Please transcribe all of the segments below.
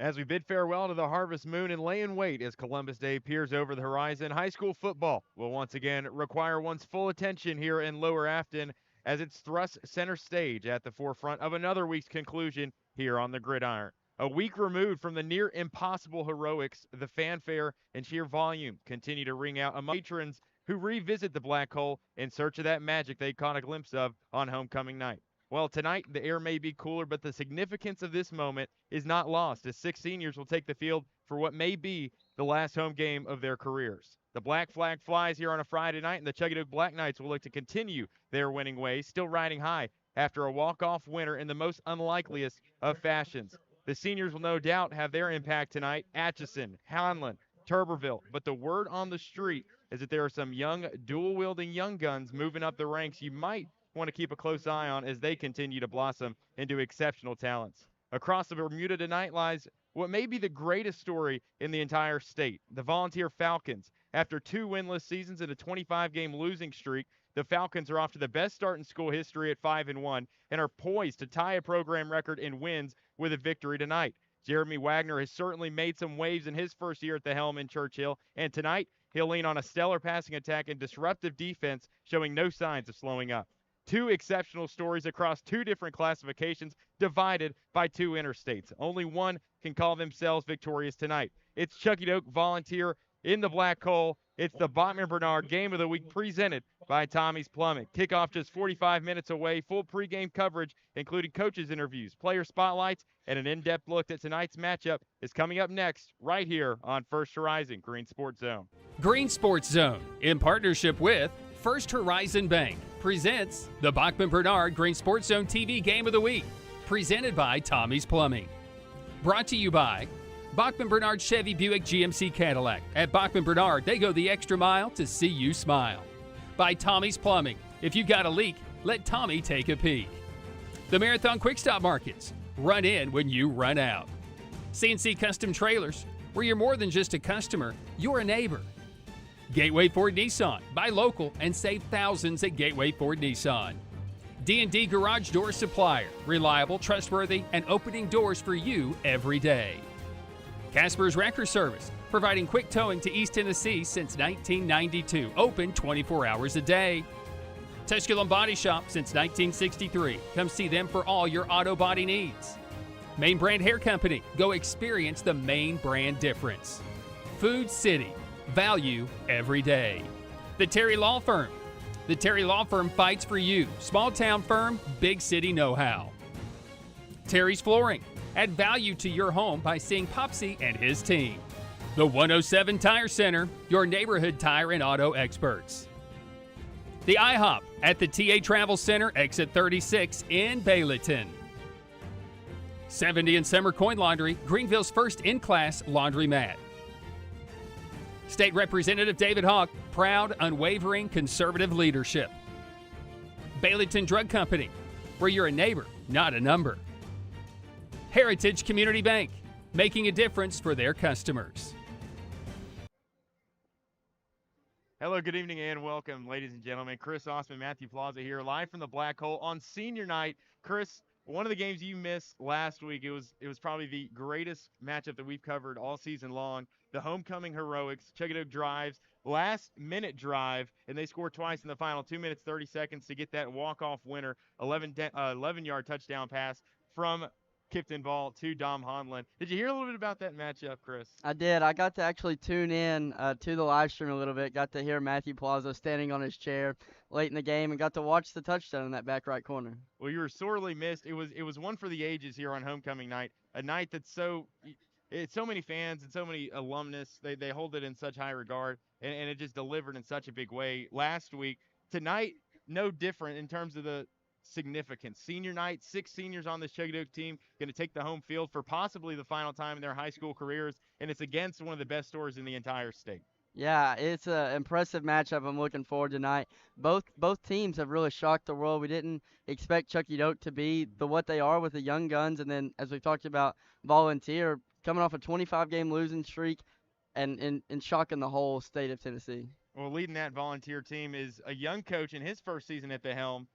As we bid farewell to the harvest moon and lay in wait as Columbus Day peers over the horizon, high school football will once again require one's full attention here in Lower Afton as it's thrust center stage at the forefront of another week's conclusion here on the gridiron. A week removed from the near impossible heroics, the fanfare and sheer volume continue to ring out among patrons who revisit the black hole in search of that magic they caught a glimpse of on homecoming night. Well, tonight the air may be cooler, but the significance of this moment is not lost as six seniors will take the field for what may be the last home game of their careers. The black flag flies here on a Friday night, and the Chuckey-Doak Black Knights will look to continue their winning ways, still riding high after a walk-off winner in the most unlikeliest of fashions. The seniors will no doubt have their impact tonight, Atchison, Hanlon, Tuberville, but the word on the street is that there are some young, dual-wielding young guns moving up the ranks you might want to keep a close eye on as they continue to blossom into exceptional talents. Across the Bermuda tonight lies what may be the greatest story in the entire state. The Volunteer Falcons. After two winless seasons and a 25-game losing streak, the Falcons are off to the best start in school history at 5-1 and are poised to tie a program record in wins with a victory tonight. Jeremy Wagner has certainly made some waves in his first year at the helm in Churchill, and tonight he'll lean on a stellar passing attack and disruptive defense, showing no signs of slowing up. Two exceptional stories across two different classifications divided by two interstates. Only one can call themselves victorious tonight. It's Chuckey-Doak Volunteer in the black hole. It's the Bachman Bernard Game of the Week presented by Tommie's Plumbing. Kickoff just 45 minutes away. Full pregame coverage, including coaches' interviews, player spotlights, and an in-depth look at tonight's matchup is coming up next right here on First Horizon Green Sports Zone. Green Sports Zone, in partnership with First Horizon Bank, presents the Bachman Bernard Green Sports Zone TV Game of the Week, presented by Tommie's Plumbing. Brought to you by Bachman Bernard Chevy Buick GMC Cadillac. At Bachman Bernard, they go the extra mile to see you smile. By Tommie's Plumbing. If you got a leak, let Tommie take a peek. The Marathon Quick Stop Markets. Run in when you run out. CNC Custom Trailers, where you're more than just a customer, you're a neighbor. Gateway Ford Nissan. Buy local and save thousands at Gateway Ford Nissan. D&D Garage Door Supplier. Reliable, trustworthy, and opening doors for you every day. Casper's Wrecker Service. Providing quick towing to East Tennessee since 1992. Open 24 hours a day. Tusculum Body Shop since 1963. Come see them for all your auto body needs. Main Brand Hair Company. Go experience the Main Brand difference. Food City. Value every day. The Terry Law Firm. The Terry Law Firm fights for you. Small town firm, big city know-how. Terry's Flooring. Add value to your home by seeing Popsy and his team. The 107 Tire Center, your neighborhood tire and auto experts. The IHOP at the TA Travel Center, exit 36 in Bayleton. 70 and Summer Coin Laundry, Greenville's first in-class laundromat. State Representative David Hawk, proud, unwavering conservative leadership. Bayleton Drug Company, where you're a neighbor, not a number. Heritage Community Bank, making a difference for their customers. Hello, good evening, and welcome, ladies and gentlemen. Chris Osman, Matthew Plaza here, live from the Black Hole on senior night. Chris, one of the games you missed last week, it was probably the greatest matchup that we've covered all season long. The homecoming heroics, Chuckey-Doak drives, last-minute drive, and they scored twice in the final 2 minutes, 30 seconds to get that walk-off winner, 11-yard touchdown pass from Kipton Ball to Dom Honlin. Did you hear a little bit about that matchup, Chris? I did. I got to actually tune in to the live stream a little bit. Got to hear Matthew Plaza standing on his chair late in the game and got to watch the touchdown in that back right corner. Well, you were sorely missed. It was one for the ages here on homecoming night, a night that's so many fans and so many alumnus. They hold it in such high regard, and it just delivered in such a big way last week. Tonight, no different in terms of the significance. Senior night, 6 seniors on this Chuckey-Doak team going to take the home field for possibly the final time in their high school careers, and it's against one of the best stories in the entire state. Yeah, it's an impressive matchup. I'm looking forward tonight. Both teams have really shocked the world. We didn't expect Chuckey-Doak to be what they are with the young guns, and then as we talked about, Volunteer coming off a 25-game losing streak and shocking the whole state of Tennessee. Well, leading that Volunteer team is a young coach in his first season at the helm,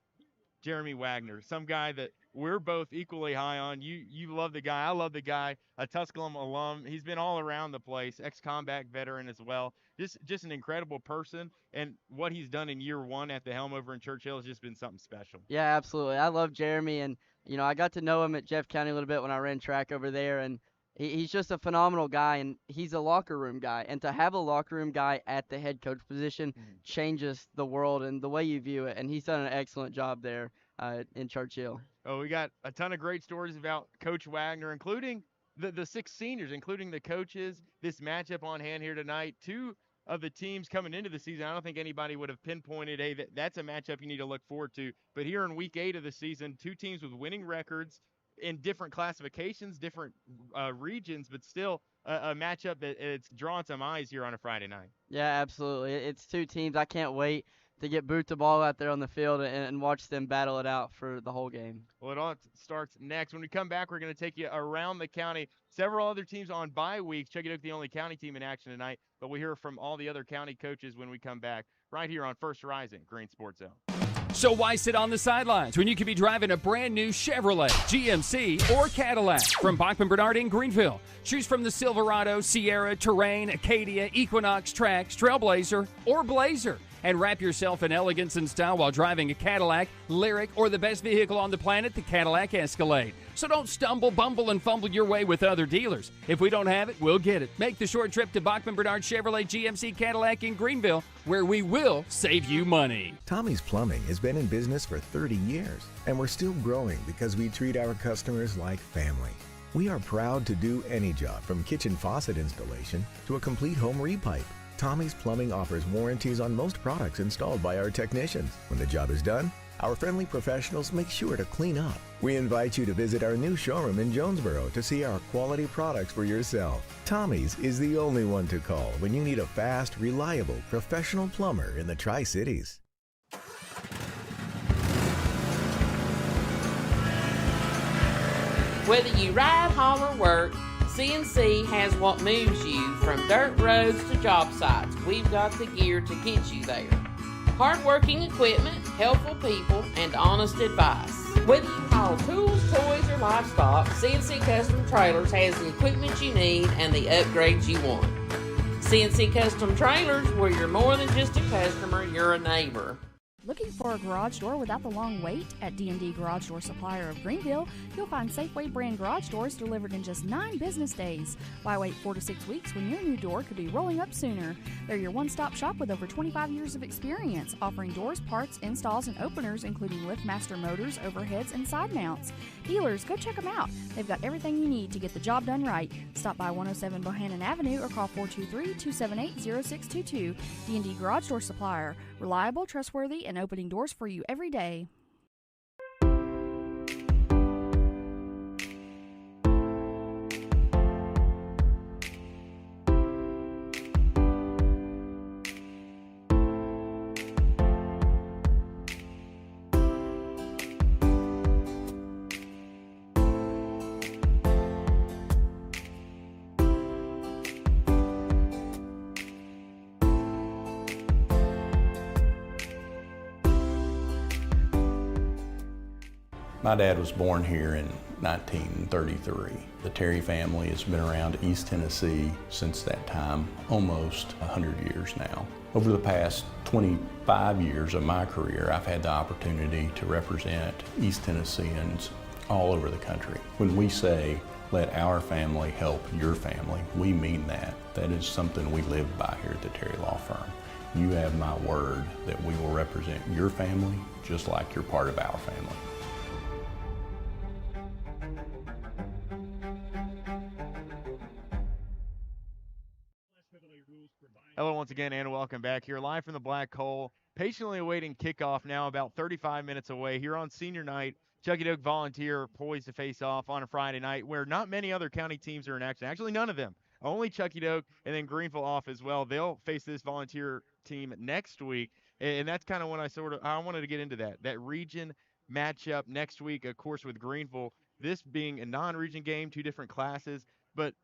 Jeremy Wagner, some guy that we're both equally high on. You love the guy. I love the guy. A Tusculum alum. He's been all around the place. Ex-combat veteran as well. Just an incredible person. And what he's done in year one at the helm over in Churchill has just been something special. Yeah, absolutely. I love Jeremy, and I got to know him at Jeff County a little bit when I ran track over there, and he's just a phenomenal guy, and he's a locker room guy. And to have a locker room guy at the head coach position changes the world and the way you view it. And he's done an excellent job there in Churchill. Oh, we got a ton of great stories about Coach Wagner, including the six seniors, including the coaches. This matchup on hand here tonight. Two of the teams coming into the season, I don't think anybody would have pinpointed, hey, that's a matchup you need to look forward to. But here in week 8 of the season, two teams with winning records in different classifications, different regions, but still a matchup that it's drawn some eyes here on a Friday night. Yeah, absolutely. It's two teams. I can't wait to get boot the ball out there on the field and watch them battle it out for the whole game. Well, it all starts next. When we come back, we're going to take you around the county. Several other teams on bye weeks. Chuckey-Doak, the only county team in action tonight, but we hear from all the other county coaches when we come back right here on First Horizon, Greene Sports Zone. So why sit on the sidelines when you could be driving a brand new Chevrolet, GMC, or Cadillac from Bachman Bernard in Greenville? Choose from the Silverado, Sierra, Terrain, Acadia, Equinox, Trax, Trailblazer, or Blazer. And wrap yourself in elegance and style while driving a Cadillac, Lyric, or the best vehicle on the planet, the Cadillac Escalade. So don't stumble, bumble, and fumble your way with other dealers. If we don't have it, we'll get it. Make the short trip to Bachman Bernard Chevrolet GMC Cadillac in Greenville, where we will save you money. Tommie's Plumbing has been in business for 30 years, and we're still growing because we treat our customers like family. We are proud to do any job from kitchen faucet installation to a complete home repipe. Tommie's Plumbing offers warranties on most products installed by our technicians. When the job is done, our friendly professionals make sure to clean up. We invite you to visit our new showroom in Jonesboro to see our quality products for yourself. Tommie's is the only one to call when you need a fast, reliable, professional plumber in the Tri-Cities. Whether you ride, haul, or work, CNC has what moves you from dirt roads to job sites. We've got the gear to get you there. Hard-working equipment, helpful people, and honest advice. Whether you haul tools, toys, or livestock, CNC Custom Trailers has the equipment you need and the upgrades you want. CNC Custom Trailers, where you're more than just a customer, you're a neighbor. Looking for a garage door without the long wait? At D&D Garage Door Supplier of Greenville, you'll find Safeway brand garage doors delivered in just 9 business days. Why wait 4 to 6 weeks when your new door could be rolling up sooner? They're your one-stop shop with over 25 years of experience, offering doors, parts, installs, and openers, including LiftMaster motors, overheads, and side mounts. Dealers, go check them out. They've got everything you need to get the job done right. Stop by 107 Bohannon Avenue or call 423-278-0622. D&D Garage Door Supplier. Reliable, trustworthy, and opening doors for you every day. My dad was born here in 1933. The Terry family has been around East Tennessee since that time, almost 100 years now. Over the past 25 years of my career, I've had the opportunity to represent East Tennesseans all over the country. When we say, let our family help your family, we mean that. That is something we live by here at the Terry Law Firm. You have my word that we will represent your family just like you're part of our family. Hello once again, and welcome back here live from the Black Hole. Patiently awaiting kickoff now, about 35 minutes away here on senior night. Chuckey-Doak Volunteer poised to face off on a Friday night where not many other county teams are in action. Actually, none of them. Only Chuckey-Doak and then Greenville off as well. They'll face this Volunteer team next week, and that's kind of when I wanted to get into that region matchup next week, of course, with Greenville. This being a non-region game, 2 different classes, but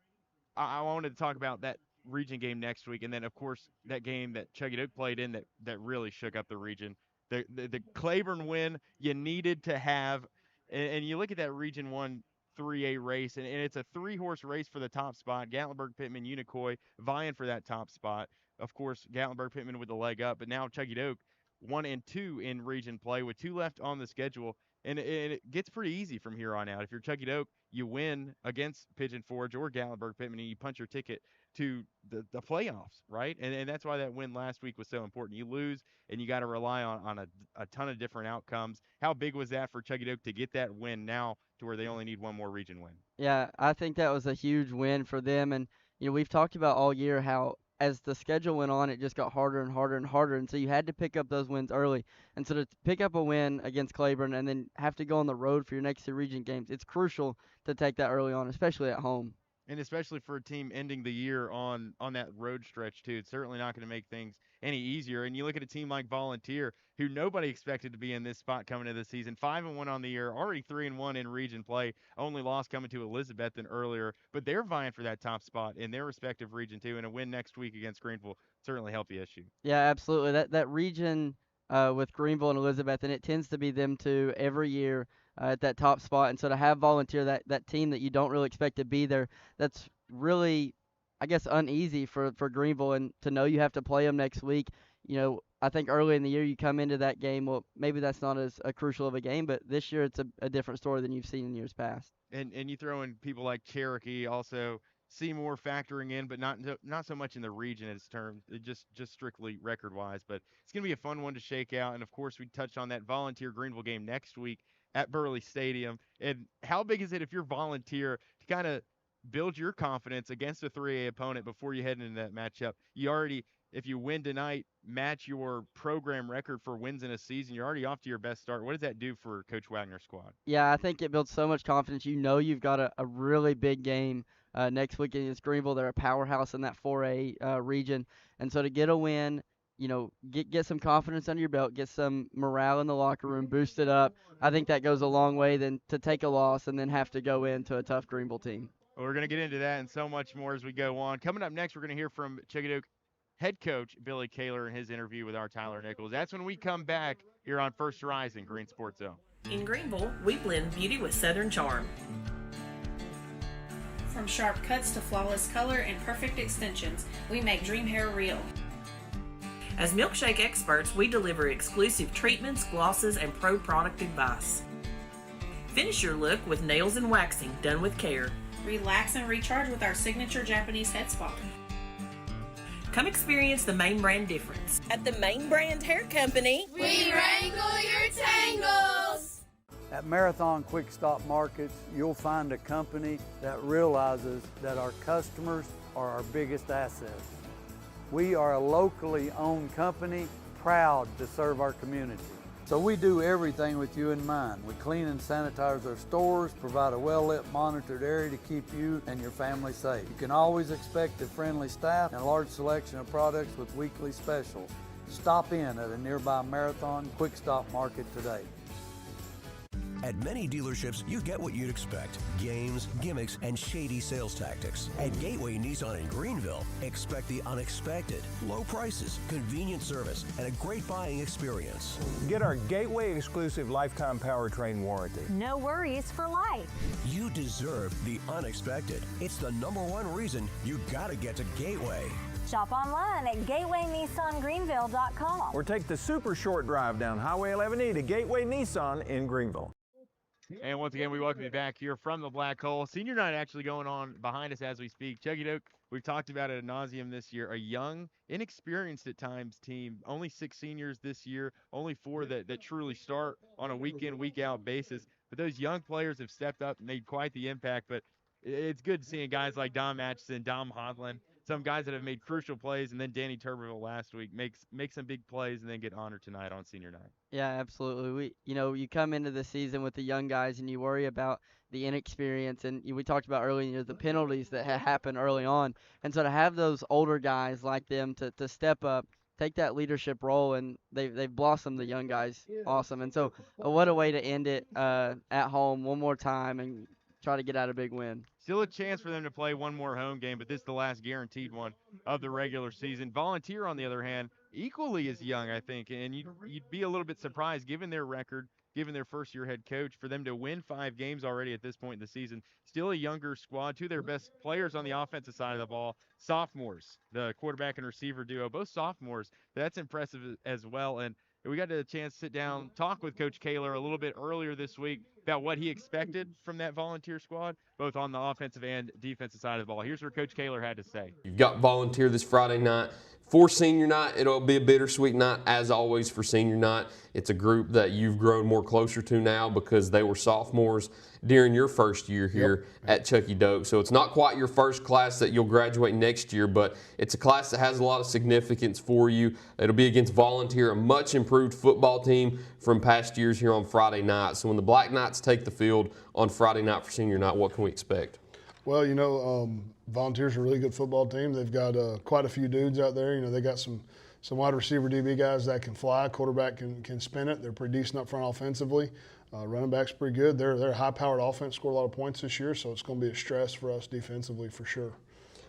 I wanted to talk about that region game next week, and then of course that game that Chuckey-Doak played in that really shook up the region. The Claiborne win, you needed to have And you look at that Region 1 3A race, and it's a three-horse race for the top spot. Gatlinburg, Pittman, Unicoi vying for that top spot. Of course, Gatlinburg, Pittman with the leg up, but now Chuckey-Doak 1 and 2 in region play with 2 left on the schedule. And it gets pretty easy from here on out. If you're Chuckey-Doak, you win against Pigeon Forge or Gatlinburg, Pittman, and you punch your ticket to the playoffs, right? And that's why that win last week was so important. You lose, and you got to rely on a ton of different outcomes. How big was that for Chuckey-Doak to get that win now to where they only need one more region win? Yeah, I think that was a huge win for them. And, we've talked about all year how as the schedule went on, it just got harder and harder and harder. And so you had to pick up those wins early. And so to pick up a win against Claiborne and then have to go on the road for your next 2 region games, it's crucial to take that early on, especially at home. And especially for a team ending the year on that road stretch too, it's certainly not going to make things any easier. And you look at a team like Volunteer, who nobody expected to be in this spot coming into the season, 5-1 on the year, already 3-1 in region play. Only loss coming to Elizabethton earlier, but they're vying for that top spot in their respective region too. And a win next week against Greenville certainly help the issue. Yeah, absolutely. That region with Greenville and Elizabeth, and it tends to be them two every year at that top spot. And so to have Volunteer, that team that you don't really expect to be there, that's really, I guess, uneasy for Greenville. And to know you have to play them next week, I think early in the year you come into that game, well, maybe that's not as crucial of a game, but this year it's a different story than you've seen in years past. And you throw in people like Cherokee, also Seymour factoring in, but not so much in the region as terms, just strictly record wise. But it's gonna be a fun one to shake out. And of course, we touched on that Volunteer Greenville game next week at Burley Stadium. And how big is it if you're Volunteer to kind of build your confidence against a 3A opponent before you head into that matchup? You already, if you win tonight, match your program record for wins in a season. You're already off to your best start. What does that do for Coach Wagner's squad? Yeah, I think it builds so much confidence. You've got a really big game next week against Greenville. They're a powerhouse in that 4A region. And so to get a win, get some confidence under your belt, get some morale in the locker room, boost it up. I think that goes a long way than to take a loss and then have to go into a tough Greenville team. Well, we're going to get into that and so much more as we go on. Coming up next, we're going to hear from Chuckey-Doak head coach Billy Kaler in his interview with our Tyler Nichols. That's when we come back here on First Horizon Green Sports Zone. In Greenville, we blend beauty with Southern charm. From sharp cuts to flawless color and perfect extensions, we make dream hair real. As milkshake experts, we deliver exclusive treatments, glosses, and pro product advice. Finish your look with nails and waxing done with care. Relax and recharge with our signature Japanese head spa. Come experience the Main Brand difference. At the Main Brand Hair Company, we wrangle your tangles. At Marathon Quick Stop Markets, you'll find a company that realizes that our customers are our biggest assets. We are a locally owned company, proud to serve our community. So we do everything with you in mind. We clean and sanitize our stores, provide a well-lit, monitored area to keep you and your family safe. You can always expect a friendly staff and a large selection of products with weekly specials. Stop in at a nearby Marathon Quick Stop Market today. At many dealerships, you get what you'd expect. Games, gimmicks, and shady sales tactics. At Gateway Nissan in Greenville, expect the unexpected. Low prices, convenient service, and a great buying experience. Get our Gateway exclusive lifetime powertrain warranty. No worries for life. You deserve the unexpected. It's the #1 reason you gotta get to Gateway. Shop online at GatewayNissanGreenville.com. Or take the super short drive down Highway 11E to Gateway Nissan in Greenville. And once again, we welcome you back here from the Black Hole. Senior night actually going on behind us as we speak. Chuckey-Doak, we've talked about it ad nauseum this year. A young, inexperienced at times team. Only 6 seniors this year. Only 4 that truly start on a week-in, week-out basis. But those young players have stepped up and made quite the impact. But it's good seeing guys like Dom Atchison, Dom Hodlin, some guys that have made crucial plays, and then Danny Tuberville last week make some big plays and then get honored tonight on senior night. Yeah, absolutely. You come into the season with the young guys and you worry about the inexperience, and we talked about earlier the penalties that happen early on, and so to have those older guys like them to step up, take that leadership role, and they've blossomed the young guys awesome. And so what a way to end it at home one more time and try to get out a big win. Still a chance for them to play one more home game, but this is the last guaranteed one of the regular season. Volunteer, on the other hand, equally as young, I think, and you'd be a little bit surprised given their record, given their first-year head coach. For them to win 5 games already at this point in the season, still a younger squad. 2 of their best players on the offensive side of the ball, sophomores, the quarterback and receiver duo, both sophomores. That's impressive as well. And we got a chance to sit down, talk with Coach Kaler a little bit earlier this week about what he expected from that Volunteer squad, both on the offensive and defensive side of the ball. Here's what Coach Kaler had to say. You've got Volunteer this Friday night. For senior night, it'll be a bittersweet night, as always, for senior night. It's a group that you've grown more closer to now because they were sophomores during your first year here at Chuckey-Doak. So it's not quite your first class that you'll graduate next year, but it's a class that has a lot of significance for you. It'll be against Volunteer, a much improved football team from past years here on Friday night. So when the Black Knights take the field on Friday night for senior night, what can we expect? Well, Volunteer's a really good football team. They've got quite a few dudes out there. They got some wide receiver DB guys that can fly. Quarterback can spin it. They're pretty decent up front offensively. Running back's pretty good. They're a high-powered offense, scored a lot of points this year, so it's going to be a stress for us defensively for sure.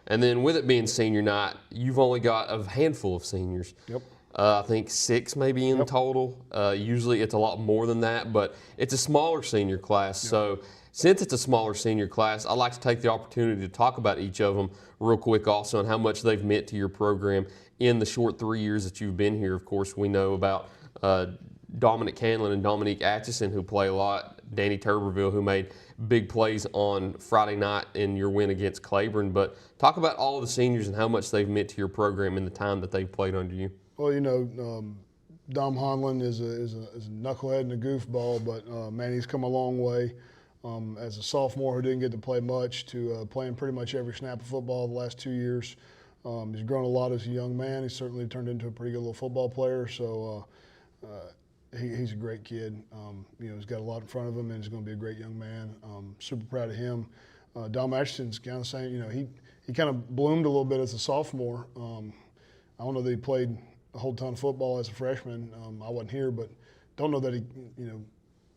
And then with it being senior night, you've only got a handful of seniors. Yep. I think 6 maybe in total. Usually it's a lot more than that, but it's a smaller senior class. Yep. So since it's a smaller senior class, I'd like to take the opportunity to talk about each of them real quick also and how much they've meant to your program in the short 3 years that you've been here. Of course, we know about Dominic Canlin and Dominique Atchison, who play a lot, Danny Turberville, who made big plays on Friday night in your win against Claiborne. But talk about all of the seniors and how much they've meant to your program in the time that they've played under you. Well, Dom Honlin is a knucklehead and a goofball, but man, he's come a long way. As a sophomore who didn't get to play much to playing pretty much every snap of football the last 2 years. He's grown a lot as a young man. He's certainly turned into a pretty good little football player. So he's a great kid. He's got a lot in front of him, and he's going to be a great young man. Super proud of him. Dom Atchison's kind of saying, he kind of bloomed a little bit as a sophomore. I don't know that he played a whole ton of football as a freshman. I wasn't here, but don't know that he,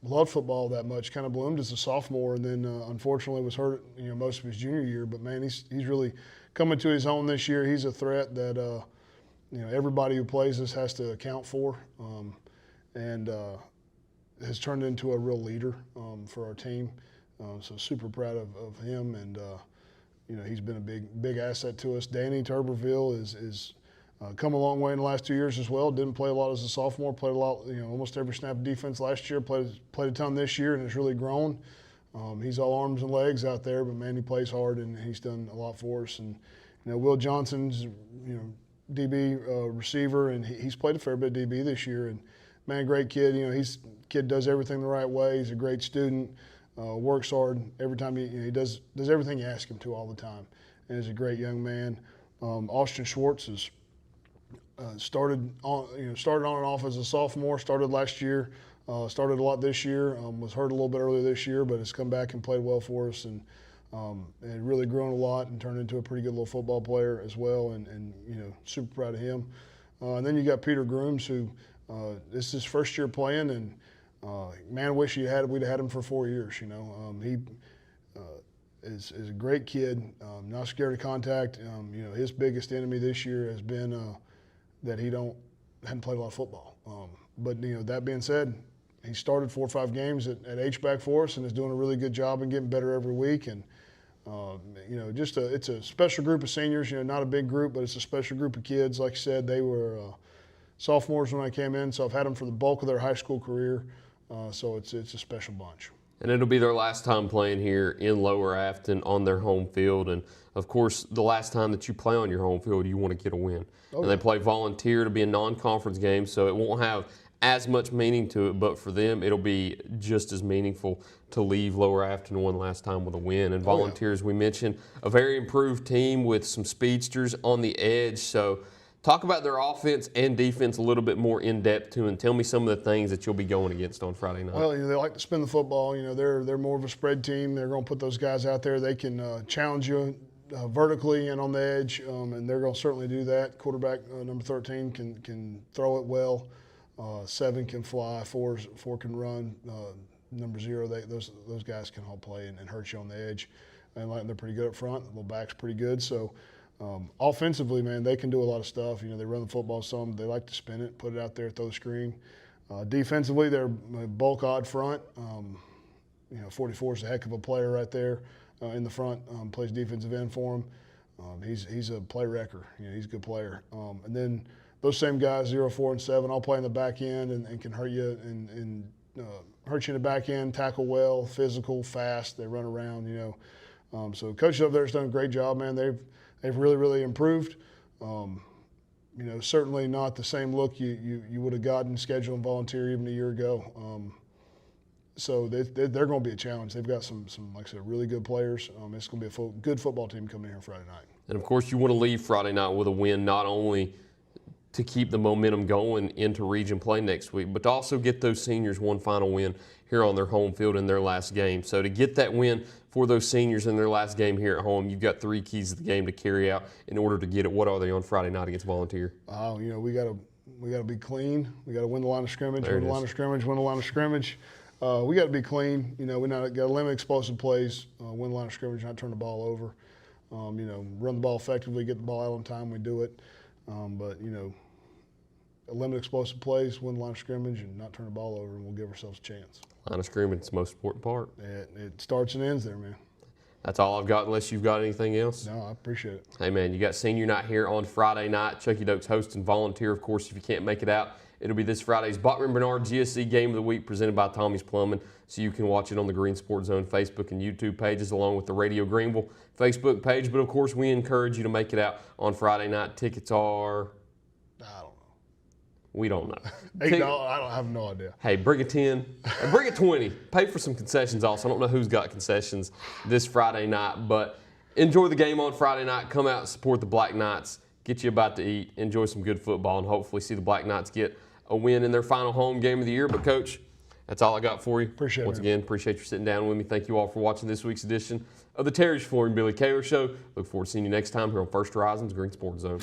loved football that much. Kind of bloomed as a sophomore, and then unfortunately was hurt, most of his junior year. But man, he's really coming to his own this year. He's a threat that everybody who plays this has to account for, and has turned into a real leader for our team. So super proud of him, and he's been a big asset to us. Danny Turberville is come a long way in the last 2 years as well. Didn't play a lot as a sophomore. Played a lot, almost every snap of defense last year. Played a ton this year, and has really grown. He's all arms and legs out there, but man, he plays hard, and he's done a lot for us. And Will Johnson's DB receiver, and he's played a fair bit of DB this year. And man, great kid. Kid does everything the right way. He's a great student. Works hard every time he does everything you ask him to all the time, and is a great young man. Austin Schwartz is. Started on and off as a sophomore. Started last year. Started a lot this year. Was hurt a little bit earlier this year, but has come back and played well for us, and really grown a lot and turned into a pretty good little football player as well. And super proud of him. And then you got Peter Grooms, who this is his first year playing, and man, I wish we'd have had him for 4 years. He is a great kid. Not scared of contact. His biggest enemy this year has been. That he hadn't played a lot of football. But that being said, he started 4 or 5 games at H-back for us and is doing a really good job and getting better every week. And it's a special group of seniors. Not a big group, but it's a special group of kids. Like I said, they were sophomores when I came in, so I've had them for the bulk of their high school career. So it's a special bunch. And it'll be their last time playing here in Lower Afton on their home field. And, of course, the last time that you play on your home field, you want to get a win. And they play Volunteer to be a non-conference game, so it won't have as much meaning to it. But for them, it'll be just as meaningful to leave Lower Afton one last time with a win. And Volunteer, as we mentioned, a very improved team with some speedsters on the edge. So talk about their offense and defense a little bit more in depth too, and tell me some of the things that you'll be going against on Friday night. Well, they like to spin the football. They're more of a spread team. They're going to put those guys out there. They can challenge you vertically and on the edge, and they're going to certainly do that. Quarterback number 13 can throw it well. 7 can fly. 4 can run. Number 0, those guys can all play and hurt you on the edge. And they're pretty good up front. The little back's pretty good. So. Offensively, man, they can do a lot of stuff. They run the football some. They like to spin it, put it out there, throw the screen. Defensively, they're a bulk odd front. 44 is a heck of a player right there in the front. Plays defensive end for him. He's a play wrecker. He's a good player. And then those same guys, 0, 4, and 7, all play in the back end and can hurt you and hurt you in the back end. Tackle well, physical, fast. They run around. So coaches up there has done a great job, man. They've really improved. Certainly not the same look you would have gotten scheduling Volunteer even a year ago. So they're going to be a challenge. They've got some like I said, really good players. It's going to be a good football team coming here Friday night. And, of course, you want to leave Friday night with a win, not only to keep the momentum going into region play next week, but to also get those seniors one final win here on their home field in their last game. So to get that win for those seniors in their last game here at home, you've got 3 keys to the game to carry out in order to get it. What are they on Friday night against Volunteer? We got to be clean. We got to win the line of scrimmage, win the line of scrimmage. We got to be clean. We got to limit explosive plays, win the line of scrimmage, not turn the ball over. Run the ball effectively, get the ball out on time. We do it. Limit explosive plays, win the line of scrimmage, and not turn the ball over, and we'll give ourselves a chance. Line of scrimmage is the most important part. It starts and ends there, man. That's all I've got, unless you've got anything else. No, I appreciate it. Hey, man, you got senior night here on Friday night. Chuckey-Doak's hosting Volunteer, of course. If you can't make it out, it'll be this Friday's Bachman Bernard GSZ Game of the Week presented by Tommie's Plumbing. So you can watch it on the Green Sports Zone Facebook and YouTube pages along with the Radio Greenville Facebook page. But, of course, we encourage you to make it out on Friday night. Tickets are... We don't know. I have no idea. Hey, bring a 10. Bring a 20. Pay for some concessions also. I don't know who's got concessions this Friday night, but enjoy the game on Friday night. Come out and support the Black Knights. Get you about to eat. Enjoy some good football, and hopefully see the Black Knights get a win in their final home game of the year. But, Coach, that's all I got for you. Appreciate it. Once again, appreciate you sitting down with me. Thank you all for watching this week's edition of the Terry Floor and Billy Kaler Show. Look forward to seeing you next time here on First Horizon's Green Sports Zone.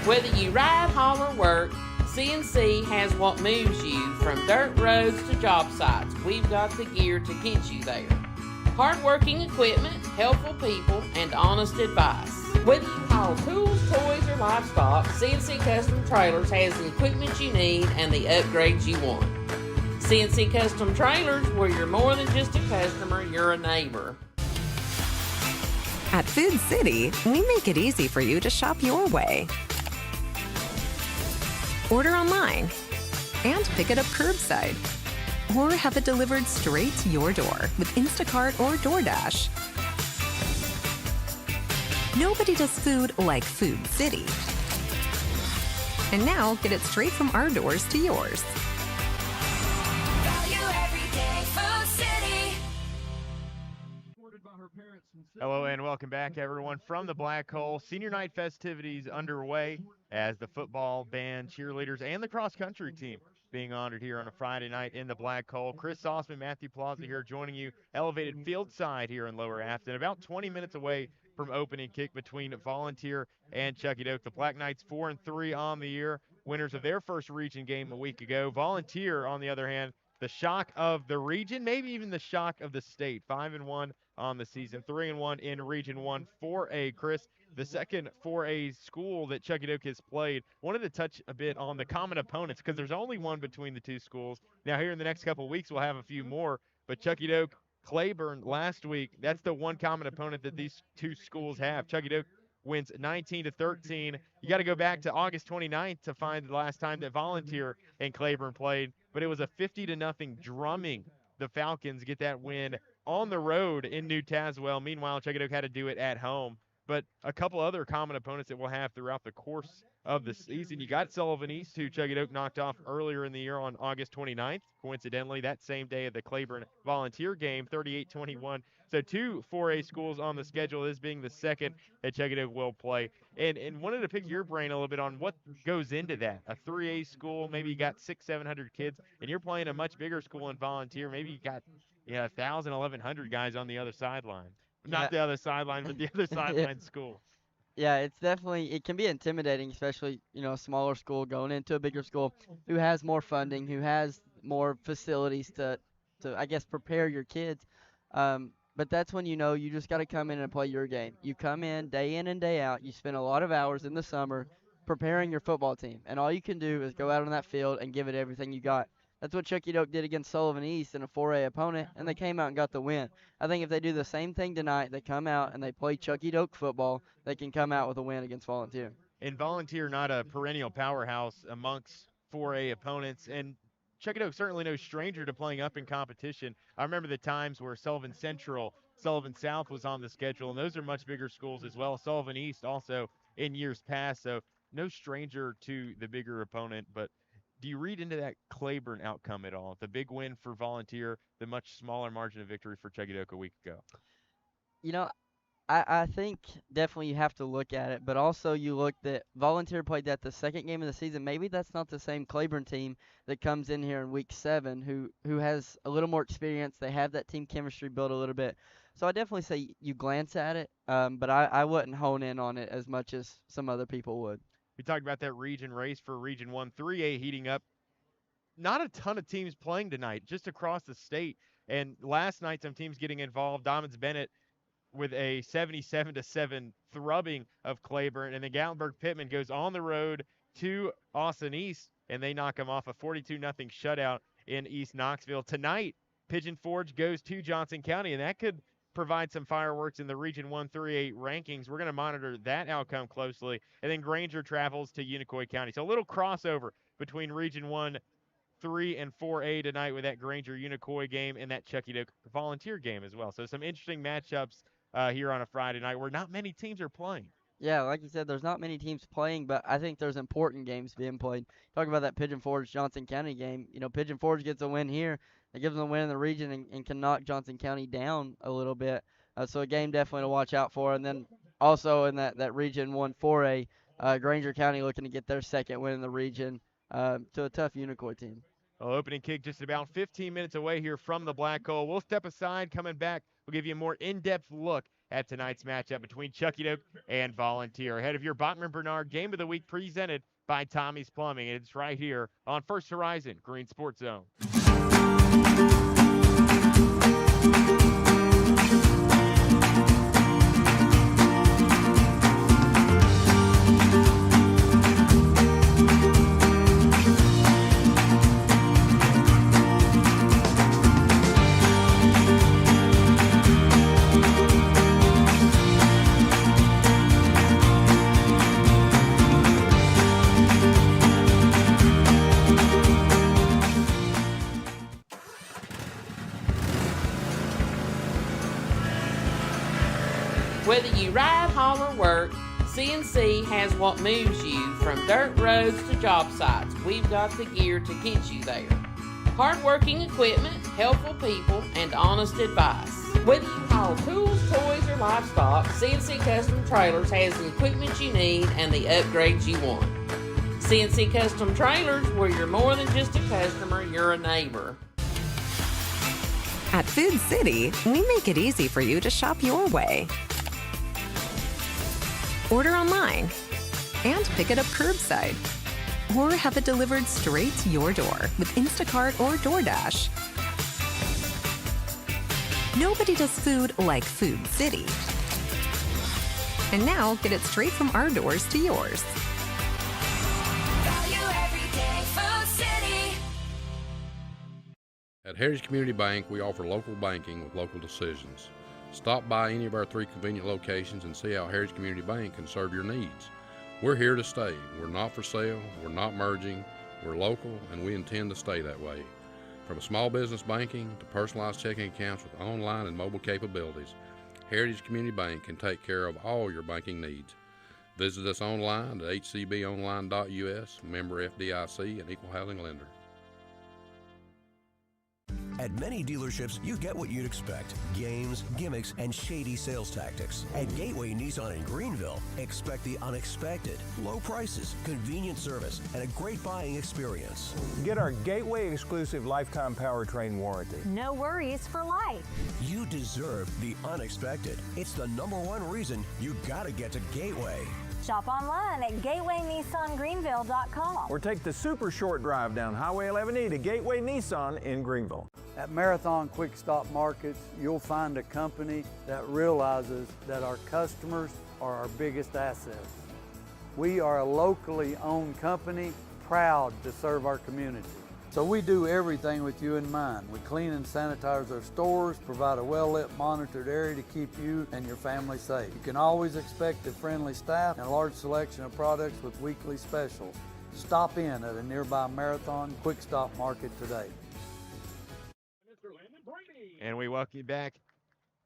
Whether you ride, haul, or work, CNC has what moves you from dirt roads to job sites. We've got the gear to get you there. Hard-working equipment, helpful people, and honest advice. Whether you haul tools, toys, or livestock, CNC Custom Trailers has the equipment you need and the upgrades you want. CNC Custom Trailers, where you're more than just a customer, you're a neighbor. At Food City, we make it easy for you to shop your way. Order online and pick it up curbside, or have it delivered straight to your door with Instacart or DoorDash. Nobody does food like Food City. And now get it straight from our doors to yours. Hello and welcome back, everyone, from the Black Hole. Senior night festivities underway as the football, band, cheerleaders, and the cross-country team being honored here on a Friday night in the Black Hole. Chris Sauceman, Matthew Plaza here joining you, elevated field side here in Lower Afton, about 20 minutes away from opening kick between Volunteer and Chuckey-Doak. The Black Knights 4-3 on the year, winners of their first region game a week ago. Volunteer, on the other hand, the shock of the region, maybe even the shock of the state. 5-1 on the season, 3-1 in Region 1 4A. Chris, the second 4A school that Chuckey-Doak has played. Wanted to touch a bit on the common opponents because there's only one between the two schools. Now here in the next couple of weeks we'll have a few more, but Chuckey-Doak, Claiborne last week, that's the one common opponent that these two schools have. Chuckey-Doak wins 19-13. You got to go back to August 29th to find the last time that Volunteer and Claiborne played, but it was a 50-0 drumming. The Falcons get that win on the road in New Tazewell. Meanwhile, Chuckey-Doak had to do it at home. But a couple other common opponents that we'll have throughout the course of the season. You got Sullivan East, who Chuckey-Doak knocked off earlier in the year on August 29th. Coincidentally, that same day of the Claiborne Volunteer game, 38-21. So 2 4A schools on the schedule, this being the second that Chuckey-Doak will play. And wanted to pick your brain a little bit on what goes into that. A 3A school, maybe you got 600-700 kids, and you're playing a much bigger school in Volunteer. Maybe you got 1,000, 1,100 guys on the other sideline. Not the other sideline, but the other sideline school. Yeah, it's definitely, it can be intimidating, especially, a smaller school going into a bigger school who has more funding, who has more facilities to I guess, prepare your kids. But that's when you just got to come in and play your game. You come in and day out. You spend a lot of hours in the summer preparing your football team. And all you can do is go out on that field and give it everything you got. That's what Chuckey-Doak did against Sullivan East in a 4A opponent, and they came out and got the win. I think if they do the same thing tonight, they come out and they play Chuckey-Doak football, they can come out with a win against Volunteer. And Volunteer, not a perennial powerhouse amongst 4A opponents, and Chuckey-Doak certainly no stranger to playing up in competition. I remember the times where Sullivan Central, Sullivan South was on the schedule, and those are much bigger schools as well. Sullivan East also in years past, so no stranger to the bigger opponent. But do you read into that Claiborne outcome at all? The big win for Volunteer, the much smaller margin of victory for Chuckey-Doak a week ago. I think definitely you have to look at it, but also you look that Volunteer played that the second game of the season. Maybe that's not the same Claiborne team that comes in here in week 7 who has a little more experience. They have that team chemistry built a little bit. So I definitely say you glance at it, but I wouldn't hone in on it as much as some other people would. We talked about that region race for Region 1 3A heating up. Not a ton of teams playing tonight, just across the state. And last night, some teams getting involved. Dommins Bennett with a 77-7 thrubbing of Claiborne, and then Gatlinburg-Pittman goes on the road to Austin East, and they knock them off a 42-0 shutout in East Knoxville. Tonight, Pigeon Forge goes to Johnson County, and that could provide some fireworks in the Region 1 3A rankings. We're going to monitor that outcome closely. And then Granger travels to Unicoi County. So a little crossover between Region 1 3 and 4A tonight with that Granger-Unicoi game and that Chuckey-Doak Volunteer game as well. So some interesting matchups here on a Friday night where not many teams are playing. Yeah, like you said, there's not many teams playing, but I think there's important games being played. Talk about that Pigeon Forge-Johnson County game. Pigeon Forge gets a win here. It gives them a win in the region and can knock Johnson County down a little bit. So a game definitely to watch out for. And then also in that Region 1 4A, Granger County looking to get their second win in the region to a tough Unicoi team. Well, opening kick just about 15 minutes away here from the Black Hole. We'll step aside. Coming back, we'll give you a more in-depth look at tonight's matchup between Chuckey-Doak and Volunteer. Ahead of your Bachman-Bernard Game of the Week presented by Tommie's Plumbing. It's right here on First Horizon Green Sports Zone. Whether you ride, haul, or work, CNC has what moves you from dirt roads to job sites. We've got the gear to get you there. Hard-working equipment, helpful people, and honest advice. Whether you haul tools, toys, or livestock, CNC Custom Trailers has the equipment you need and the upgrades you want. CNC Custom Trailers, where you're more than just a customer, you're a neighbor. At Food City, we make it easy for you to shop your way. Order online and pick it up curbside, or have it delivered straight to your door with Instacart or DoorDash. Nobody does food like Food City. And now get it straight from our doors to yours. Value every day, Food City. At Heritage Community Bank, we offer local banking with local decisions. Stop by any of our 3 convenient locations and see how Heritage Community Bank can serve your needs. We're here to stay. We're not for sale. We're not merging. We're local, and we intend to stay that way. From small business banking to personalized checking accounts with online and mobile capabilities, Heritage Community Bank can take care of all your banking needs. Visit us online at hcbonline.us, member FDIC, and equal housing lender. At many dealerships, you get what you'd expect. Games, gimmicks, and shady sales tactics. At Gateway Nissan in Greenville, expect the unexpected. Low prices, convenient service, and a great buying experience. Get our Gateway exclusive lifetime powertrain warranty. No worries for life. You deserve the unexpected. It's the #1 reason you gotta get to Gateway. Shop online at gatewaynissangreenville.com. Or take the super short drive down Highway 11E to Gateway Nissan in Greenville. At Marathon Quick Stop Markets, you'll find a company that realizes that our customers are our biggest assets. We are a locally owned company, proud to serve our community. So we do everything with you in mind. We clean and sanitize our stores, provide a well-lit, monitored area to keep you and your family safe. You can always expect a friendly staff and a large selection of products with weekly specials. Stop in at a nearby Marathon Quick Stop Market today. And we welcome you back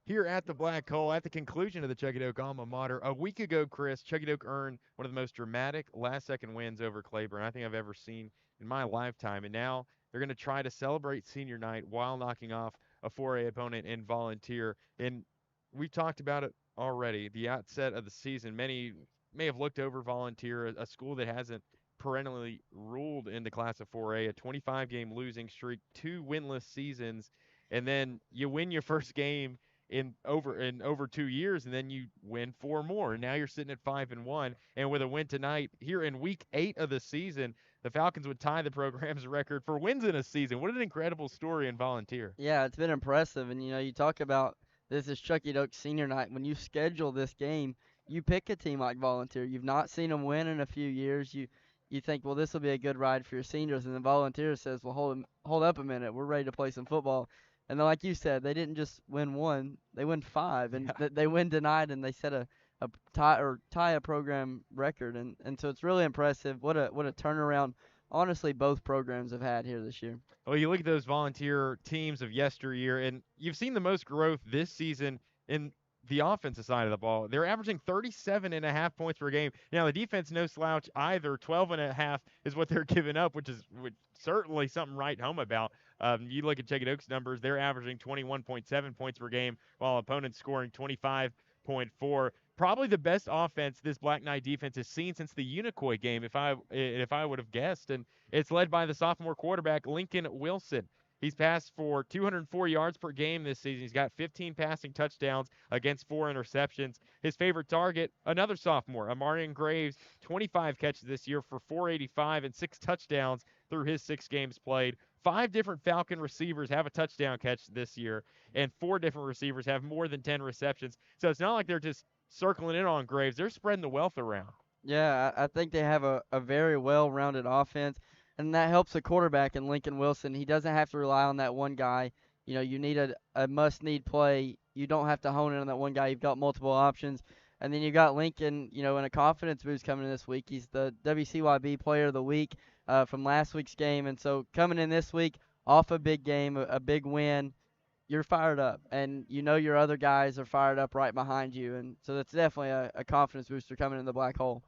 here at the Black Hole at the conclusion of the Chuckey-Doak alma mater. A week ago, Chris, Chuckey-Doak earned one of the most dramatic last-second wins over Claiborne I think I've ever seen in my lifetime. And now they're going to try to celebrate senior night while knocking off a 4A opponent in Volunteer. And we've talked about it already. The outset of the season, many may have looked over Volunteer, a school that hasn't perennially ruled in the Class of 4A, a 25-game losing streak, 2 winless seasons, and then you win your first game in over 2 years, and then you win 4 more. And now you're sitting at 5-1, and with a win tonight here in week 8 of the season, the Falcons would tie the program's record for wins in a season. What an incredible story in Volunteer. Yeah, it's been impressive. And, you talk about this is Chuckey-Doak senior night. When you schedule this game, you pick a team like Volunteer. You've not seen them win in a few years. You think, well, this will be a good ride for your seniors. And then Volunteer says, well, hold up a minute. We're ready to play some football. And then, like you said, they didn't just win 1, they win 5. And they win tonight, and they set a tie a program record. And so it's really impressive. What a turnaround, honestly, both programs have had here this year. Well, you look at those Volunteer teams of yesteryear, and you've seen the most growth this season in the offensive side of the ball. They're averaging 37.5 points per game. Now, the defense, no slouch either. 12.5 is what they're giving up, which is certainly something to write home about. You look at Chuckey-Doak's numbers, they're averaging 21.7 points per game, while opponents scoring 25.4. Probably the best offense this Black Knight defense has seen since the Unicoi game, if I would have guessed. And it's led by the sophomore quarterback, Lincoln Wilson. He's passed for 204 yards per game this season. He's got 15 passing touchdowns against 4 interceptions. His favorite target, another sophomore, Amarian Graves, 25 catches this year for 485 and 6 touchdowns through his 6 games played. 5 different Falcon receivers have a touchdown catch this year, and 4 different receivers have more than 10 receptions. So it's not like they're just circling in on Graves. They're spreading the wealth around. Yeah, I think they have a very well-rounded offense. And that helps the quarterback in Lincoln Wilson. He doesn't have to rely on that one guy. You need a must-need play. You don't have to hone in on that one guy. You've got multiple options. And then you got Lincoln, in a confidence boost coming in this week. He's the WCYB Player of the Week from last week's game. And so coming in this week, off a big game, a big win, you're fired up. And your other guys are fired up right behind you. And so that's definitely a confidence booster coming in the Black Hole.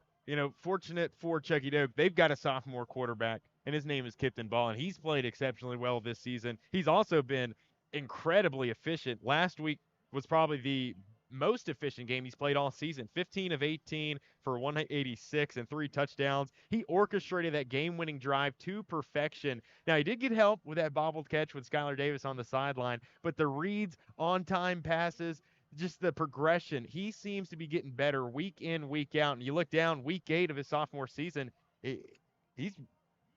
Fortunate for Chuckey-Doak, they've got a sophomore quarterback, and his name is Kipton Ball, and he's played exceptionally well this season. He's also been incredibly efficient. Last week was probably the most efficient game he's played all season. 15 of 18 for 186 and 3 touchdowns. He orchestrated that game-winning drive to perfection. Now, he did get help with that bobbled catch with Skylar Davis on the sideline, but the reads, on-time passes, just the progression, he seems to be getting better week in, week out. And you look down week 8 of his sophomore season, he's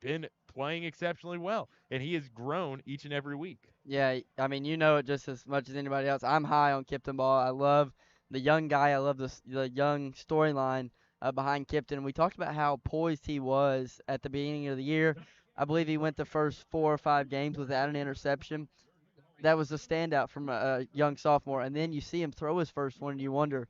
been playing exceptionally well, and he has grown each and every week. Yeah, I mean, it just as much as anybody else. I'm high on Kipton Ball. I love the young guy. I love the young storyline behind Kipton. We talked about how poised he was at the beginning of the year. I believe he went the first 4 or 5 games without an interception. That was a standout from a young sophomore. And then you see him throw his first one, and you wonder,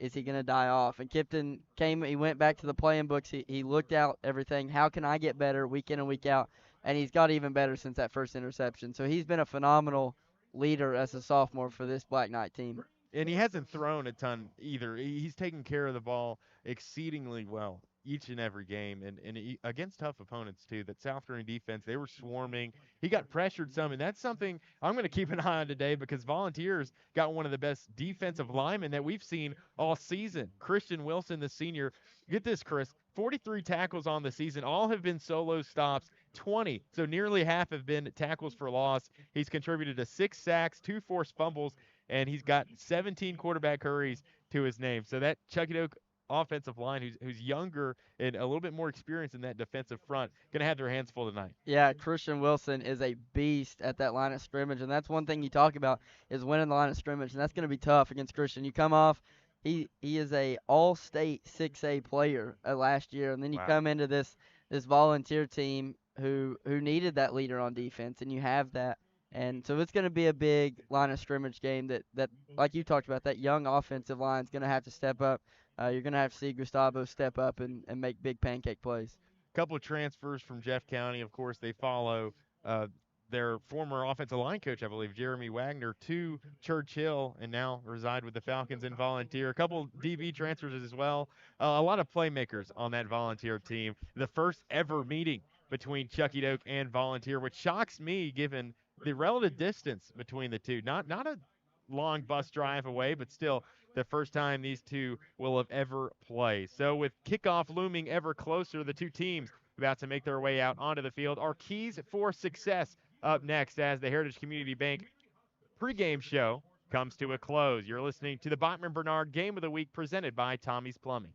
is he going to die off? And Kipton he went back to the playing books. He looked out everything. How can I get better week in and week out? And he's got even better since that first interception. So he's been a phenomenal leader as a sophomore for this Black Knight team. And he hasn't thrown a ton either. He's taken care of the ball exceedingly well each and every game, and against tough opponents too. That South Carolina defense, they were swarming. He got pressured some, and that's something I'm going to keep an eye on today because Volunteers got one of the best defensive linemen that we've seen all season. Christian Wilson, the senior. Get this, Chris. 43 tackles on the season. All have been solo stops. 20, so nearly half have been tackles for loss. He's contributed to 6 sacks, 2 forced fumbles, and he's got 17 quarterback hurries to his name. So that Chuckey-Doak offensive line, who's younger and a little bit more experienced in that defensive front, going to have their hands full tonight. Yeah, Christian Wilson is a beast at that line of scrimmage, and that's one thing you talk about is winning the line of scrimmage, and that's going to be tough against Christian. You come off, he is a all-state 6A player last year, and then you come into this Volunteer team who needed that leader on defense, and you have that. And so it's going to be a big line of scrimmage game that like you talked about, that young offensive line is going to have to step up. You're going to have to see Gustavo step up and make big pancake plays. A couple of transfers from Jeff County. Of course, they follow their former offensive line coach, I believe, Jeremy Wagner, to Churchill, and now reside with the Falcons and Volunteer. A couple DB transfers as well. A lot of playmakers on that Volunteer team. The first ever meeting between Chuckey-Doak and Volunteer, which shocks me given the relative distance between the two. Not a long bus drive away, but still the first time these two will have ever played. So with kickoff looming ever closer, the two teams about to make their way out onto the field. Our keys for success up next as the Heritage Community Bank pregame show comes to a close. You're listening to the Bachman Bernard Game of the Week presented by Tommie's Plumbing.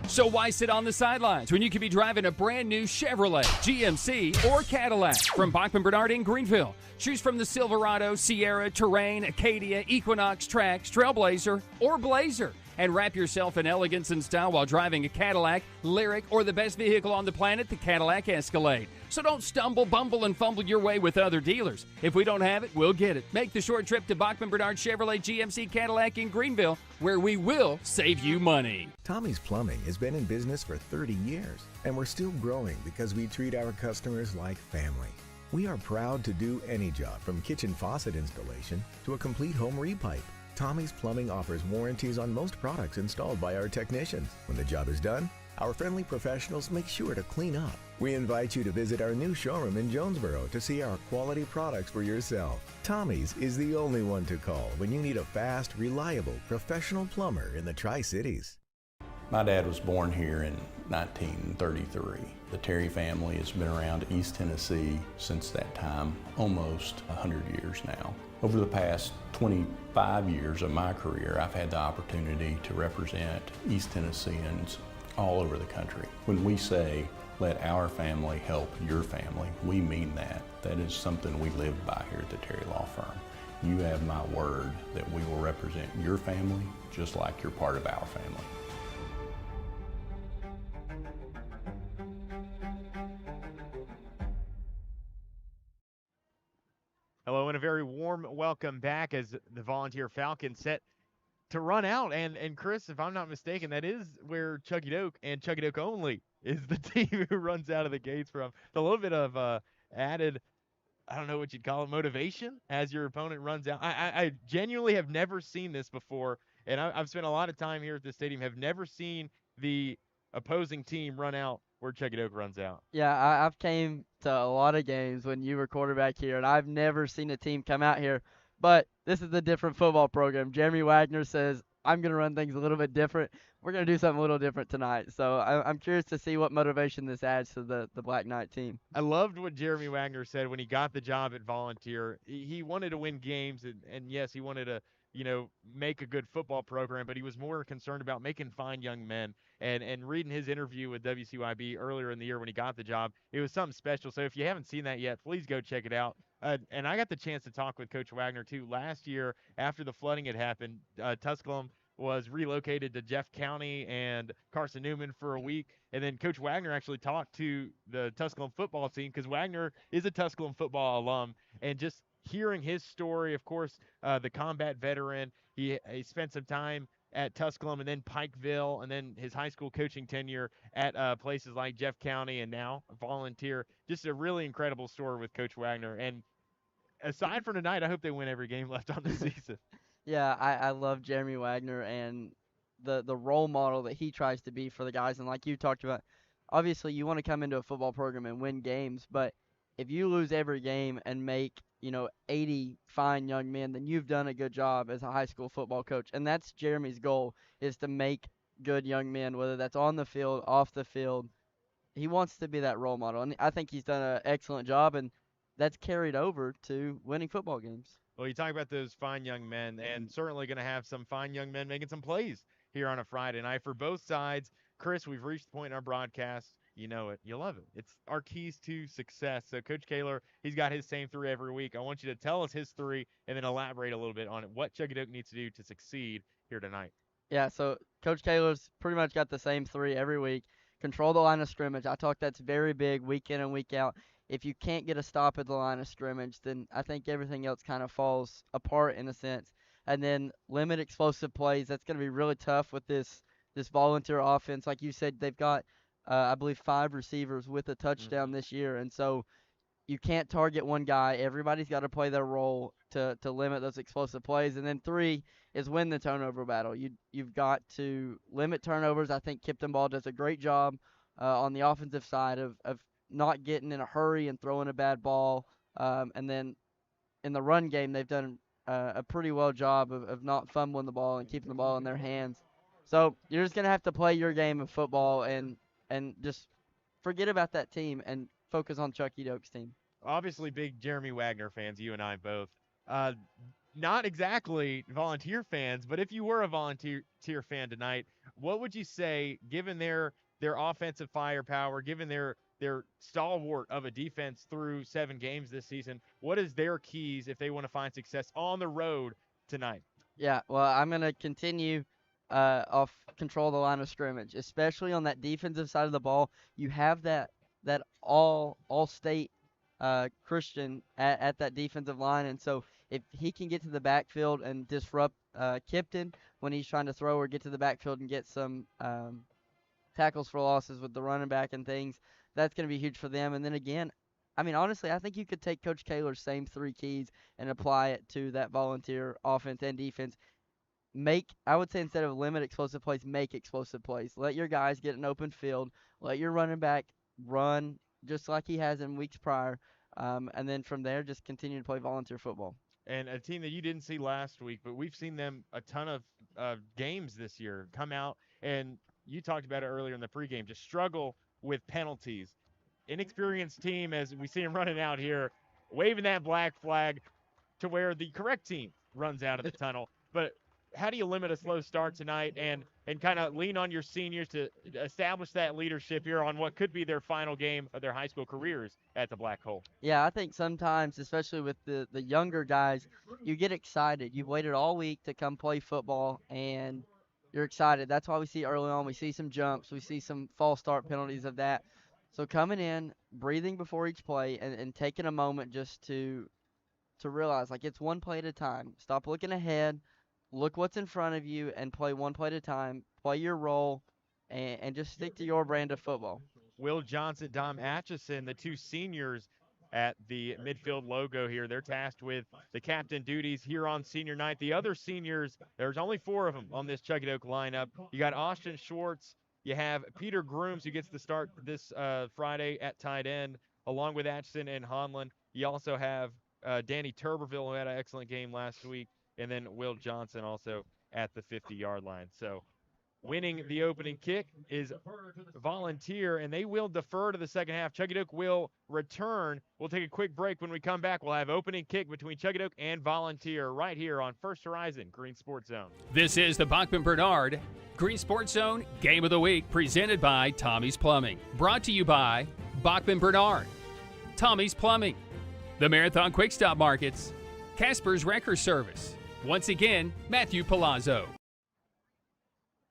So why sit on the sidelines when you could be driving a brand new Chevrolet, GMC, or Cadillac from Bachman Bernard in Greenville? Choose from the Silverado, Sierra, Terrain, Acadia, Equinox, Trax, Trailblazer, or Blazer. And wrap yourself in elegance and style while driving a Cadillac, Lyric, or the best vehicle on the planet, the Cadillac Escalade. So don't stumble, bumble, and fumble your way with other dealers. If we don't have it, we'll get it. Make the short trip to Bachman Bernard Chevrolet GMC Cadillac in Greenville, where we will save you money. Tommie's Plumbing has been in business for 30 years, and we're still growing because we treat our customers like family. We are proud to do any job from kitchen faucet installation to a complete home repipe. Tommie's Plumbing offers warranties on most products installed by our technicians. When the job is done, our friendly professionals make sure to clean up. We invite you to visit our new showroom in Jonesboro to see our quality products for yourself. Tommie's is the only one to call when you need a fast, reliable, professional plumber in the Tri-Cities. My dad was born here in 1933. The Terry family has been around East Tennessee since that time, almost 100 years now. Over the past 25 years of my career, I've had the opportunity to represent East Tennesseans all over the country. When we say, let our family help your family, we mean that. That is something we live by here at the Terry Law Firm. You have my word that we will represent your family just like you're part of our family. Hello, and a very warm welcome back as the Volunteer Falcons set to run out. And Chris, if I'm not mistaken, that is where Chuckey-Doak and Chuckey-Doak only is the team who runs out of the gates from. A little bit of added, I don't know what you'd call it, motivation as your opponent runs out. I genuinely have never seen this before, and I've spent a lot of time here at the stadium, have never seen the opposing team run out where Chuckey-Doak runs out. Yeah, I've came to a lot of games when you were quarterback here, and I've never seen a team come out here. But this is a different football program. Jeremy Wagner says, I'm going to run things a little bit different. We're going to do something a little different tonight. So I'm curious to see what motivation this adds to the Black Knight team. I loved what Jeremy Wagner said when he got the job at Volunteer. He wanted to win games, and yes, he wanted to, make a good football program, but he was more concerned about making fine young men. And reading his interview with WCYB earlier in the year when he got the job, it was something special. So if you haven't seen that yet, please go check it out. And I got the chance to talk with Coach Wagner, too. Last year, after the flooding had happened, Tusculum was relocated to Jeff County and Carson Newman for a week. And then Coach Wagner actually talked to the Tusculum football team because Wagner is a Tusculum football alum. And just hearing his story, of course, the combat veteran, he spent some time at Tusculum and then Pikeville and then his high school coaching tenure at places like Jeff County and now Volunteer. Just a really incredible story with Coach Wagner. And aside from tonight, I hope they win every game left on the season. Yeah, I love Jeremy Wagner and the role model that he tries to be for the guys. And like you talked about, obviously you want to come into a football program and win games, but if you lose every game and make, 80 fine young men, then you've done a good job as a high school football coach. And that's Jeremy's goal, is to make good young men, whether that's on the field, off the field. He wants to be that role model, and I think he's done an excellent job, and that's carried over to winning football games. Well, you talk about those fine young men, and certainly going to have some fine young men making some plays here on a Friday night for both sides. Chris, we've reached the point in our broadcast. You know it. You love it. It's our keys to success. So Coach Kaler, he's got his same three every week. I want you to tell us his three and then elaborate a little bit on it, what Chuckey-Doak needs to do to succeed here tonight. Yeah, so Coach Kaler's pretty much got the same three every week. Control the line of scrimmage. I talk that's very big week in and week out. If you can't get a stop at the line of scrimmage, then I think everything else kind of falls apart in a sense. And then limit explosive plays. That's going to be really tough with this volunteer offense. Like you said, they've got, I believe, 5 receivers with a touchdown this year. And so you can't target one guy. Everybody's got to play their role to limit those explosive plays. And then 3 is win the turnover battle. You've got to limit turnovers. I think Kipton Ball does a great job on the offensive side of not getting in a hurry and throwing a bad ball. And then in the run game, they've done a pretty well job of not fumbling the ball and keeping the ball in their hands. So you're just going to have to play your game of football and just forget about that team and focus on Chuckey-Doak's team. Obviously, big Jeremy Wagner fans, you and I both. Not exactly Volunteer fans, but if you were a Volunteer fan tonight, what would you say, given their offensive firepower, given their stalwart of a defense through 7 games this season, what is their keys if they want to find success on the road tonight? Yeah, well, I'm going to continue off control the line of scrimmage, especially on that defensive side of the ball. You have that all-state Christian at that defensive line, and so if he can get to the backfield and disrupt Kipton when he's trying to throw or get to the backfield and get some tackles for losses with the running back and things, that's going to be huge for them. And then again, I mean, honestly, I think you could take Coach Kaler's same 3 keys and apply it to that Volunteer offense and defense. I would say instead of limit explosive plays, make explosive plays. Let your guys get an open field. Let your running back run just like he has in weeks prior. And then from there, just continue to play Volunteer football. And a team that you didn't see last week, but we've seen them a ton of games this year come out, and you talked about it earlier in the pregame, just struggle with penalties. Inexperienced team, as we see them running out here, waving that black flag to where the correct team runs out of the tunnel. But how do you limit a slow start tonight and kind of lean on your seniors to establish that leadership here on what could be their final game of their high school careers at the Black Hole? Yeah, I think sometimes, especially with the younger guys, you get excited. You've waited all week to come play football, and you're excited. That's why we see early on, we see some jumps, we see some false start penalties of that. So coming in, breathing before each play, and taking a moment just to realize, like, it's one play at a time. Stop looking ahead. Look what's in front of you and play one play at a time. Play your role and just stick to your brand of football. Will Johnson, Dom Atchison, the 2 seniors at the midfield logo here, they're tasked with the captain duties here on senior night. The other seniors, there's only 4 of them on this Chuckey-Doak lineup. You got Austin Schwartz. You have Peter Grooms, who gets the start this Friday at tight end, along with Atchison and Honlin. You also have Danny Turberville, who had an excellent game last week. And then Will Johnson also at the 50-yard line. So winning the opening kick is Volunteer, and they will defer to the second half. Chuckey-Doak will return. We'll take a quick break. When we come back, we'll have opening kick between Chuckey-Doak and Volunteer right here on First Horizon Green Sports Zone. This is the Bachman Bernard Green Sports Zone Game of the Week, presented by Tommie's Plumbing. Brought to you by Bachman Bernard, Tommie's Plumbing, the Marathon Quick Stop Markets, Casper's Wrecker Service. Once again, Matthew Palazzo.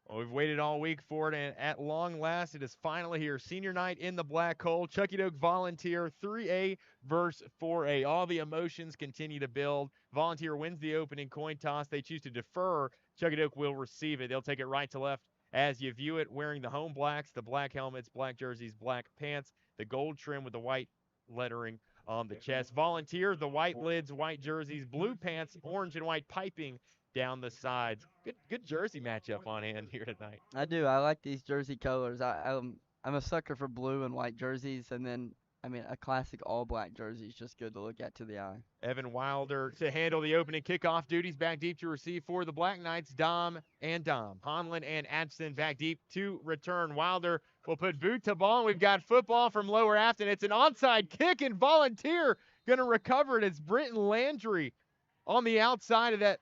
Well, we've waited all week for it, and at long last, it is finally here. Senior night in the Black Hole. Chuckey-Doak Volunteer 3A versus 4A. All the emotions continue to build. Volunteer wins the opening coin toss. They choose to defer. Chuckey-Doak will receive it. They'll take it right to left as you view it, wearing the home blacks, the black helmets, black jerseys, black pants, the gold trim with the white lettering on the chest. Volunteer, the white lids, white jerseys, blue pants, orange and white piping down the sides. Good jersey matchup on hand here tonight. I do. I like these jersey colors. I'm a sucker for blue and white jerseys, and then a classic all black jersey is just good to look at to the eye. Evan Wilder to handle the opening kickoff duties, back deep to receive for the Black Knights. Dom. Honlin and Adson back deep to return. Wilder will put boot to ball, and we've got football from Lower Afton. It's an onside kick, and Volunteer going to recover it. It's Britton Landry on the outside of that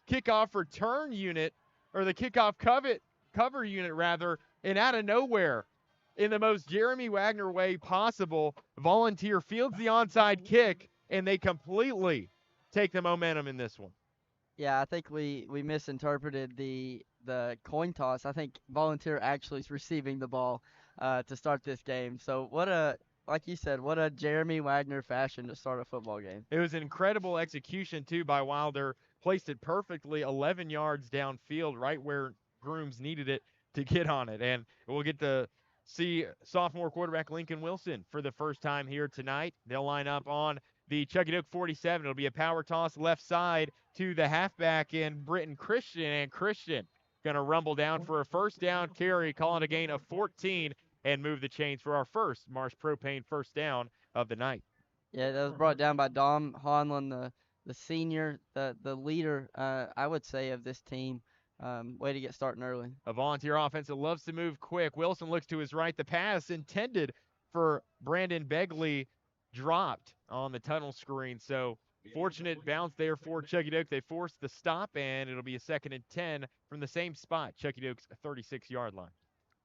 kickoff return unit, or the kickoff cover unit rather, and out of nowhere, in the most Jeremy Wagner way possible, Volunteer fields the onside kick, and they completely take the momentum in this one. Yeah, I think we misinterpreted the coin toss. I think Volunteer actually is receiving the ball to start this game. So like you said, what a Jeremy Wagner fashion to start a football game. It was an incredible execution, too, by Wilder. Placed it perfectly 11 yards downfield, right where Grooms needed it to get on it. And we'll get to see sophomore quarterback Lincoln Wilson for the first time here tonight. They'll line up on the Chuckey-Doak 47. It'll be a power toss left side to the halfback in Britton Christian. And Christian going to rumble down for a first down carry, calling a gain of 14, and move the chains for our first Marsh Propane first down of the night. Yeah, that was brought down by Dom Honlin, the senior, the leader, I would say, of this team. Way to get starting early. A Volunteer offense that loves to move quick. Wilson looks to his right. The pass intended for Brandon Begley dropped on the tunnel screen. So fortunate bounce there for Chuckey-Doak. They forced the stop, and it'll be a 2nd and 10 from the same spot, Chuckey-Doak's 36-yard line.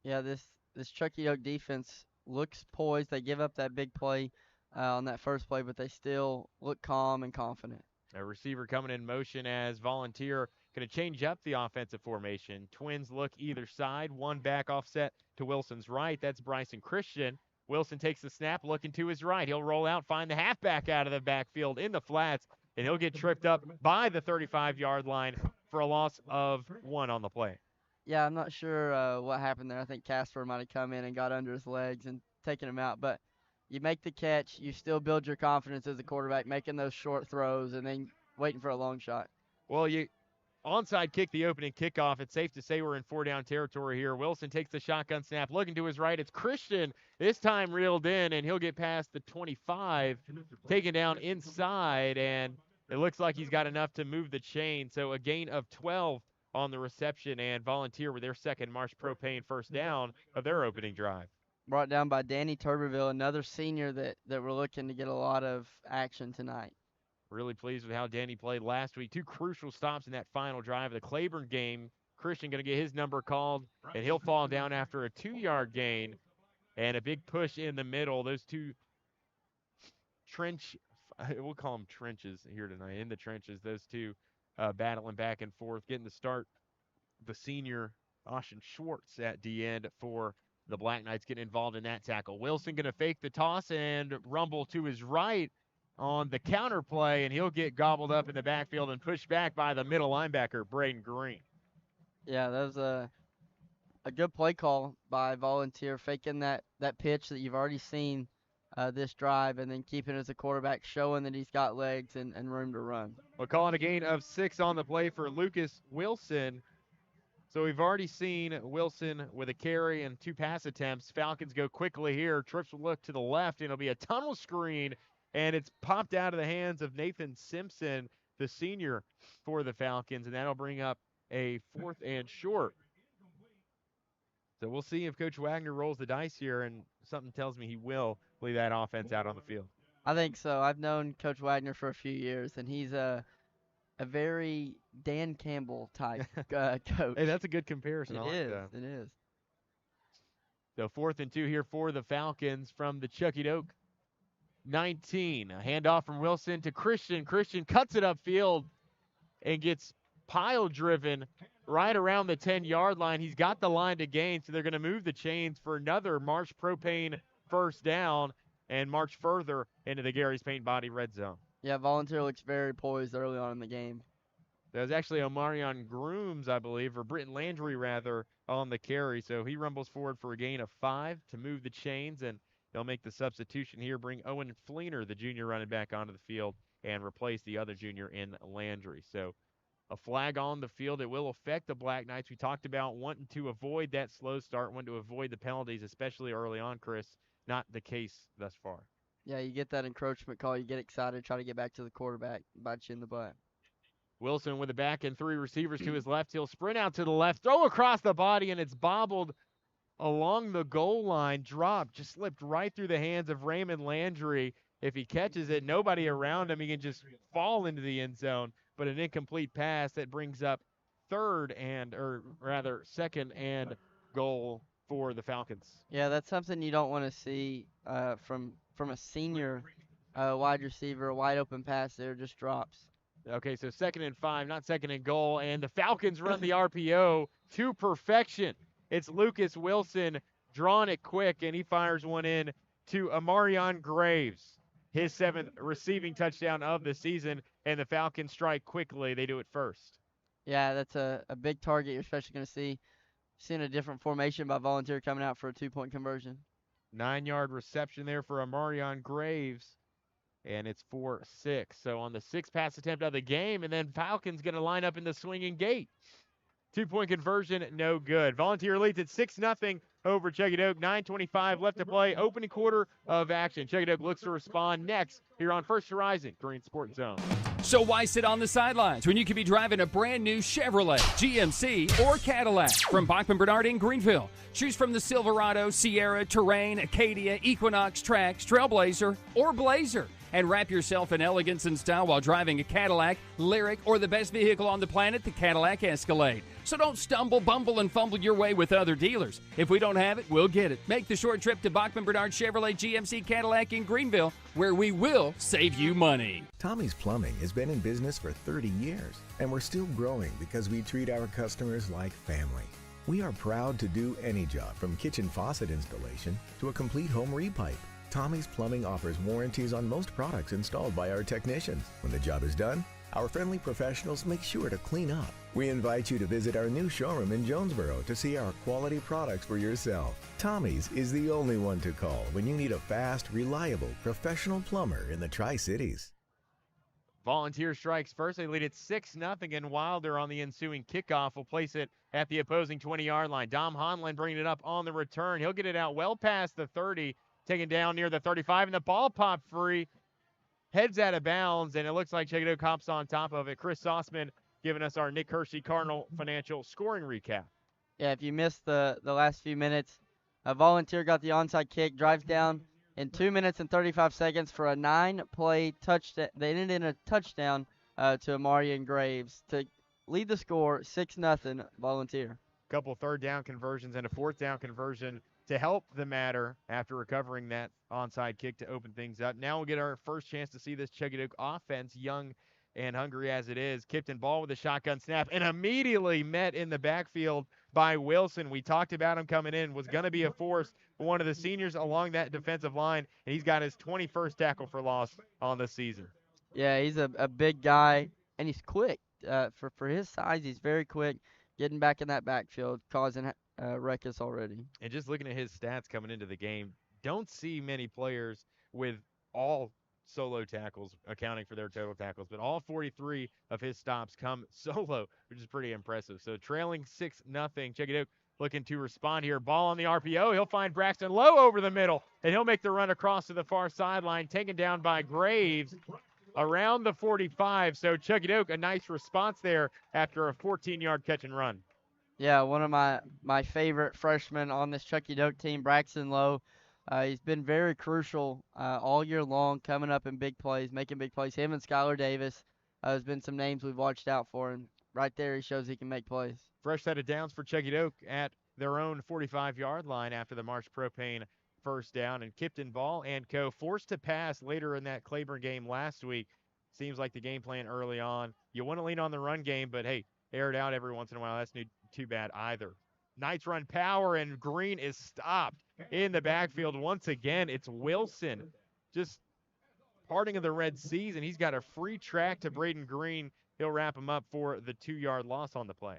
Yeah, this Chuckey-Doak defense looks poised. They give up that big play on that first play, but they still look calm and confident. A receiver coming in motion as Volunteer going to change up the offensive formation. Twins look either side. One back offset to Wilson's right. That's Bryson Christian. Wilson takes the snap, looking to his right. He'll roll out, find the halfback out of the backfield in the flats, and he'll get tripped up by the 35-yard line for a loss of 1 on the play. Yeah, I'm not sure what happened there. I think Casper might have come in and got under his legs and taken him out. But you make the catch, you still build your confidence as a quarterback, making those short throws and then waiting for a long shot. Well, you onside kick the opening kickoff. It's safe to say we're in 4-down territory here. Wilson takes the shotgun snap, looking to his right. It's Christian, this time reeled in, and he'll get past the 25, taken down inside, and it looks like he's got enough to move the chain. So a gain of 12 on the reception, and Volunteer with their second Marsh Propane first down of their opening drive. Brought down by Danny Tuberville, another senior that we're looking to get a lot of action tonight. Really pleased with how Danny played last week. 2 crucial stops in that final drive of the Claiborne game. Christian going to get his number called, and he'll fall down after a 2-yard gain and a big push in the middle. Those 2 we'll call them trenches here tonight, in the trenches. Those 2 battling back and forth, getting the start. The senior, Austin Schwartz at the end for the Black Knights, getting involved in that tackle. Wilson going to fake the toss and rumble to his right on the counter play, and he'll get gobbled up in the backfield and pushed back by the middle linebacker, Braden Greene. Yeah, that was a good play call by Volunteer, faking that pitch that you've already seen this drive, and then keeping it as a quarterback, showing that he's got legs and room to run. We're calling a gain of 6 on the play for Lucas Wilson. So we've already seen Wilson with a carry and 2 pass attempts. Falcons go quickly here. Trips will look to the left, and it'll be a tunnel screen, and it's popped out of the hands of Nathan Simpson, the senior for the Falcons, and that'll bring up a 4th and short. So we'll see if Coach Wagner rolls the dice here, and something tells me he will leave that offense out on the field. I think so. I've known Coach Wagner for a few years, and he's a very Dan Campbell type coach. Hey, that's a good comparison. It is. So 4th and 2 here for the Falcons from the Chuckey-Doak 19. A handoff from Wilson to Christian. Christian cuts it upfield and gets pile driven right around the 10-yard line. He's got the line to gain, so they're going to move the chains for another Marsh Propane first down and march further into the Gary's Paint Body red zone. Yeah, Volunteer looks very poised early on in the game. There was actually Omarion Grooms, I believe, or Britton Landry, rather, on the carry. So he rumbles forward for a gain of 5 to move the chains, and they'll make the substitution here, bring Owen Fleener, the junior running back, onto the field and replace the other junior in Landry. So A flag on the field. It will affect the Black Knights. We talked about wanting to avoid that slow start, wanting to avoid the penalties, especially early on, Chris. Not the case thus far. Yeah, you get that encroachment call. You get excited, try to get back to the quarterback, bite you in the butt. Wilson with the back and 3 receivers to his left. He'll sprint out to the left, throw across the body, and it's bobbled along the goal line. Dropped, just slipped right through the hands of Raymond Landry. If he catches it, nobody around him. He can just fall into the end zone. But an incomplete pass that brings up second and goal for the Falcons. Yeah, that's something you don't want to see from a senior wide receiver. A wide open pass there just drops. Okay, so 2nd and 5, not 2nd and goal, and the Falcons run the RPO to perfection. It's Lucas Wilson drawing it quick, and he fires one in to Amarion Graves, his 7th receiving touchdown of the season, and the Falcons strike quickly. They do it first. Yeah, that's a big target. You're especially going to seeing a different formation by Volunteer coming out for a 2-point conversion. 9-yard reception there for Amarion Graves, and it's 4-6. So on the 6th pass attempt of the game, and then Falcons going to line up in the swinging gate. 2-point conversion, no good. Volunteer leads at 6-0 over Chuckey-Doak. 9:25 left to play. Opening quarter of action. Chuckey-Doak looks to respond next here on First Horizon Green Sports Zone. So why sit on the sidelines when you could be driving a brand new Chevrolet, GMC, or Cadillac from Bachman Bernard in Greenville? Choose from the Silverado, Sierra, Terrain, Acadia, Equinox, Trax, Trailblazer, or Blazer. And wrap yourself in elegance and style while driving a Cadillac, Lyric, or the best vehicle on the planet, the Cadillac Escalade. So don't stumble, bumble, and fumble your way with other dealers. If we don't have it, we'll get it. Make the short trip to Bachman Bernard Chevrolet GMC Cadillac in Greenville, where we will save you money. Tommie's Plumbing has been in business for 30 years, and we're still growing because we treat our customers like family. We are proud to do any job from kitchen faucet installation to a complete home repipe. Tommie's Plumbing offers warranties on most products installed by our technicians. When the job is done, our friendly professionals make sure to clean up. We invite you to visit our new showroom in Jonesboro to see our quality products for yourself. Tommie's is the only one to call when you need a fast, reliable, professional plumber in the Tri-Cities. Volunteer strikes first. They lead it 6-0, and Wilder on the ensuing kickoff will place it at the opposing 20-yard line. Dom Honlin bringing it up on the return. He'll get it out well past the 30. Taken down near the 35, and the ball popped free. Heads out of bounds, and it looks like Chuckey-Doak hops on top of it. Chris Sauceman giving us our Nick Hershey Cardinal Financial scoring recap. Yeah, if you missed the last few minutes, a Volunteer got the onside kick, drives down in 2 minutes and 35 seconds for a 9-play touchdown. They ended in a touchdown to Amarion Graves to lead the score 6-0 Volunteer. Couple 3rd down conversions and a 4th down conversion to help the matter after recovering that onside kick to open things up. Now we'll get our first chance to see this Chuckey-Doak offense, young and hungry as it is. Kipton ball with a shotgun snap and immediately met in the backfield by Wilson. We talked about him coming in, was going to be a force, one of the seniors along that defensive line, and he's got his 21st tackle for loss on the season. Yeah, he's a big guy, and he's quick. For his size, he's very quick, getting back in that backfield, causing ruckus already. And just looking at his stats coming into the game, don't see many players with all solo tackles accounting for their total tackles, but all 43 of his stops come solo, which is pretty impressive. So trailing 6-0, Chuckey-Doak looking to respond here. Ball on the RPO. He'll find Braxton Lowe over the middle, and he'll make the run across to the far sideline, taken down by Graves around the 45. So Chuckey-Doak, a nice response there after a 14-yard catch and run. Yeah, one of my favorite freshmen on this Chuckey-Doak team, Braxton Lowe. He's been very crucial all year long, coming up in big plays, making big plays. Him and Skylar Davis has been some names we've watched out for, and right there he shows he can make plays. Fresh set of downs for Chuckey-Doak at their own 45-yard line after the Marsh Propane first down, and Kipton Ball and co. forced to pass later in that Claiborne game last week. Seems like the game plan early on. You want to lean on the run game, but hey, air it out every once in a while. That's not too bad either. Knights run power, and Greene is stopped in the backfield. Once again, it's Wilson. Just parting of the Red Seas, and he's got a free track to Braden Greene. He'll wrap him up for the 2-yard loss on the play.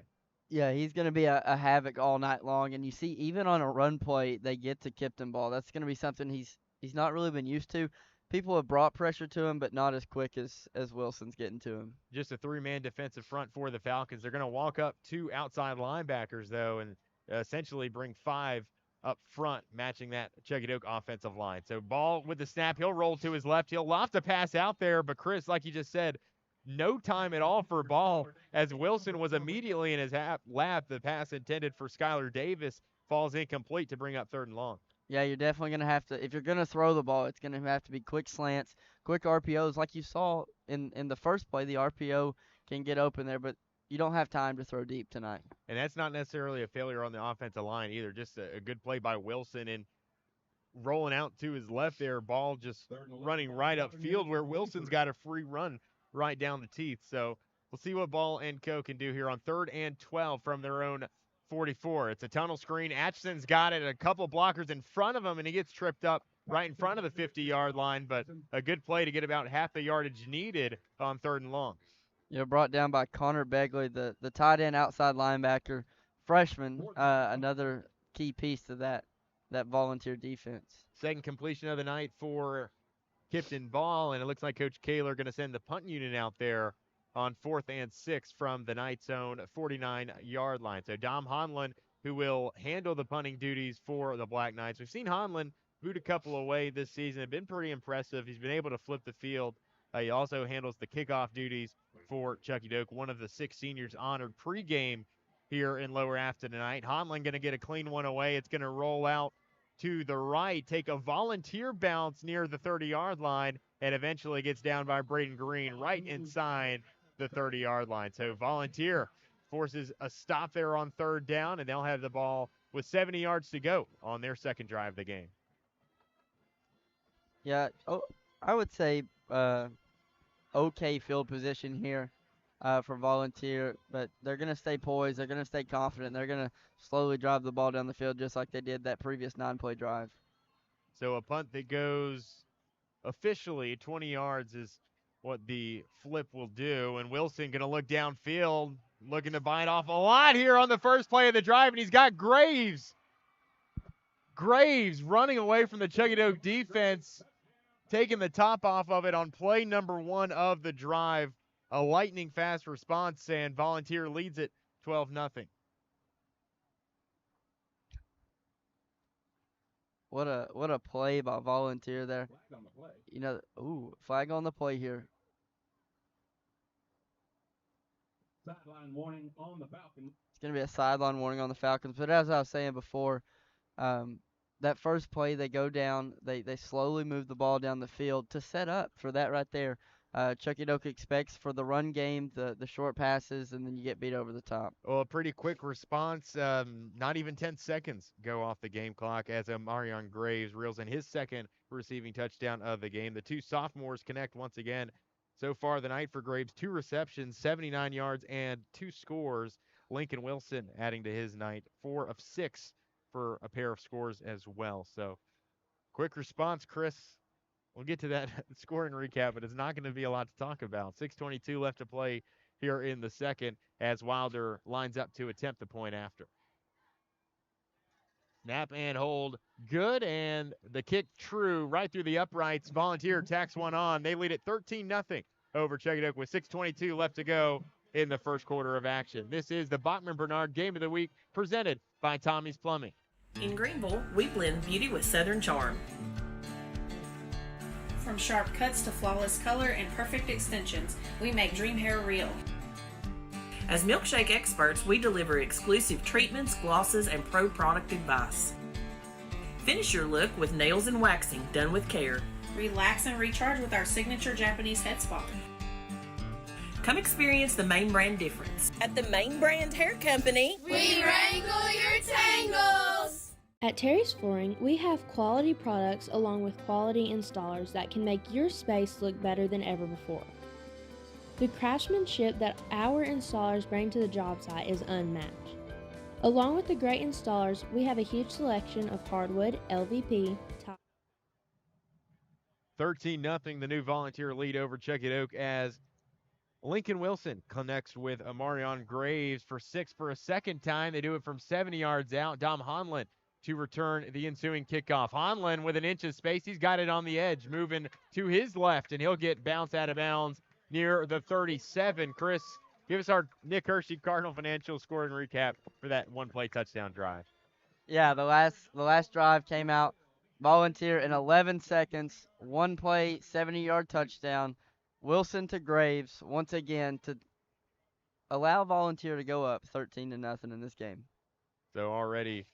Yeah, he's going to be a havoc all night long, and you see even on a run play, they get to Kipton Ball. That's going to be something he's not really been used to. people have brought pressure to him, but not as quick as Wilson's getting to him. Just a three-man defensive front for the Falcons. They're going to walk up 2 outside linebackers, though, and essentially bring 5 up front, matching that Chuckey-Doak offensive line. So ball with the snap. He'll roll to his left. He'll loft a pass out there, but Chris, like you just said, no time at all for ball as Wilson was immediately in his lap. The pass intended for Skylar Davis falls incomplete to bring up 3rd and long. Yeah, you're definitely going to have to, if you're going to throw the ball, it's going to have to be quick slants, quick RPOs. Like you saw in the first play, the RPO can get open there, but you don't have time to throw deep tonight. And that's not necessarily a failure on the offensive line either. Just a good play by Wilson and rolling out to his left there. Ball just running right up field where Wilson's got a free run right down the teeth. So we'll see what Ball and Co. can do here on 3rd and 12 from their own 44. It's a tunnel screen. Atchison's got it. A couple blockers in front of him, and he gets tripped up right in front of the 50-yard line, but a good play to get about half the yardage needed on 3rd and long. Brought down by Connor Begley, the tight end outside linebacker, freshman, another key piece to that Volunteer defense. Second completion of the night for Kipton Ball, and it looks like Coach Kaler going to send the punt unit out there on 4th and 6 from the Knights' own 49-yard line. So Dom Honlin, who will handle the punting duties for the Black Knights. We've seen Honlin boot a couple away this season. It's been pretty impressive. He's been able to flip the field. He also handles the kickoff duties for Chuckey-Doak, one of the 6 seniors honored pregame here in Lower Afton tonight. Honlin going to get a clean one away. It's going to roll out to the right, take a volunteer bounce near the 30-yard line, and eventually gets down by Braden Greene right inside the 30-yard line. So Volunteer forces a stop there on 3rd down, and they'll have the ball with 70 yards to go on their second drive of the game. Yeah, I would say okay field position here for Volunteer, but they're going to stay poised. They're going to stay confident. They're going to slowly drive the ball down the field just like they did that previous 9-play drive. So a punt that goes officially 20 yards is what the flip will do, and Wilson going to look downfield, looking to bite off a lot here on the first play of the drive, and he's got Graves. Graves running away from the Chuckey-Doak defense, taking the top off of it on play number 1 of the drive. A lightning fast response, and Volunteer leads it 12-0. What a play by Volunteer there. Flag on the play here. Sideline warning on the Falcons. It's going to be a sideline warning on the Falcons. But as I was saying before, that first play, they go down. They slowly move the ball down the field to set up for that right there. Chuckey-Doak expects for the run game, the short passes, and then you get beat over the top. Well, a pretty quick response. Not even 10 seconds go off the game clock as Omarion Graves reels in his second receiving touchdown of the game. The 2 sophomores connect once again. So far the night for Graves, 2 receptions, 79 yards, and 2 scores. Lincoln Wilson adding to his night, 4 of 6 for a pair of scores as well. So quick response, Chris. We'll get to that scoring recap, but it's not going to be a lot to talk about. 6:22 left to play here in the second as Wilder lines up to attempt the point after. Snap and hold good, and the kick true right through the uprights. Volunteer tacks one on. They lead it 13-0 over Chuckey-Doak with 6:22 left to go in the first quarter of action. This is the Bachman Bernard Game of the Week presented by Tommie's Plumbing. In Greenville, we blend beauty with Southern charm. From sharp cuts to flawless color and perfect extensions, we make dream hair real. As milkshake experts, we deliver exclusive treatments, glosses, and pro product advice. Finish your look with nails and waxing done with care. Relax and recharge with our signature Japanese head spa. Come experience the Main Brand difference. At the Main Brand Hair Company, we wrangle your tangles. At Terry's Flooring, we have quality products along with quality installers that can make your space look better than ever before. The craftsmanship that our installers bring to the job site is unmatched. Along with the great installers, we have a huge selection of hardwood, LVP, tile. 13-0, the new Volunteer lead over Chuckey-Doak as Lincoln Wilson connects with Omarion Graves for 6 for a second time. They do it from 70 yards out. Dom Honlin to return the ensuing kickoff. Honlin with an inch of space. He's got it on the edge, moving to his left, and he'll get bounced out of bounds near the 37. Chris, give us our Nick Hershey Cardinal Financial scoring recap for that one-play touchdown drive. Yeah, the last drive came out. Volunteer in 11 seconds, one play, 70-yard touchdown. Wilson to Graves once again to allow Volunteer to go up 13-0 in this game. So already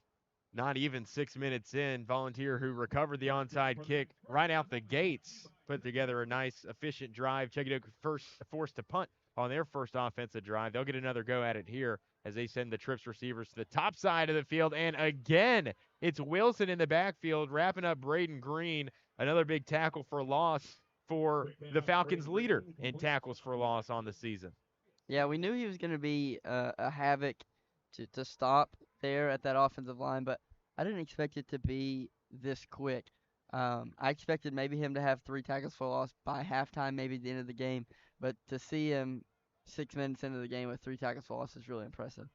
not even 6 minutes in, Volunteer, who recovered the onside kick right out the gates, put together a nice, efficient drive. Chuckey-Doak first forced to punt on their first offensive drive. They'll get another go at it here as they send the trips receivers to the top side of the field. And again, it's Wilson in the backfield wrapping up Braden Greene. Another big tackle for loss for the Falcons' leader in tackles for loss on the season. Yeah, we knew he was going to be a havoc to stop there at that offensive line, but I didn't expect it to be this quick. I expected maybe him to have 3 tackles for loss by halftime, maybe at the end of the game, but to see him 6 minutes into the game with 3 tackles for loss is really impressive.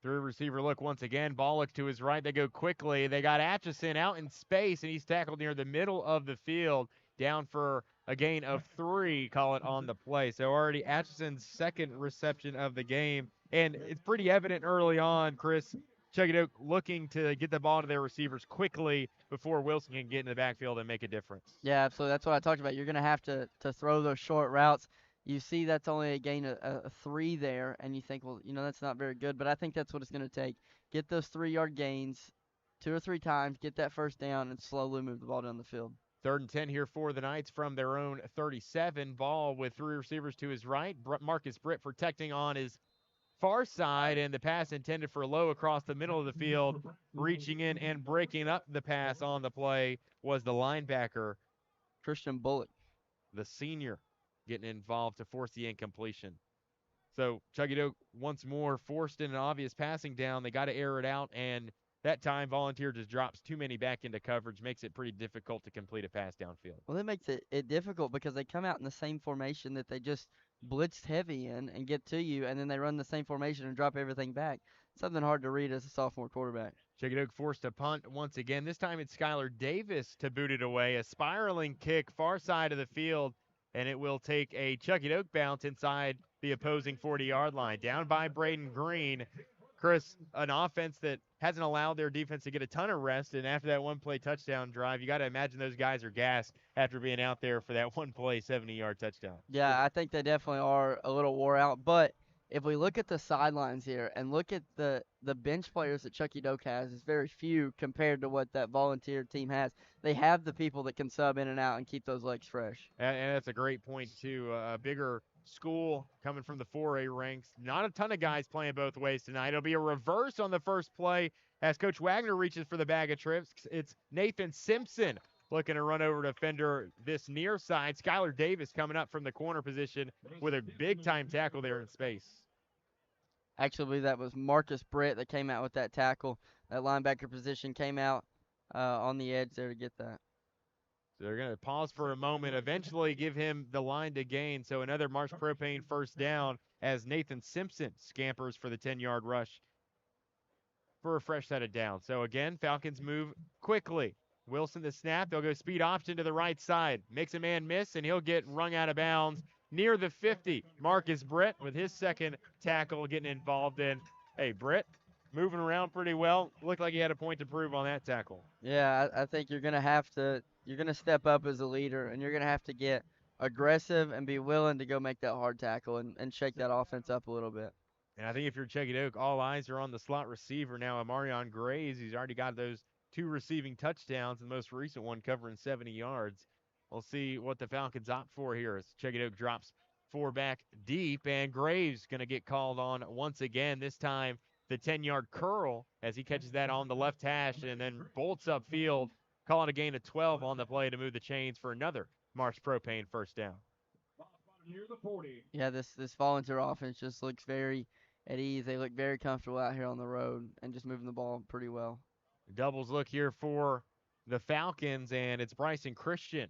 3 receiver look once again. Ball looks to his right. They go quickly. They got Atchison out in space, and he's tackled near the middle of the field, down for a gain of 3, call it on the play. So already Atchison's second reception of the game, and it's pretty evident early on, Chris, Chuckey-Doak looking to get the ball to their receivers quickly before Wilson can get in the backfield and make a difference. Yeah, absolutely. That's what I talked about. You're going to have to throw those short routes. You see that's only a gain of 3 there, and you think, well, that's not very good. But I think that's what it's going to take. Get those 3-yard gains 2 or 3 times, get that first down, and slowly move the ball down the field. 3rd and 10 here for the Knights from their own 37. Ball with 3 receivers to his right. Marcus Britt protecting on his far side, and the pass intended for Lowe across the middle of the field. Reaching in and breaking up the pass on the play was the linebacker, Christian Bullock, the senior, getting involved to force the incompletion. So Chuckey-Doak once more forced in an obvious passing down. They got to air it out, and that time Volunteer just drops too many back into coverage, makes it pretty difficult to complete a pass downfield. Well, that makes it difficult because they come out in the same formation that they just blitzed heavy in and get to you, and then they run the same formation and drop everything back. Something hard to read as a sophomore quarterback. Chuckey-Doak forced to punt once again. This time it's Skylar Davis to boot it away. A spiraling kick far side of the field, and it will take a Chuckey-Doak bounce inside the opposing 40-yard line. Down by Braden Greene. Chris, an offense that hasn't allowed their defense to get a ton of rest, and after that one-play touchdown drive, you got to imagine those guys are gassed after being out there for that one-play 70-yard touchdown. Yeah, I think they definitely are a little wore out, but if we look at the sidelines here and look at the bench players that Chuckey-Doak has, it's very few compared to what that Volunteer team has. They have the people that can sub in and out and keep those legs fresh. And that's a great point, too. A bigger school coming from the 4A ranks. Not a ton of guys playing both ways tonight. It'll be a reverse on the first play as Coach Wagner reaches for the bag of trips. It's Nathan Simpson looking to run over defender this near side. Skylar Davis coming up from the corner position with a big-time tackle there in space. Actually, that was Marcus Britt that came out with that tackle. That linebacker position came out on the edge there to get that. So they're going to pause for a moment, eventually give him the line to gain. So another Marsh Propane first down as Nathan Simpson scampers for the 10-yard rush for a fresh set of downs. So again, Falcons move quickly. Wilson the snap. They'll go speed option to the right side. Makes a man miss, and he'll get rung out of bounds near the 50. Marcus Britt with his second tackle getting involved in. Hey, Britt moving around pretty well. Looked like he had a point to prove on that tackle. Yeah, I think you're going to have to – you're going to step up as a leader, and you're going to have to get aggressive and be willing to go make that hard tackle and shake that offense up a little bit. And I think if you're Chuckey-Doak, all eyes are on the slot receiver now, Amarion Graves. He's already got those 2 receiving touchdowns, the most recent one covering 70 yards. We'll see what the Falcons opt for here as Chuckey-Doak drops 4 back deep, and Graves going to get called on once again, this time the 10-yard curl as he catches that on the left hash and then bolts upfield, calling a gain of 12 on the play to move the chains for another Marsh Propane first down. Yeah, this Volunteer offense just looks very at ease. They look very comfortable out here on the road and just moving the ball pretty well. Doubles look here for the Falcons, and it's Bryson Christian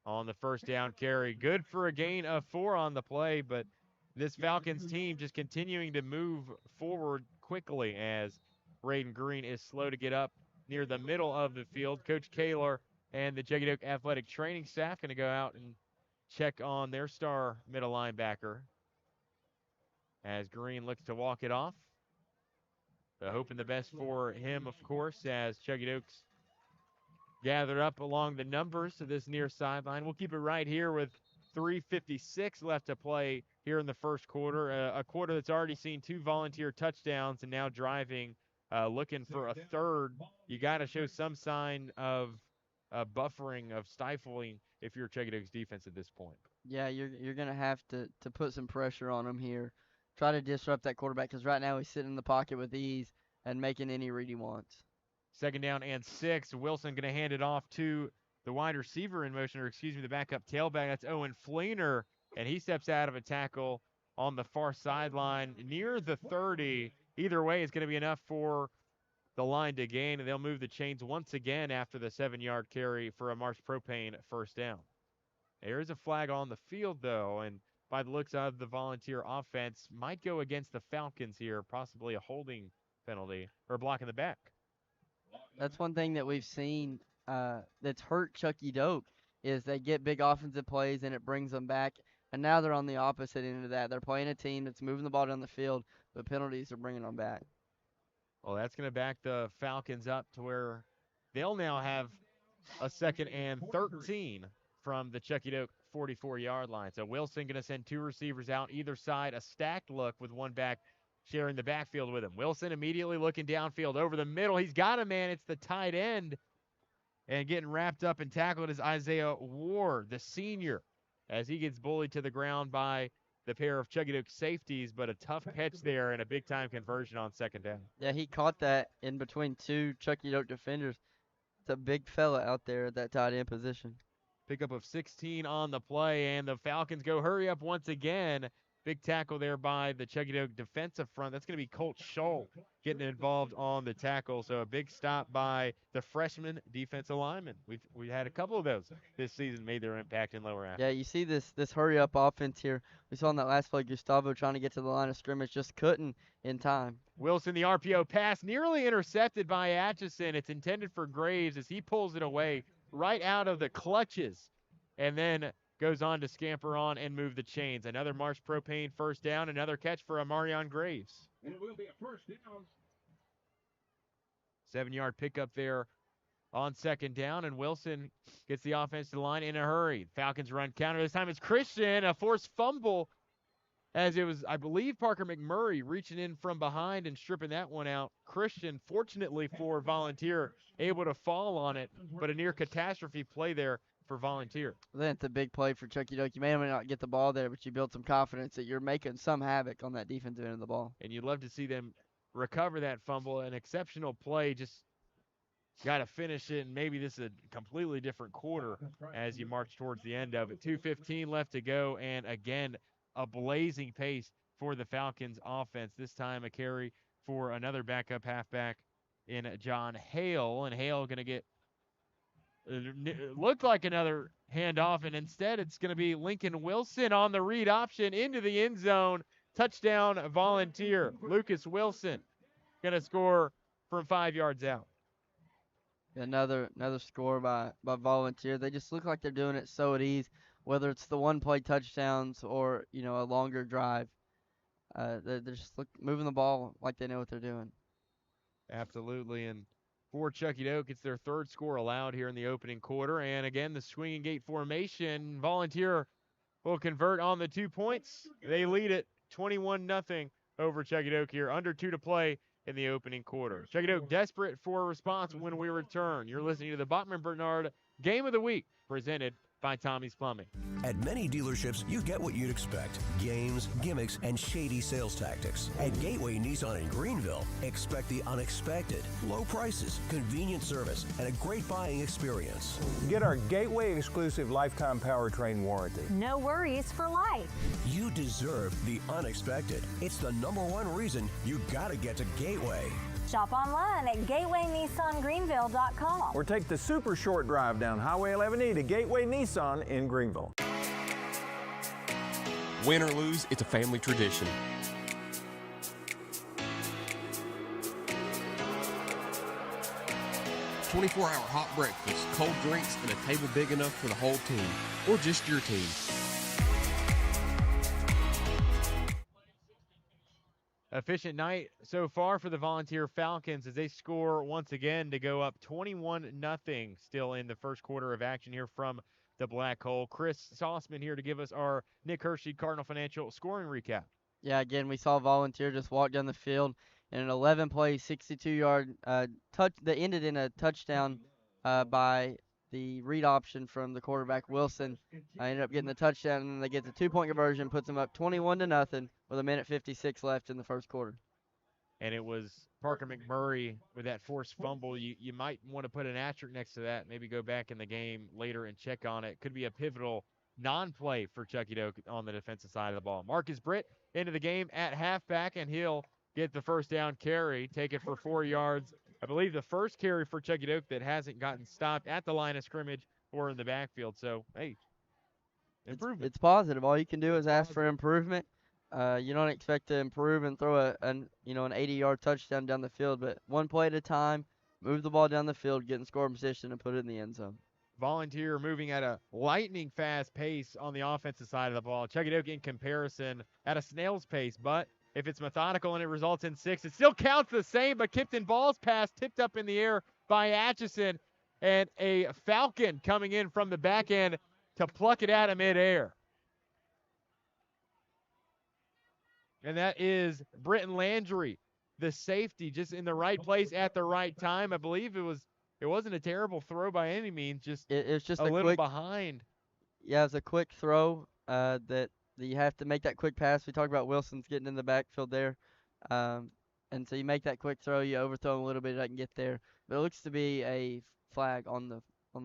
on the first down carry. Good for a gain of 4 on the play, but this Falcons team just continuing to move forward quickly as Braden Greene is slow to get up near the middle of the field. Coach Kaler and the Chuckey-Doak athletic training staff going to go out and check on their star middle linebacker as Greene looks to walk it off. Hoping the best for him, of course, as Chuckey-Doak's gathered up along the numbers to this near sideline. We'll keep it right here with 3:56 left to play here in the first quarter. A quarter that's already seen 2 Volunteer touchdowns and now driving, looking for a third. You got to show some sign of buffering, of stifling if you're Chuckey-Doak's defense at this point. Yeah, you're going to have to put some pressure on him here. Try to disrupt that quarterback because right now he's sitting in the pocket with ease and making any read he wants. 2nd down and 6. Wilson going to hand it off to the wide receiver in motion, or excuse me, the backup tailback. That's Owen Fleener, and he steps out of a tackle on the far sideline near the 30. Either way, it's going to be enough for the line to gain, and they'll move the chains once again after the 7-yard carry for a Marsh Propane first down. There is a flag on the field, though, and by the looks of the Volunteer offense, might go against the Falcons here, possibly a holding penalty or blocking the back. That's one thing that we've seen that's hurt Chuckey-Doak is they get big offensive plays and it brings them back, and now they're on the opposite end of that. They're playing a team that's moving the ball down the field, but penalties are bringing them back. Well, that's going to back the Falcons up to where they'll now have a 2nd and 13 from the Chuckey-Doak 44-yard line. So Wilson going to send 2 receivers out either side, a stacked look with one back sharing the backfield with him. Wilson immediately looking downfield over the middle. He's got a man. It's the tight end. And getting wrapped up and tackled is Isaiah Ward, the senior, as he gets bullied to the ground by the pair of Chuckey-Doak safeties, but a tough catch there and a big-time conversion on 2nd down. Yeah, he caught that in between 2 Chuckey-Doak defenders. It's a big fella out there at that tight end position. Pickup of 16 on the play, and the Falcons go hurry up once again. Big tackle there by the Chuckey-Doak defensive front. That's going to be Colt Scholl getting involved on the tackle. So a big stop by the freshman defensive lineman. We've had a couple of those this season made their impact in Lower Afton. Yeah, you see this hurry up offense here. We saw in that last play Gustavo trying to get to the line of scrimmage, just couldn't in time. Wilson, the RPO pass, nearly intercepted by Atchison. It's intended for Graves as he pulls it away right out of the clutches, and then goes on to scamper on and move the chains. Another Marsh Propane first down, another catch for Amarion Graves. And it will be a first down. 7-yard pickup there on 2nd down, and Wilson gets the offense to the line in a hurry. Falcons run counter. This time it's Christian, a forced fumble, as it was, I believe, Parker McMurray reaching in from behind and stripping that one out. Christian, fortunately for Volunteer, able to fall on it, but a near catastrophe play there for Volunteer. Then it's a big play for Chuckey-Doak. You may or may not get the ball there, but you build some confidence that you're making some havoc on that defensive end of the ball. And you'd love to see them recover that fumble. An exceptional play, just got to finish it, and maybe this is a completely different quarter as you march towards the end of it. 2:15 left to go, and again, a blazing pace for the Falcons offense. This time a carry for another backup halfback in John Hale, and Hale going to get looked like another handoff, and instead it's going to be Lincoln Wilson on the read option into the end zone. Touchdown Volunteer. Lucas Wilson going to score from 5 yards out. Another score by Volunteer. They just look like they're doing it so at ease, whether it's the one-play touchdowns or, a longer drive. They're just moving the ball like they know what they're doing. Absolutely, and for Chuckey-Doak, it's their 3rd score allowed here in the opening quarter. And again, the swinging gate formation. Volunteer will convert on the 2 points. They lead it 21-0 over Chuckey-Doak here. Under 2 to play in the opening quarter. Chuckey-Doak desperate for a response when we return. You're listening to the Bachman Bernard Game of the Week, presented by Tommie's Plumbing. At many dealerships, you get what you'd expect. Games, gimmicks, and shady sales tactics. At Gateway Nissan in Greenville, expect the unexpected. Low prices, convenient service, and a great buying experience. Get our Gateway exclusive lifetime powertrain warranty. No worries for life. You deserve the unexpected. It's the #1 reason you gotta get to Gateway. Shop online at gatewaynissangreenville.com. Or take the super short drive down Highway 11E to Gateway Nissan in Greenville. Win or lose, it's a family tradition. 24-hour hot breakfast, cold drinks, and a table big enough for the whole team, or just your team. Efficient night so far for the Volunteer Falcons as they score once again to go up 21-0 still in the first quarter of action here from the Black Hole. Chris Sauceman here to give us our Nick Hershey Cardinal Financial scoring recap. Yeah, again, we saw Volunteer just walk down the field in an 11-play, 62-yard touch that ended in a touchdown by the read option from the quarterback Wilson. Ended up getting the touchdown, and they get the 2-point conversion, puts them up 21-0 with 1:56 left in the first quarter. And it was Parker McMurray with that forced fumble. You might want to put an asterisk next to that, maybe go back in the game later and check on it. Could be a pivotal non-play for Chuckey-Doak on the defensive side of the ball. Marcus Britt into the game at halfback, and he'll get the first down carry, take it for 4 yards. I believe the first carry for Chuckey-Doak that hasn't gotten stopped at the line of scrimmage or in the backfield. So, hey, improvement. It's positive. All you can do is ask for improvement. You don't expect to improve and throw an 80-yard touchdown down the field, but one play at a time, move the ball down the field, get in scoring position, and put it in the end zone. Volunteer moving at a lightning fast pace on the offensive side of the ball. Chuckey-Doak in comparison at a snail's pace, but if it's methodical and it results in 6, it still counts the same, but Kipton Ball's pass tipped up in the air by Atchison, and a Falcon coming in from the back end to pluck it out of midair. And that is Britton Landry, the safety, just in the right place at the right time. I believe it wasn't a terrible throw by any means, It's just a little quick, behind. Yeah, it's a quick throw that you have to make that quick pass. We talked about Wilson's getting in the backfield there. And so you make that quick throw, you overthrow him a little bit, it doesn't get there. But it looks to be a flag on the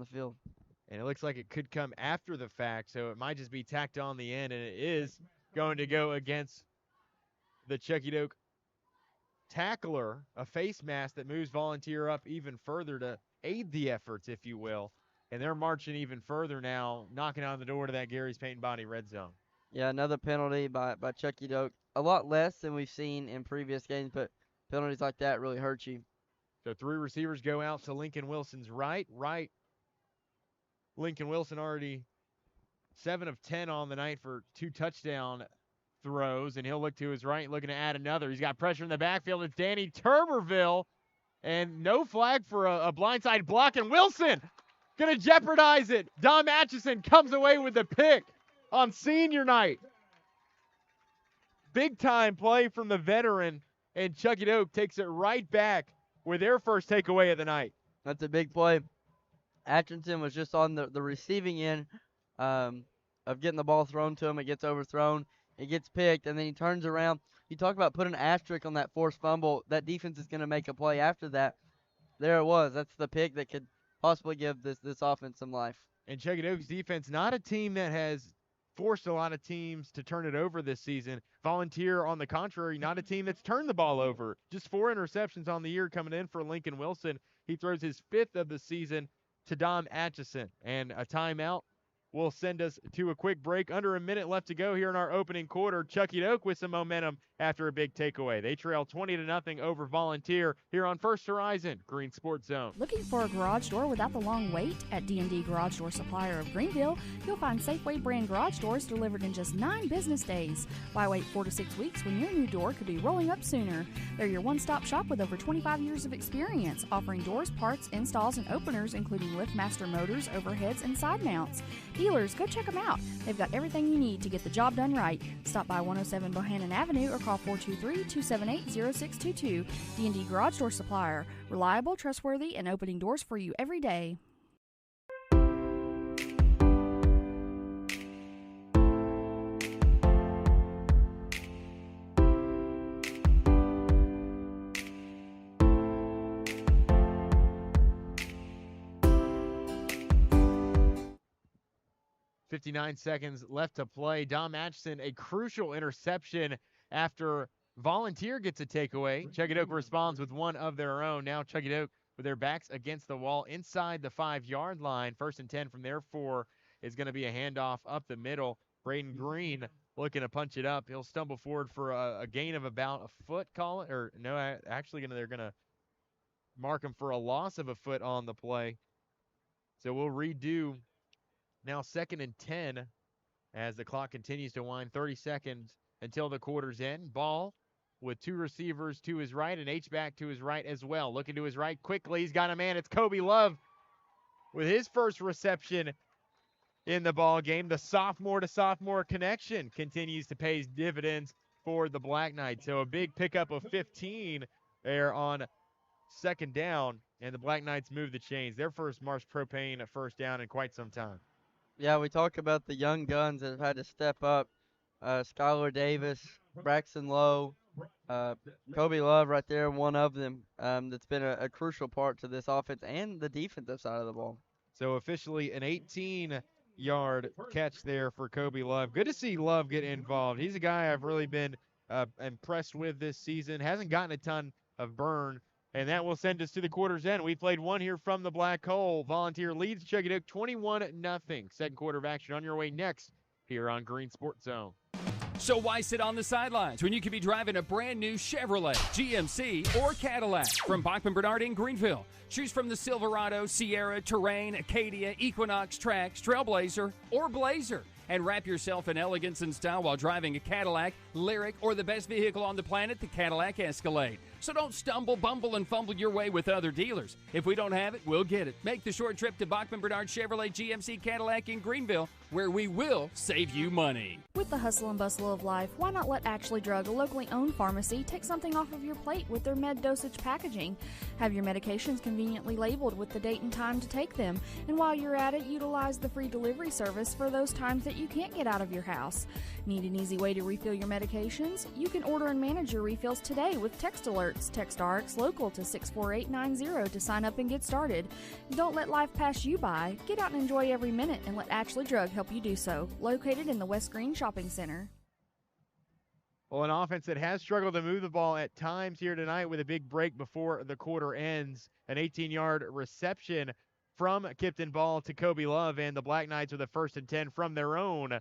field. And it looks like it could come after the fact, so it might just be tacked on the end, and it is going to go against the Chuckey-Doak tackler, a face mask that moves Volunteer up even further to aid the efforts, if you will. And they're marching even further now, knocking on the door to that Gary's Paint and Body red zone. Yeah, another penalty by Chuckey-Doak. A lot less than we've seen in previous games, but penalties like that really hurt you. So 3 receivers go out to Lincoln Wilson's right. Lincoln Wilson already 7 of 10 on the night for 2 touchdown throws, and he'll look to his right, looking to add another. He's got pressure in the backfield. It's Danny Turberville, and no flag for a blindside block, and Wilson going to jeopardize it. Dom Atchison comes away with the pick on senior night. Big-time play from the veteran, and Chuckey-Doak takes it right back with their first takeaway of the night. That's a big play. Atchison was just on the receiving end of getting the ball thrown to him. It gets overthrown. It gets picked, and then he turns around. You talk about putting an asterisk on that forced fumble. That defense is going to make a play after that. There it was. That's the pick that could possibly give this offense some life. And Chuckey-Doak's defense, not a team that has forced a lot of teams to turn it over this season. Volunteer, on the contrary, not a team that's turned the ball over. Just 4 interceptions on the year coming in for Lincoln Wilson. He throws his 5th of the season to Dom Atchison. And a timeout will send us to a quick break. Under a minute left to go here in our opening quarter. Chuckey-Doak with some momentum after a big takeaway. They trail 20-0 over Volunteer here on First Horizon Green Sports Zone. Looking for a garage door without the long wait? At D&D Garage Door Supplier of Greenville, you'll find Safeway brand garage doors delivered in just 9 business days. Why wait 4 to 6 weeks when your new door could be rolling up sooner? They're your one-stop shop with over 25 years of experience, offering doors, parts, installs, and openers, including LiftMaster motors, overheads, and side mounts. Dealers, go check them out. They've got everything you need to get the job done right. Stop by 107 Bohannon Avenue or call 423-278-0622. D&D Garage Door Supplier. Reliable, trustworthy, and opening doors for you every day. 59 seconds left to play. Dom Atchison, a crucial interception after Volunteer gets a takeaway. Chuckey-Doak responds with one of their own. Now Chuckey-Doak with their backs against the wall inside the 5-yard line. 1st and 10 from their 4 is going to be a handoff up the middle. Braden Greene looking to punch it up. He'll stumble forward for a gain of about a foot, call it. Or no, actually they're going to mark him for a loss of a foot on the play. So we'll redo now 2nd and 10 as the clock continues to wind. 30 seconds until the quarter's end. Ball with 2 receivers to his right and H-back to his right as well. Looking to his right quickly. He's got a man. It's Kobe Love with his first reception in the ball game. The sophomore-to-sophomore connection continues to pay dividends for the Black Knights. So a big pickup of 15 there on 2nd down, and the Black Knights move the chains. Their first Mars Propane first down in quite some time. Yeah, we talk about the young guns that have had to step up. Skylar Davis, Braxton Lowe, Kobe Love right there, one of them that's been a crucial part to this offense and the defensive side of the ball. So officially an 18-yard catch there for Kobe Love. Good to see Love get involved. He's a guy I've really been impressed with this season. Hasn't gotten a ton of burn, and that will send us to the quarter's end. We played one here from the Black Hole. Volunteer leads Chuckey-Doak 21-0. Second quarter of action on your way next here on Green Sports Zone. So why sit on the sidelines when you could be driving a brand new Chevrolet, GMC, or Cadillac from Bachman Bernard in Greenville? Choose from the Silverado, Sierra, Terrain, Acadia, Equinox, Trax, Trailblazer, or Blazer. And wrap yourself in elegance and style while driving a Cadillac, Lyric, or the best vehicle on the planet, the Cadillac Escalade. So don't stumble, bumble, and fumble your way with other dealers. If we don't have it, we'll get it. Make the short trip to Bachman Bernard Chevrolet GMC Cadillac in Greenville, where we will save you money. With the hustle and bustle of life, why not let Ashley Drug, a locally owned pharmacy, take something off of your plate with their med dosage packaging? Have your medications conveniently labeled with the date and time to take them, and while you're at it, utilize the free delivery service for those times that you can't get out of your house. Need an easy way to refill your medications? You can order and manage your refills today with text alerts. Text RX Local to 64890 to sign up and get started. Don't let life pass you by. Get out and enjoy every minute and let Ashley Drug help you do so. Located in the West Green Shopping Center. Well, an offense that has struggled to move the ball at times here tonight with a big break before the quarter ends. An 18-yard reception from Kipton Ball to Kobe Love, and the Black Knights with a 1st and 10 from their own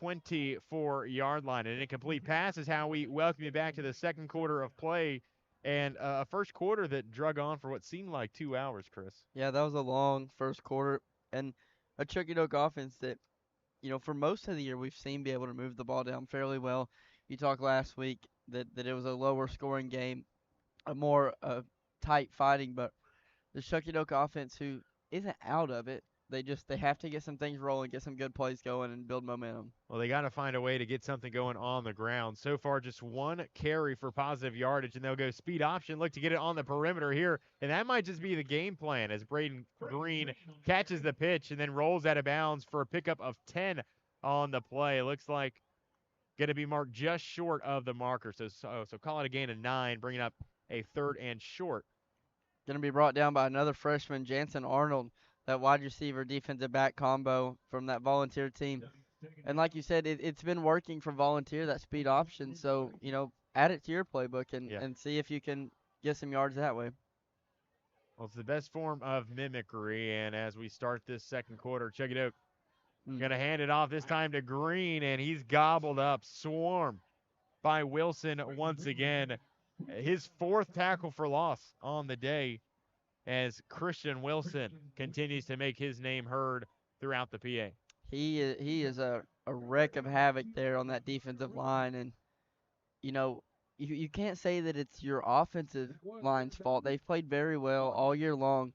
24-yard line. An incomplete pass is how we welcome you back to the second quarter of play, and a first quarter that drug on for what seemed like 2 hours, Chris. Yeah, that was a long first quarter, and a Chuckey-Doak offense that, you know, for most of the year we've seen be able to move the ball down fairly well. You talked last week that it was a lower scoring game, a more tight fighting, but the Chuckey-Doak offense, who isn't out of it, they have to get some things rolling, get some good plays going, and build momentum. Well, they got to find a way to get something going on the ground. So far, just one carry for positive yardage, and they'll go speed option, look to get it on the perimeter here, and that might just be the game plan as Braden Greene catches the pitch and then rolls out of bounds for a pickup of 10 on the play. It looks like going to be marked just short of the marker, so call it a gain of 9, bringing up a 3rd and short. Going to be brought down by another freshman, Jansen Arnold, that wide receiver defensive back combo from that Volunteer team. And like you said, it's been working for Volunteer, that speed option. So, you know, add it to your playbook and see if you can get some yards that way. Well, it's the best form of mimicry. And as we start this second quarter, Chuckey-Doak going to hand it off this time to Greene, and he's gobbled up, swarmed by Wilson once again. His 4th tackle for loss on the day, as Christian Wilson continues to make his name heard throughout the PA. He is a wreck of havoc there on that defensive line, and you know you can't say that it's your offensive line's fault. They've played very well all year long.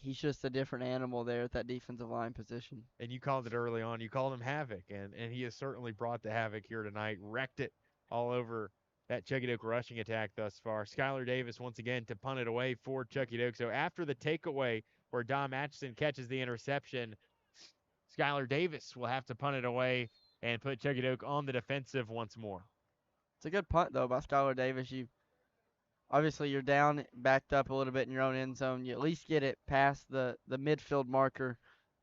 He's just a different animal there at that defensive line position. And you called it early on. You called him havoc, and he has certainly brought the havoc here tonight. Wrecked it all over that Chuckey-Doak rushing attack thus far. Skylar Davis once again to punt it away for Chuckey-Doak. So after the takeaway where Dom Atchison catches the interception, Skylar Davis will have to punt it away and put Chuckey-Doak on the defensive once more. It's a good punt, though, by Skylar Davis. Obviously, you're down, backed up a little bit in your own end zone. You at least get it past the midfield marker.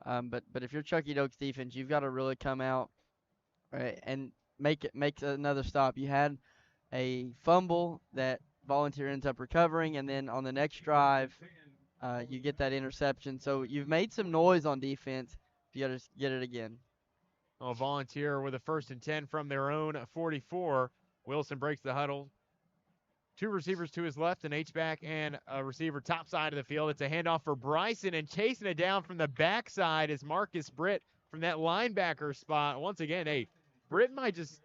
But if you're Chuckey-Doak's defense, you've got to really come out and make another stop. You had a fumble that Volunteer ends up recovering, and then on the next drive, you get that interception. So you've made some noise on defense. You got to get it again. Well, Volunteer with a 1st and 10 from their own 44. Wilson breaks the huddle, Two receivers to his left, an H-back and a receiver top side of the field. It's a handoff for Bryson, and chasing it down from the backside is Marcus Britt from that linebacker spot. Once again, hey, Britt might just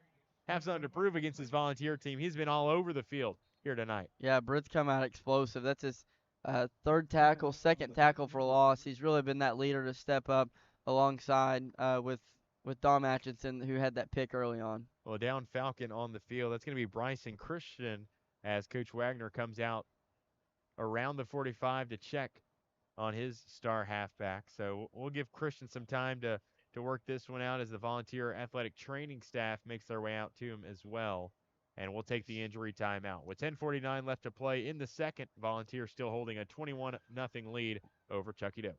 have something to prove against his Volunteer team. He's been all over the field here tonight. Yeah, Britt's come out explosive. That's his third tackle, second tackle for loss. He's really been that leader to step up alongside with Dom Atchison, who had that pick early on. Well, down Falcon on the field. That's going to be Bryson Christian as Coach Wagner comes out around the 45 to check on his star halfback. So we'll give Christian some time to work this one out as the Volunteer athletic training staff makes their way out to him as well. And we'll take the injury timeout. With 10:49 left to play in the second, Volunteer still holding a 21-0 lead over Chuckey-Doak.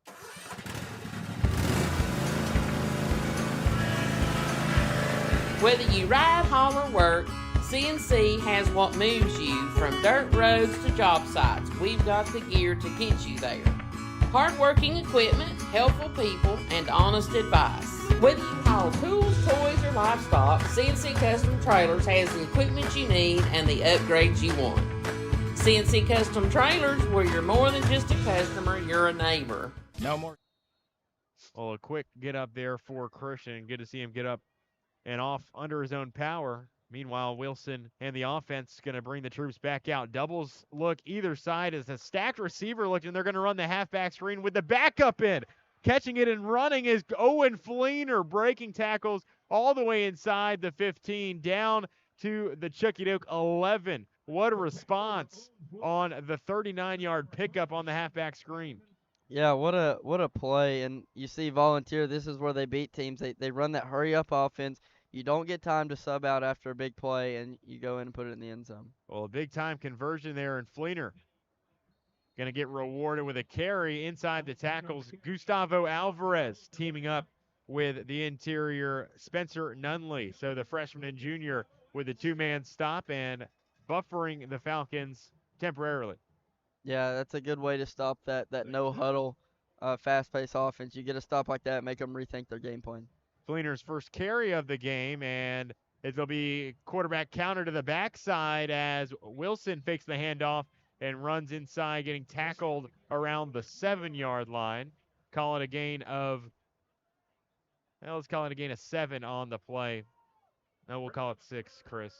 Whether you ride, haul, or work, CNC has what moves you from dirt roads to job sites. We've got the gear to get you there. Hardworking equipment, helpful people, and honest advice. Whether you haul tools, toys, or livestock, CNC Custom Trailers has the equipment you need and the upgrades you want. CNC Custom Trailers, where you're more than just a customer, you're a neighbor. No more. Well, a quick get up there for Christian. Good to see him get up and off under his own power. Meanwhile, Wilson and the offense going to bring the troops back out. Doubles look either side as a stacked receiver look, and they're going to run the halfback screen with the backup in. Catching it and running is Owen Fleener, breaking tackles all the way inside the 15, down to the Chuckey-Doak 11. What a response on the 39-yard pickup on the halfback screen. Yeah, what a play. And you see Volunteer, this is where they beat teams. They run that hurry-up offense. You don't get time to sub out after a big play, and you go in and put it in the end zone. Well, a big-time conversion there, and Fleener going to get rewarded with a carry inside the tackles. Gustavo Alvarez teaming up with the interior Spencer Nunley. So the freshman and junior with a two-man stop and buffering the Falcons temporarily. Yeah, that's a good way to stop that no-huddle, fast-paced offense. You get a stop like that, make them rethink their game plan. Fleener's first carry of the game, and it'll be quarterback counter to the backside as Wilson fakes the handoff and runs inside, getting tackled around the 7-yard line. Call it a gain of, let's call it a gain of 7 on the play. No, we'll call it 6, Chris.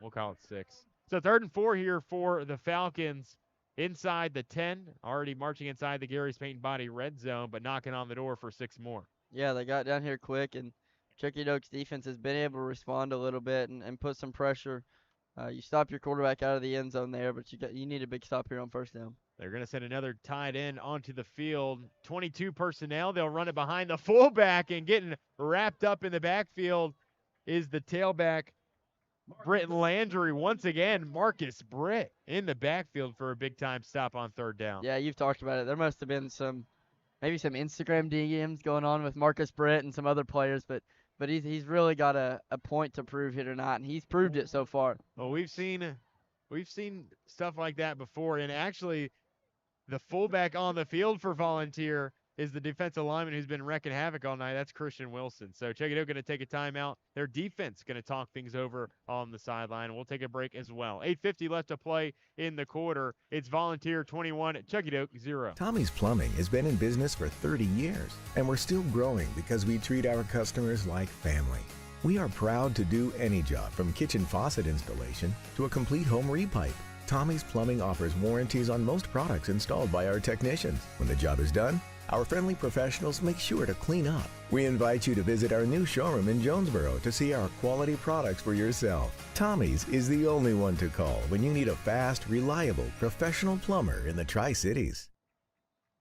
We'll call it 6. So 3rd and 4 here for the Falcons inside the 10, already marching inside the Gary's Paint and Body red zone, but knocking on the door for 6 more. Yeah, they got down here quick, and Chuckey-Doak's defense has been able to respond a little bit and put some pressure. You stop your quarterback out of the end zone there, but you need a big stop here on first down. They're going to send another tight end onto the field. 22 personnel. They'll run it behind the fullback, and getting wrapped up in the backfield is the tailback, Britton Landry. Once again, Marcus Britt in the backfield for a big-time stop on 3rd down. Yeah, you've talked about it. There must have been maybe some Instagram DMs going on with Marcus Britt and some other players, but he's really got a point to prove here tonight, and he's proved it so far. Well, we've seen stuff like that before, and actually the fullback on the field for Volunteer is the defensive lineman who's been wrecking havoc all night. That's Christian Wilson. So Chuckey-Doak going to take a timeout. Their defense going to talk things over on the sideline. We'll take a break as well. 8:50 left to play in the quarter. It's Volunteer 21, Chuckey-Doak 0. Tommie's Plumbing has been in business for 30 years, and we're still growing because we treat our customers like family. We are proud to do any job from kitchen faucet installation to a complete home repipe. Tommie's Plumbing offers warranties on most products installed by our technicians. When the job is done, our friendly professionals make sure to clean up. We invite you to visit our new showroom in Jonesboro to see our quality products for yourself. Tommie's is the only one to call when you need a fast, reliable, professional plumber in the Tri-Cities.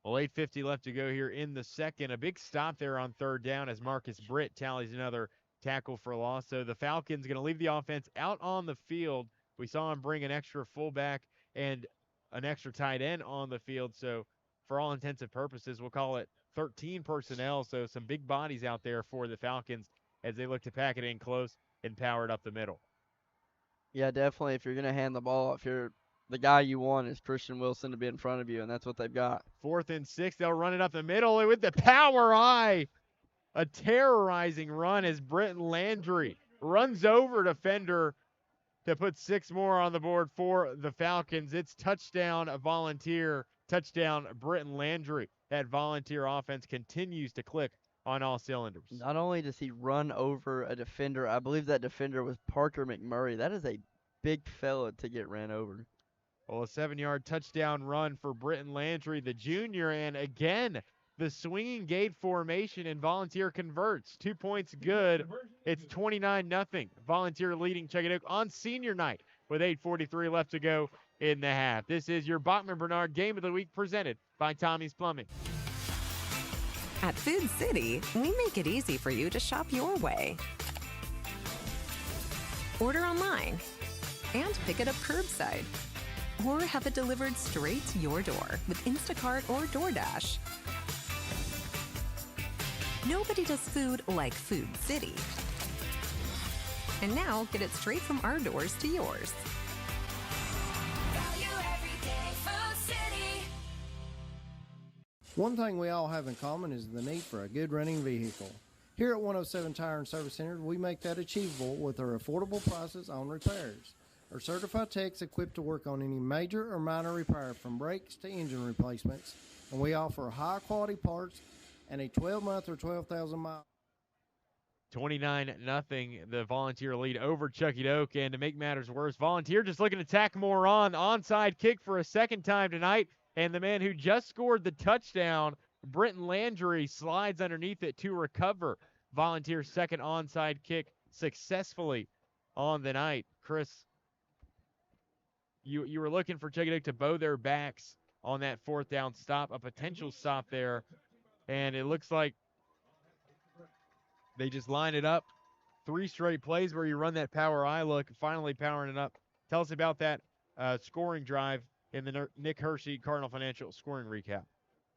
Well, 8:50 left to go here in the second. A big stop there on 3rd down as Marcus Britt tallies another tackle for loss. So the Falcons going to leave the offense out on the field. We saw him bring an extra fullback and an extra tight end on the field. So for all intents and purposes, we'll call it 13 personnel. So some big bodies out there for the Falcons as they look to pack it in close and power it up the middle. Yeah, definitely. If you're going to hand the ball off, the guy you want is Christian Wilson to be in front of you, and that's what they've got. 4th and 6, they'll run it up the middle with the power eye. A terrorizing run as Britton Landry runs over defender to put 6 more on the board for the Falcons. It's touchdown Volunteer, touchdown Britton Landry. That Volunteer offense continues to click on all cylinders. Not only does he run over a defender, I believe that defender was Parker McMurray. That is a big fella to get ran over. Well, a 7-yard touchdown run for Britton Landry, the junior, and again, the swinging gate formation, and Volunteer converts. 2 points good. It's 29-0. Volunteer leading Chuckey-Doak on senior night with 8:43 left to go in the half. This is your Bachman-Bernard Game of the Week presented by Tommie's Plumbing. At Food City, we make it easy for you to shop your way. Order online and pick it up curbside, or have it delivered straight to your door with Instacart or DoorDash. Nobody does food like Food City. And now, get it straight from our doors to yours. One thing we all have in common is the need for a good running vehicle. Here at 107 Tire and Service Center, we make that achievable with our affordable prices on repairs. Our certified techs equipped to work on any major or minor repair from brakes to engine replacements, and we offer high quality parts and a 12-month or 12,000 mile. 29-0, the Volunteer lead over Chuckey-Doak, and to make matters worse, Volunteer just looking to tack more on. Onside kick for a second time tonight, and the man who just scored the touchdown, Britton Landry, slides underneath it to recover. Volunteer's second onside kick successfully on the night. Chris, you were looking for Chuckey-Doak to bow their backs on that 4th down stop, a potential stop there, and it looks like they just line it up. 3 straight plays where you run that power eye look, finally powering it up. Tell us about that scoring drive in the Nick Hershey Cardinal Financial scoring recap.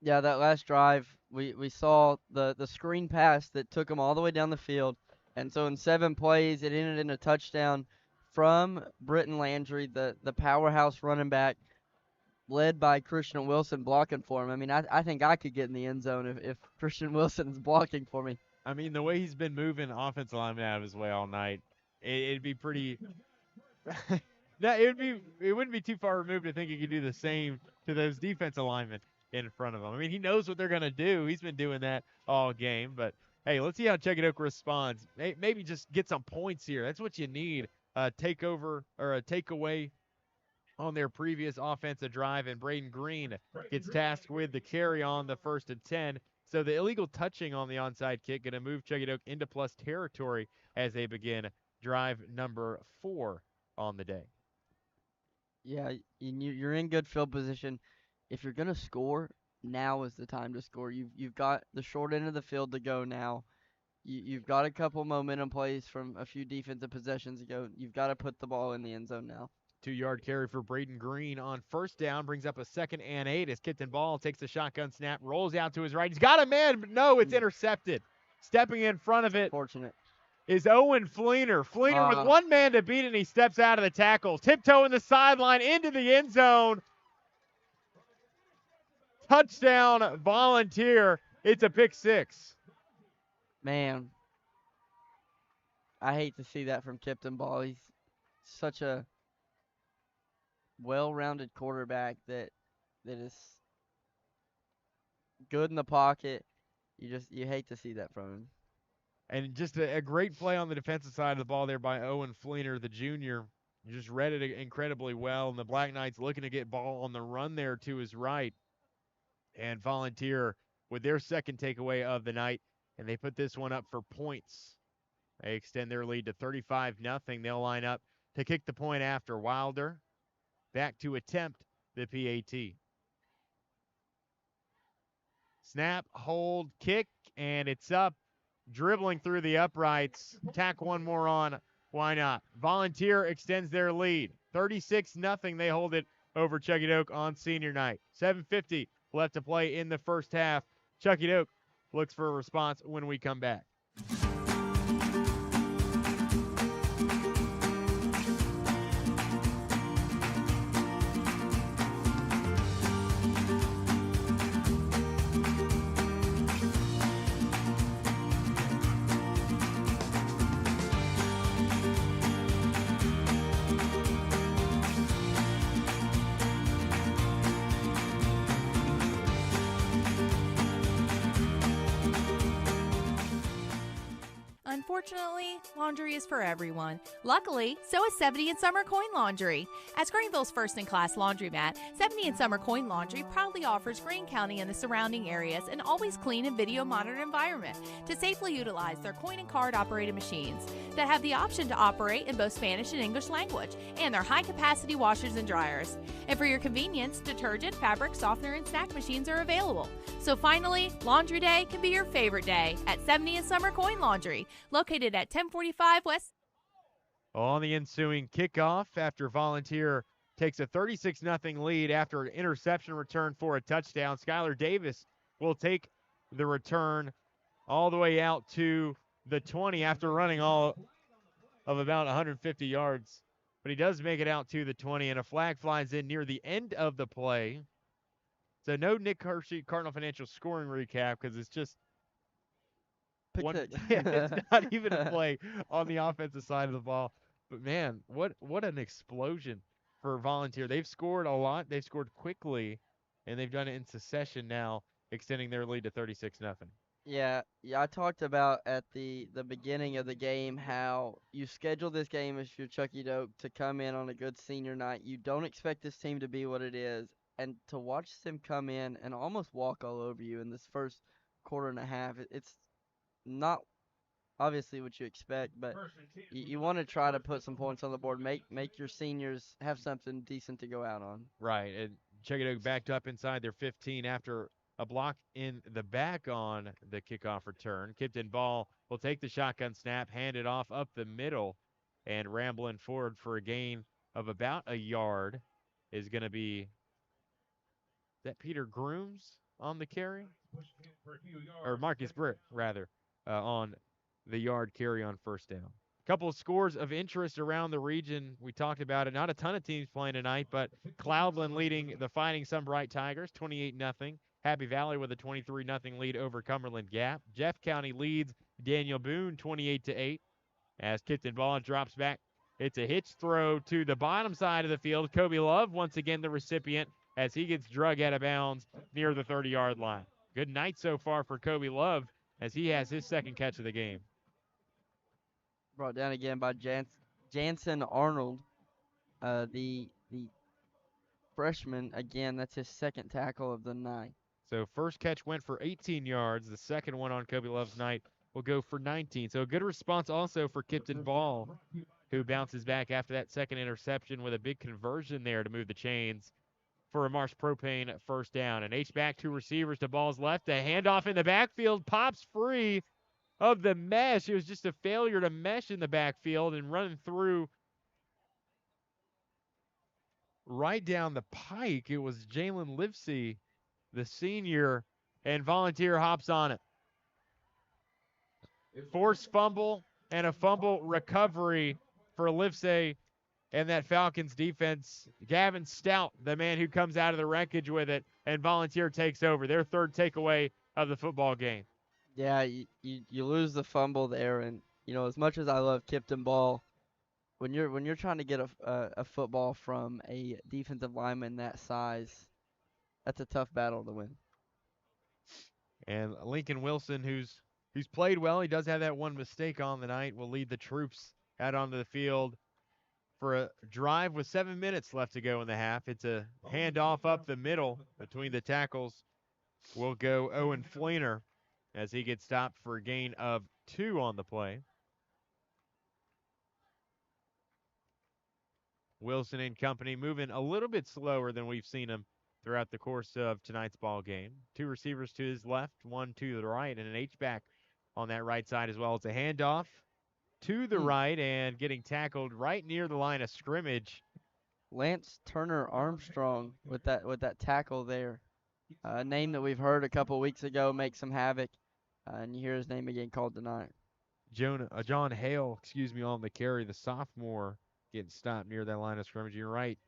Yeah, that last drive, we saw the screen pass that took them all the way down the field. And so in 7 plays, it ended in a touchdown from Britton Landry, the powerhouse running back, led by Christian Wilson blocking for him. I mean, I think I could get in the end zone if Christian Wilson is blocking for me. I mean, the way he's been moving offensive linemen out of his way all night, it'd be pretty it wouldn't be too far removed to think he could do the same to those defensive linemen in front of him. I mean, he knows what they're going to do. He's been doing that all game. But, hey, let's see how Chuckey-Doak responds. Maybe just get some points here. That's what you need. A takeover or a takeaway on their previous offensive drive, and Braden Greene gets tasked with the carry on the 1st and 10. So the illegal touching on the onside kick going to move Chuckey-Doak into plus territory as they begin drive number 4 on the day. Yeah, you're in good field position. If you're going to score, now is the time to score. You've got the short end of the field to go now. You've got a couple momentum plays from a few defensive possessions ago. You've got to put the ball in the end zone now. 2-yard carry for Braden Greene on 1st down, brings up a 2nd and 8 as Kipton Ball takes the shotgun snap, rolls out to his right. He's got a man, but no, it's intercepted. Stepping in front of it Fortunate. Is Owen Fleener. Fleener with one man to beat, and he steps out of the tackle. Tiptoeing the sideline into the end zone. Touchdown, Volunteer. It's a pick 6. Man, I hate to see that from Kipton Ball. He's such a well-rounded quarterback that is good in the pocket. You hate to see that from him. And just a great play on the defensive side of the ball there by Owen Fleener, the junior. You just read it incredibly well, and the Black Knights looking to get ball on the run there to his right. And Volunteer with their second takeaway of the night, and they put this one up for points. They extend their lead to 35-0. They'll line up to kick the point after. Wilder back to attempt the PAT. Snap, hold, kick, and it's up. Dribbling through the uprights. Tack one more on. Why not? Volunteer extends their lead. 36-0. They hold it over Chuckey-Doak on senior night. 7:50 left to play in the first half. Chuckey-Doak looks for a response when we come back. Unfortunately, laundry is for everyone. Luckily, so is 70 and Summer Coin Laundry. As Greenville's first-in-class laundromat, 70 and Summer Coin Laundry proudly offers Greene County and the surrounding areas an always clean and video-monitored environment to safely utilize their coin and card-operated machines that have the option to operate in both Spanish and English language, and their high-capacity washers and dryers. And for your convenience, detergent, fabric, softener, and snack machines are available. So finally, Laundry Day can be your favorite day at 70 and Summer Coin Laundry, located at 1045 West. On the ensuing kickoff, after Volunteer takes a 36-0 lead after an interception return for a touchdown, Skylar Davis will take the return all the way out to the 20 after running all of about 150 yards. But he does make it out to the 20, and a flag flies in near the end of the play. So no Nick Hershey Cardinal Financial scoring recap because it's just one, it's not even a play on the offensive side of the ball. But, man, what an explosion for Volunteer. They've scored a lot. They've scored quickly, and they've done it in succession now, extending their lead to 36-0. Yeah, I talked about at the beginning of the game how you schedule this game as your Chuckey-Doak to come in on a good senior night. You don't expect this team to be what it is, and to watch them come in and almost walk all over you in this first quarter and a half, it's not obviously what you expect, but you want to try to put some points on the board, make your seniors have something decent to go out on. Right, and Chuckey-Doak backed up inside their 15 after a block in the back on the kickoff return. Kipton Ball will take the shotgun snap, hand it off up the middle, and rambling forward for a gain of about a yard is going to be, is that Peter Grooms on the carry? Or Marcus Britt, rather, on the yard carry on first down. Couple of scores of interest around the region. We talked about it. Not a ton of teams playing tonight, but Cloudland leading the Fighting Sunbright Tigers 28-0. Happy Valley with a 23-0 lead over Cumberland Gap. Jeff County leads Daniel Boone 28-8. As Kipton Ball drops back, it's a hitch throw to the bottom side of the field. Kobe Love once again the recipient as he gets drug out of bounds near the 30-yard line. Good night so far for Kobe Love as he has his second catch of the game. Brought down again by Jansen Arnold, the freshman. Again, that's his second tackle of the night. So first catch went for 18 yards. The second one on Kobe Love's night will go for 19. So a good response also for Kipton Ball, who bounces back after that second interception with a big conversion there to move the chains for a Marsh Propane first down. An H-back, two receivers to Ball's left. A handoff in the backfield, pops free of the mesh. It was just a failure to mesh in the backfield and running through right down the pike. It was Jalen Livesey, the senior, and Volunteer hops on it. Forced fumble and a fumble recovery for Livesey and that Falcons defense. Gavin Stout, the man who comes out of the wreckage with it, and Volunteer takes over. Their third takeaway of the football game. Yeah, you lose the fumble there, and as much as I love Kipton Ball, when you're trying to get a football from a defensive lineman that size, that's a tough battle to win. And Lincoln Wilson, who's played well, he does have that one mistake on the night, will lead the troops out onto the field for a drive with 7 minutes left to go in the half. It's a handoff up the middle between the tackles. Will go Owen Fleener as he gets stopped for a gain of 2 on the play. Wilson and company moving a little bit slower than we've seen him throughout the course of tonight's ball game. 2 receivers to his left, 1 to the right, and an H-back on that right side as well. It's a handoff to the right and getting tackled right near the line of scrimmage. Lance Turner Armstrong with that tackle there. A name that we've heard a couple weeks ago make some havoc, and you hear his name again called tonight. John Hale, on the carry, the sophomore, getting stopped near that line of scrimmage. You're right.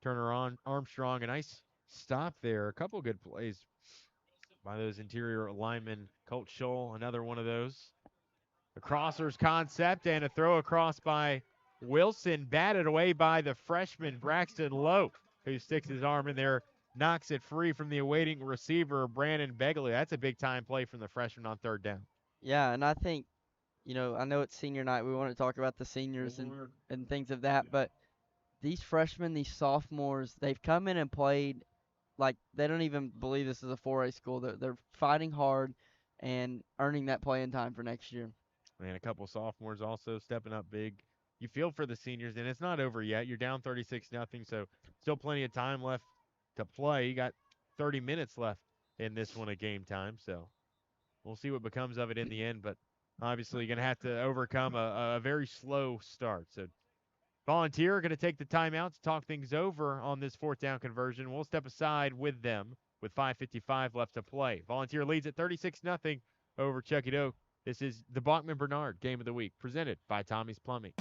Turner on Armstrong, a nice stop there. A couple good plays by those interior linemen. Colt Scholl, another one of those. The crossers concept and a throw across by Wilson, batted away by the freshman Braxton Lowe, who sticks his arm in there, knocks it free from the awaiting receiver, Brandon Begley. That's a big-time play from the freshman on third down. Yeah, and I think I know it's senior night. We want to talk about the seniors and things of that, but these freshmen, these sophomores, they've come in and played like they don't even believe this is a 4A school. They're fighting hard and earning that playing time for next year. And a couple sophomores also stepping up big. You feel for the seniors, and it's not over yet. You're down 36-0, so still plenty of time left to play. You got 30 minutes left in this one at game time, so we'll see what becomes of it in the end. But obviously, you're going to have to overcome a very slow start. So Volunteer going to take the timeout to talk things over on this fourth down conversion. We'll step aside with them with 5:55 left to play. Volunteer leads at 36-0 over Chuckey-Doak. This is the Bachman-Bernard Game of the Week, presented by Tommie's Plumbing.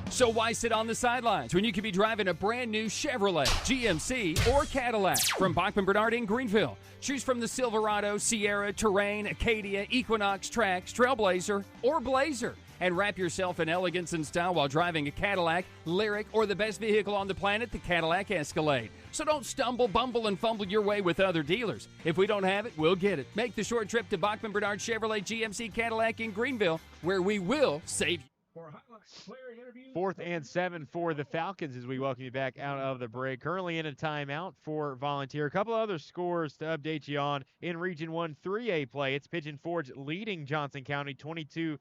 So why sit on the sidelines when you could be driving a brand new Chevrolet, GMC, or Cadillac from Bachman-Bernard in Greenville? Choose from the Silverado, Sierra, Terrain, Acadia, Equinox, Trax, Trailblazer, or Blazer. And wrap yourself in elegance and style while driving a Cadillac, Lyric, or the best vehicle on the planet, the Cadillac Escalade. So don't stumble, bumble, and fumble your way with other dealers. If we don't have it, we'll get it. Make the short trip to Bachman-Bernard Chevrolet GMC Cadillac in Greenville, where we will save you. 4th and 7 for the Falcons as we welcome you back out of the break. Currently in a timeout for Volunteer. A couple other scores to update you on in Region 1 3A play. It's Pigeon Forge leading Johnson County 22-14.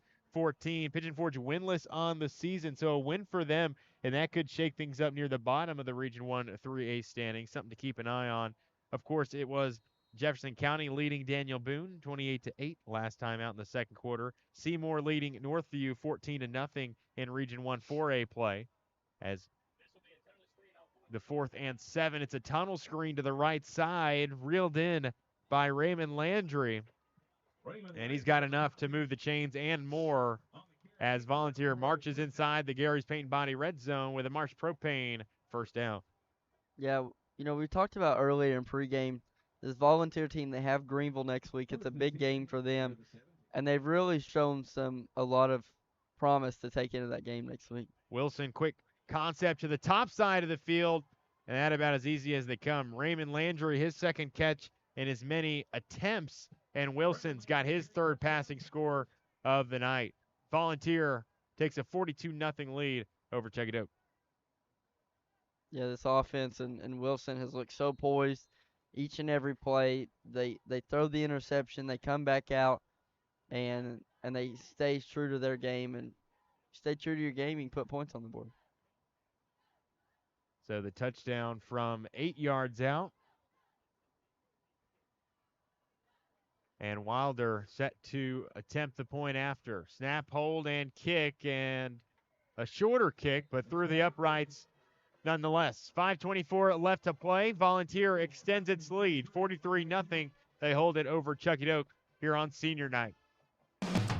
Pigeon Forge winless on the season, so a win for them, and that could shake things up near the bottom of the Region 1 3A standing. Something to keep an eye on. Of course, it was Jefferson County leading Daniel Boone 28-8 last time out in the second quarter. Seymour leading Northview 14-0 in Region 1 4A play. As the 4th and 7, it's a tunnel screen to the right side, reeled in by Raymond Landry. And he's got enough to move the chains and more as Volunteer marches inside the Gary's Paint and Body red zone with a Marsh Propane first down. Yeah, we talked about earlier in pregame, this Volunteer team, they have Greenville next week. It's a big game for them, and they've really shown a lot of promise to take into that game next week. Wilson, quick concept to the top side of the field, and that about as easy as they come. Raymond Landry, his second catch in as many attempts, and Wilson's got his third passing score of the night. Volunteer takes a 42-0 lead over Chuckey-Doak. Yeah, this offense and Wilson has looked so poised each and every play. They throw the interception, they come back out, and they stay true to their game. And stay true to your game, you can put points on the board. So the touchdown from 8 yards out. And Wilder set to attempt the point after. Snap, hold, and kick, and a shorter kick, but through the uprights nonetheless. 5:24 left to play. Volunteer extends its lead, 43-0. They hold it over Chuckey-Doak here on senior night.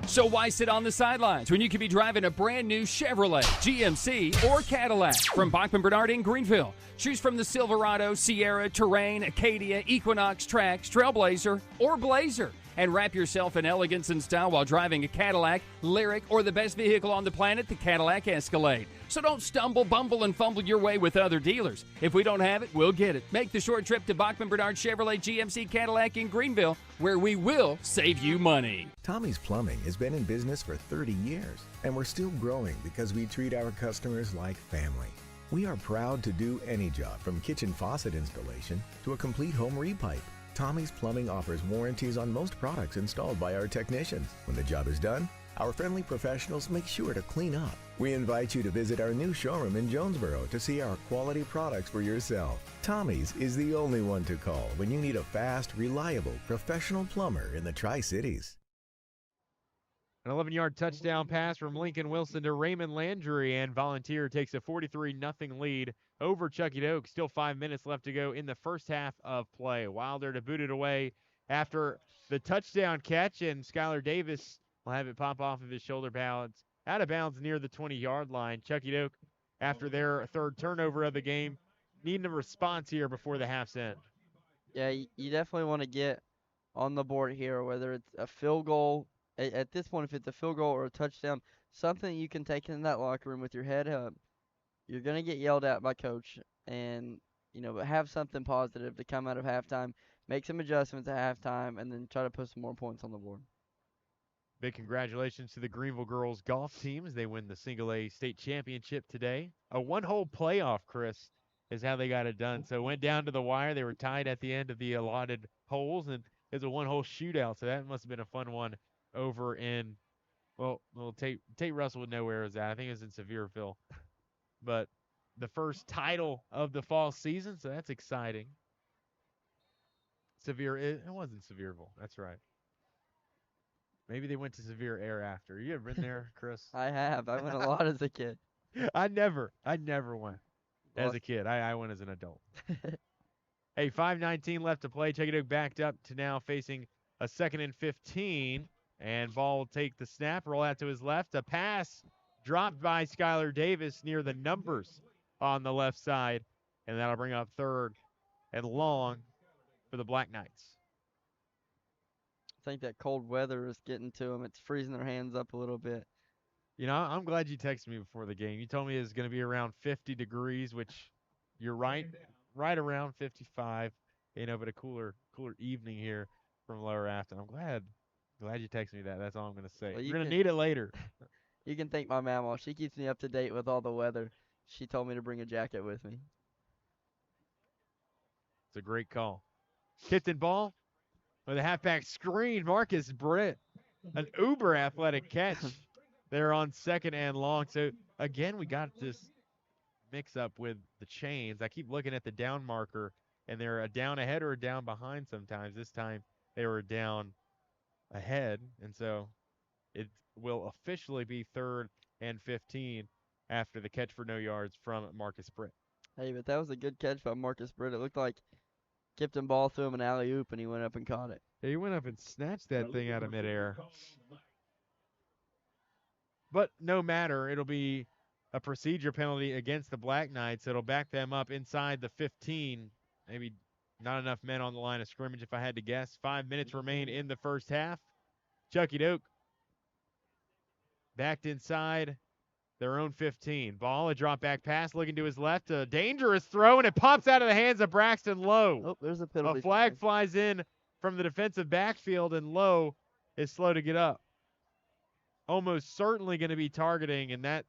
So why sit on the sidelines when you could be driving a brand new Chevrolet, GMC, or Cadillac from Bachman-Bernard in Greenville? Choose from the Silverado, Sierra, Terrain, Acadia, Equinox, Trax, Trailblazer, or Blazer. And wrap yourself in elegance and style while driving a Cadillac, Lyric, or the best vehicle on the planet, the Cadillac Escalade. So don't stumble, bumble, and fumble your way with other dealers. If we don't have it, we'll get it. Make the short trip to Bachman-Bernard Chevrolet GMC Cadillac in Greenville, where we will save you money. Tommie's Plumbing has been in business for 30 years, and we're still growing because we treat our customers like family. We are proud to do any job from kitchen faucet installation to a complete home repipe. Tommie's Plumbing offers warranties on most products installed by our technicians. When the job is done, our friendly professionals make sure to clean up. We invite you to visit our new showroom in Jonesboro to see our quality products for yourself. Tommie's is the only one to call when you need a fast, reliable, professional plumber in the Tri-Cities. An 11-yard touchdown pass from Lincoln Wilson to Raymond Landry, and Volunteer takes a 43-0 lead over Chuckey-Doak. Still 5 minutes left to go in the first half of play. Wilder to boot it away after the touchdown catch, and Skylar Davis will have it pop off of his shoulder pads out of bounds near the 20-yard line. Chuckey-Doak, after their third turnover of the game, needing a response here before the half's end. Yeah, you definitely want to get on the board here, whether it's a field goal. At this point, if it's a field goal or a touchdown, something you can take in that locker room with your head up. You're going to get yelled at by coach, and, but have something positive to come out of halftime, make some adjustments at halftime, and then try to put some more points on the board. Big congratulations to the Greenville girls golf team as they win the Single A state championship today. A one-hole playoff, Chris, is how they got it done. So it went down to the wire. They were tied at the end of the allotted holes, and it was a one-hole shootout. So that must have been a fun one over in, well Tate Russell would know where it was at. I think it was in Sevierville. But the first title of the fall season, so that's exciting. It wasn't Sevierville. That's right. Maybe they went to Severe Air after. You ever been there, Chris? I have. I went a lot as a kid. I never went as a kid. I went as an adult. Hey, 5:19 left to play. Chuckey-Doak backed up to now facing a 2nd and 15. And ball will take the snap, roll out to his left. A pass dropped by Skylar Davis near the numbers on the left side. And that'll bring up 3rd and long for the Black Knights. I think that cold weather is getting to them. It's freezing their hands up a little bit. You know, I'm glad you texted me before the game. You told me it's going to be around 50 degrees, which you're right around 55. You know, but a cooler evening here from Lower Afton. I'm glad you texted me that. That's all I'm going to say. Well, you're going to need it later. You can thank my mama. She keeps me up to date with all the weather. She told me to bring a jacket with me. It's a great call. Kicked ball with a halfback screen. Marcus Britt, an uber athletic catch there on 2nd and long. So, again, we got this mix-up with the chains. I keep looking at the down marker, and they're a down ahead or a down behind sometimes. This time they were down ahead, and so it will officially be 3rd and 15 after the catch for no yards from Marcus Britt. Hey, but that was a good catch by Marcus Britt. It looked like Kipton ball threw him an alley-oop, and he went up and caught it. Yeah, he went up and snatched that thing out of midair. But no matter, it'll be a procedure penalty against the Black Knights. It'll back them up inside the 15. Maybe not enough men on the line of scrimmage if I had to guess. 5 minutes remain in the first half. Chuckey-Doak backed inside their own 15. Ball, a drop back pass, looking to his left. A dangerous throw, and it pops out of the hands of Braxton Lowe. Oh, there's a penalty. A flag flies in from the defensive backfield, and Lowe is slow to get up. Almost certainly going to be targeting, and that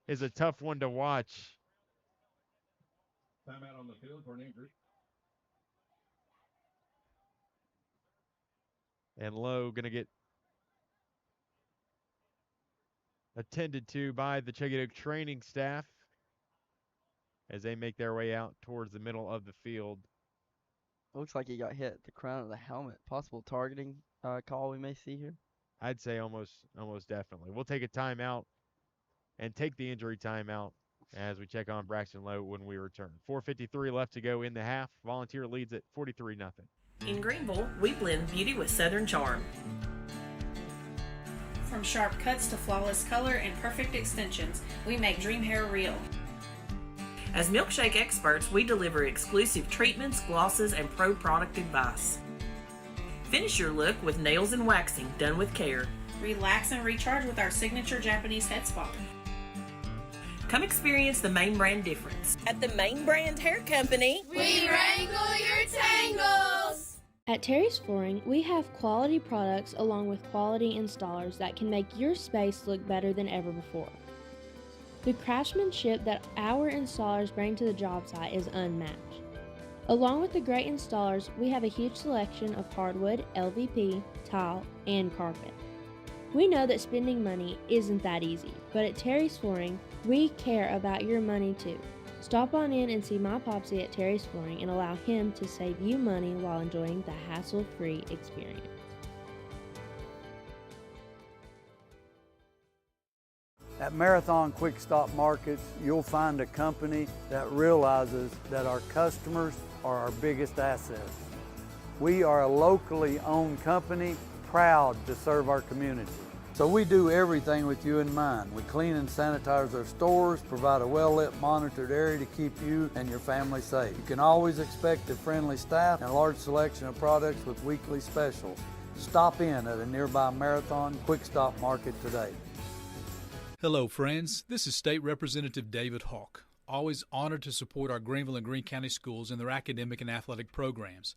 is a tough one to watch. Timeout on the field for an injury. And Lowe going to get attended to by the Chuckey-Doak training staff as they make their way out towards the middle of the field. Looks like he got hit at the crown of the helmet. Possible targeting call we may see here. I'd say almost definitely. We'll take a timeout and take the injury timeout as we check on Braxton Lowe when we return. 4:53 left to go in the half. Volunteer leads at 43-0. In Greenville, we blend beauty with Southern charm. From sharp cuts to flawless color and perfect extensions, we make dream hair real. As milkshake experts, we deliver exclusive treatments, glosses, and pro product advice. Finish your look with nails and waxing done with care. Relax and recharge with our signature Japanese head spa. Come experience the Main Brand difference. At the Main Brand Hair Company, we wrangle your tangles. At Terry's Flooring, we have quality products along with quality installers that can make your space look better than ever before. The craftsmanship that our installers bring to the job site is unmatched. Along with the great installers, we have a huge selection of hardwood, LVP, tile, and carpet. We know that spending money isn't that easy, but at Terry's Flooring, we care about your money too. Stop on in and see my Popsy at Terry's Flooring and allow him to save you money while enjoying the hassle-free experience. At Marathon Quick Stop Markets, you'll find a company that realizes that our customers are our biggest assets. We are a locally owned company, proud to serve our community. So we do everything with you in mind. We clean and sanitize our stores, provide a well-lit, monitored area to keep you and your family safe. You can always expect a friendly staff and a large selection of products with weekly specials. Stop in at a nearby Marathon Quick Stop Market today. Hello, friends. This is State Representative David Hawk. Always honored to support our Greenville and Greene County schools in their academic and athletic programs.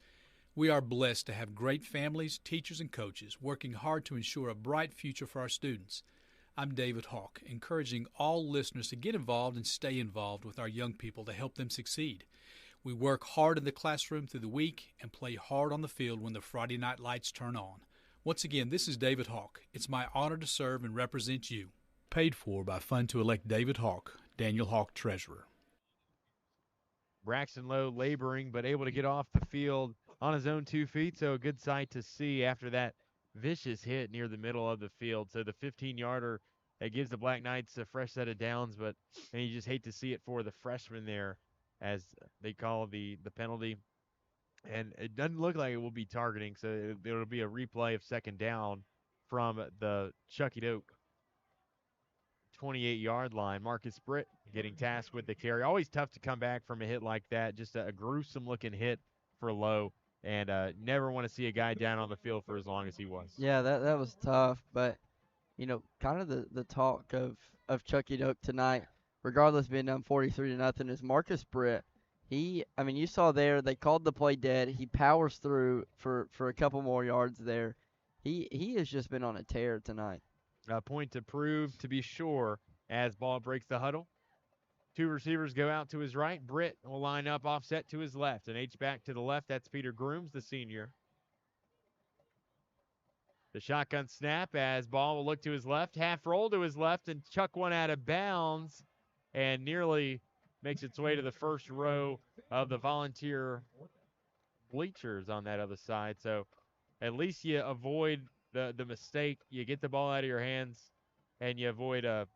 We are blessed to have great families, teachers, and coaches working hard to ensure a bright future for our students. I'm David Hawk, encouraging all listeners to get involved and stay involved with our young people to help them succeed. We work hard in the classroom through the week and play hard on the field when the Friday night lights turn on. Once again, this is David Hawk. It's my honor to serve and represent you. Paid for by Fund to elect David Hawk, Daniel Hawk, Treasurer. Braxton Lowe laboring, but able to get off the field on his own 2 feet, so a good sight to see after that vicious hit near the middle of the field. So the 15-yarder that gives the Black Knights a fresh set of downs, but and you just hate to see it for the freshman there as they call the penalty. And it doesn't look like it will be targeting, so it'll be a replay of second down from the Chuckey-Doak 28-yard line. Marcus Britt getting tasked with the carry. Always tough to come back from a hit like that. Just a gruesome-looking hit for Lowe, and never want to see a guy down on the field for as long as he was. Yeah, that was tough, but, kind of the talk of Chuckey-Doak tonight, regardless of being down 43-0, is Marcus Britt. You saw there, they called the play dead. He powers through for a couple more yards there. He has just been on a tear tonight. A point to prove, to be sure, as ball breaks the huddle. 2 receivers go out to his right. Britt will line up offset to his left. An H-back to the left, that's Peter Grooms, the senior. The shotgun snap as ball will look to his left. Half roll to his left and chuck one out of bounds and nearly makes its way to the first row of the Volunteer bleachers on that other side. So at least you avoid the mistake. You get the ball out of your hands, and you avoid a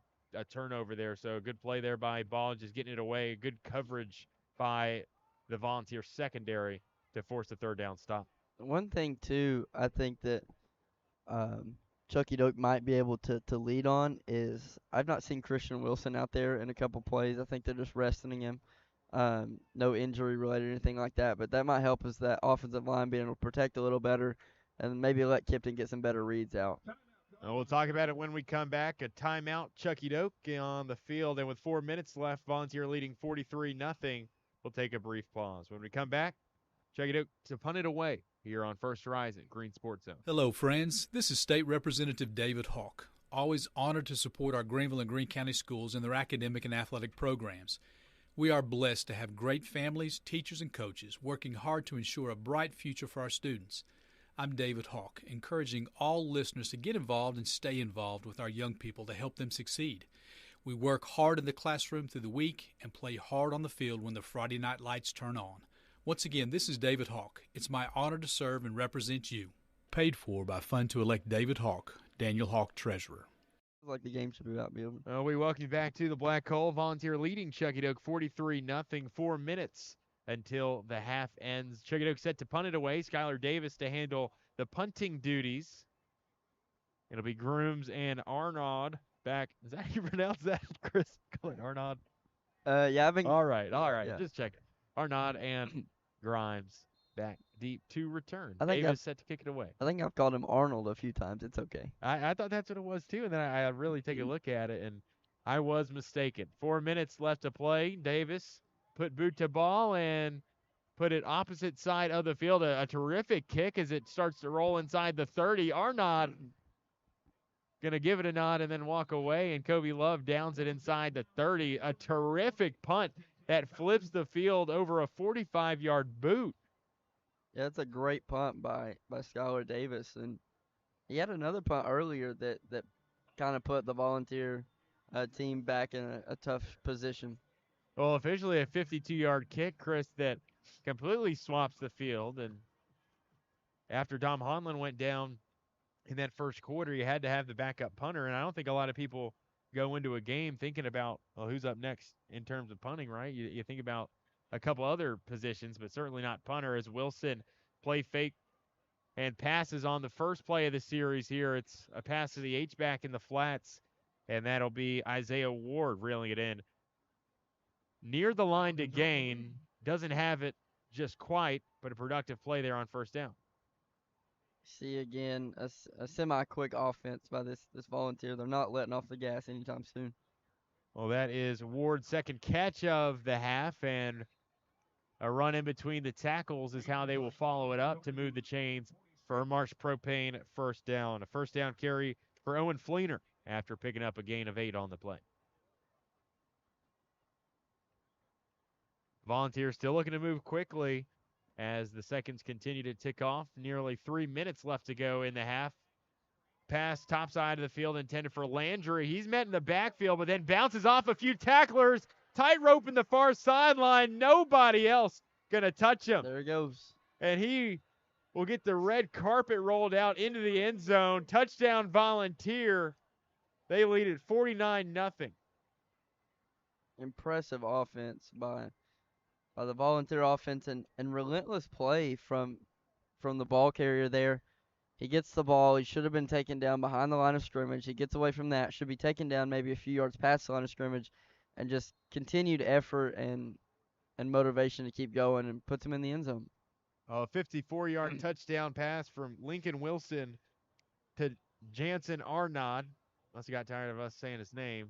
turnover there. So a good play there by Ball, just getting it away. Good coverage by the Volunteer secondary to force a third down stop. One thing, too, I think that Chuckey-Doak might be able to lead on is I've not seen Christian Wilson out there in a couple plays. I think they're just resting him. No injury related or anything like that, but that might help us, that offensive line being able to protect a little better and maybe let Kipton get some better reads out. We'll talk about it when we come back. A timeout, Chuckey-Doak on the field, and with 4 minutes left, Volunteer leading 43-0. We'll take a brief pause. When we come back, Chuckey-Doak to punt it away here on First Horizon, Green Sports Zone. Hello, friends. This is State Representative David Hawk. Always honored to support our Greenville and Greene County schools in their academic and athletic programs. We are blessed to have great families, teachers, and coaches working hard to ensure a bright future for our students. I'm David Hawk, encouraging all listeners to get involved and stay involved with our young people to help them succeed. We work hard in the classroom through the week and play hard on the field when the Friday night lights turn on. Once again, this is David Hawk. It's my honor to serve and represent you. Paid for by Fund to elect David Hawk, Daniel Hawk, Treasurer. Like the game should be about building. We welcome you back to the Black Hole. Volunteer leading Chuckey-Doak 43-0. 4 minutes until the half ends. Chuckey-Doak set to punt it away. Skylar Davis to handle the punting duties. It'll be Grooms and Arnaud back. Is that how you pronounce that, Chris? Call it Arnaud? Yeah, I've been. All right. Yeah. Just checking. Arnaud and Grimes back deep to return. I think Davis set to kick it away. I think I've called him Arnold a few times. It's okay. I thought that's what it was too, and then I really take a look at it, and I was mistaken. 4 minutes left to play. Davis put boot to ball and put it opposite side of the field. A terrific kick as it starts to roll inside the 30. Arnaud going to give it a nod and then walk away, and Kobe Love downs it inside the 30. A terrific punt that flips the field over a 45-yard boot. Yeah, it's a great punt by Skylar Davis, and he had another punt earlier that kind of put the Volunteer team back in a tough position. Well, officially a 52-yard kick, Chris, that completely swaps the field. And after Dom Honlin went down in that first quarter, you had to have the backup punter, and I don't think a lot of people go into a game thinking about, well, who's up next in terms of punting, right? You think about a couple other positions, but certainly not punter, as Wilson play fake and passes on the first play of the series here. It's a pass to the H-back in the flats, and that'll be Isaiah Ward reeling it in. Near the line to gain, doesn't have it just quite, but a productive play there on first down. See again a semi-quick offense by this Volunteer. They're not letting off the gas anytime soon. Well, that is Ward's second catch of the half, and A run in between the tackles is how they will follow it up to move the chains for a Marsh Propane first down. A first down carry for Owen Fleener after picking up a gain of 8 on the play. Volunteers still looking to move quickly as the seconds continue to tick off. Nearly 3 minutes left to go in the half. Pass top side of the field intended for Landry. He's met in the backfield, but then bounces off a few tacklers. Tightrope in the far sideline. Nobody else going to touch him. There he goes. And he will get the red carpet rolled out into the end zone. Touchdown Volunteer. They lead at 49-0. Impressive offense by the Volunteer offense and relentless play from the ball carrier there. He gets the ball. He should have been taken down behind the line of scrimmage. He gets away from that. Should be taken down maybe a few yards past the line of scrimmage, and just continued effort and motivation to keep going and puts him in the end zone. A 54-yard touchdown pass from Lincoln Wilson to Jansen Arnaud. Must have got tired of us saying his name.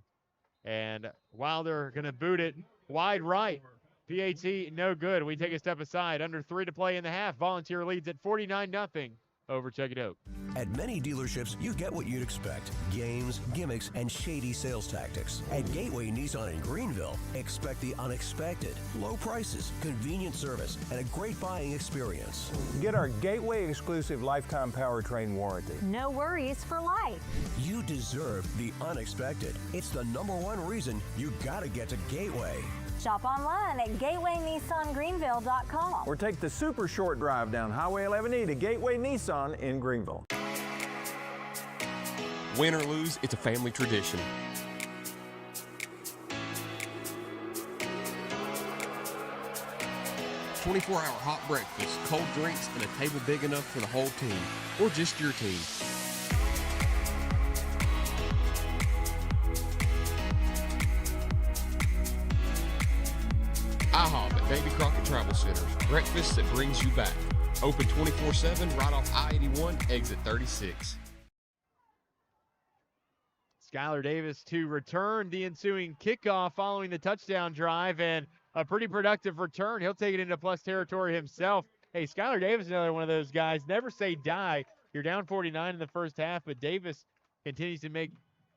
And Wilder going to boot it wide right. PAT, no good. We take a step aside. Under 3 to play in the half. Volunteer leads at 49-0 over Chuckey-Doak. At many dealerships, you get what you'd expect. Games, gimmicks, and shady sales tactics. At Gateway Nissan in Greenville, expect the unexpected. Low prices, convenient service, and a great buying experience. Get our Gateway exclusive lifetime powertrain warranty. No worries for life. You deserve the unexpected. It's the #1 reason you gotta get to Gateway. Shop online at gatewaynissangreenville.com. Or take the super short drive down Highway 11E to Gateway Nissan in Greenville. Win or lose, it's a family tradition. "24-hour hot breakfast, cold drinks, and a table big enough for the whole team, or just your team." IHOP at Davy Crockett Travel Centers. Breakfast that brings you back. Open 24/7 right off I-81, exit 36. Skylar Davis to return the ensuing kickoff following the touchdown drive, and a pretty productive return. He'll take it into plus territory himself. Hey, Skylar Davis is another one of those guys. Never say die. You're down 49 in the first half, but Davis continues to make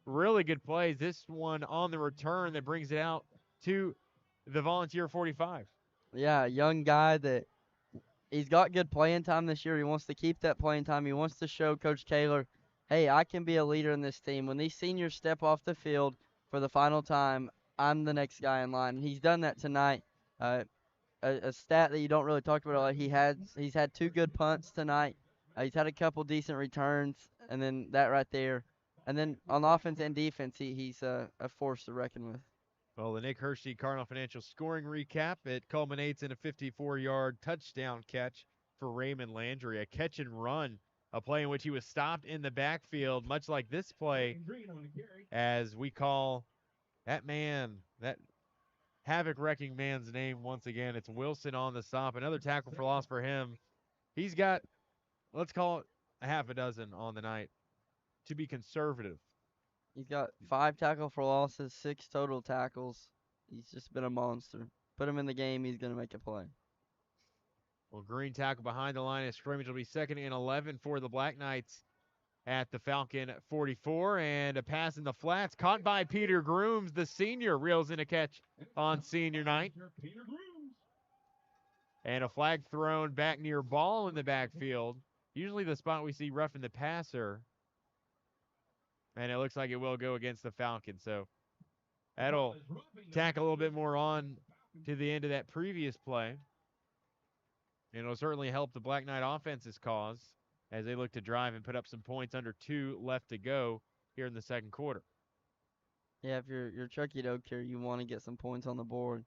really good plays. This one on the return that brings it out to the Volunteer 45. Yeah, a young guy that he's got good playing time this year. He wants to keep that playing time. He wants to show Coach Kaler, hey, I can be a leader in this team. When these seniors step off the field for the final time, I'm the next guy in line. And he's done that tonight. A stat that you don't really talk about, he's had 2 good punts tonight. He's had a couple decent returns, and then that right there. And then on offense and defense, he's a force to reckon with. Well, the Nick Hershey Cardinal Financial scoring recap, it culminates in a 54-yard touchdown catch for Raymond Landry, a catch and run, a play in which he was stopped in the backfield, much like this play, as we call that man, that havoc-wrecking man's name once again. It's Wilson on the stop. Another tackle for loss for him. He's got, let's call it a half a dozen on the night, to be conservative. He's got 5 tackle for losses, 6 total tackles. He's just been a monster. Put him in the game, he's going to make a play. Well, Greene tackle behind the line of scrimmage will be 2nd and 11 for the Black Knights at the Falcon 44. And a pass in the flats caught by Peter Grooms. The senior reels in a catch on senior night. And a flag thrown back near ball in the backfield. Usually the spot we see roughing the passer. And it looks like it will go against the Falcons. So that'll tack a little bit more on to the end of that previous play. And it'll certainly help the Black Knight offense's cause as they look to drive and put up some points under 2 left to go here in the second quarter. Yeah, if you're Chuckey-Doak here, you want to get some points on the board.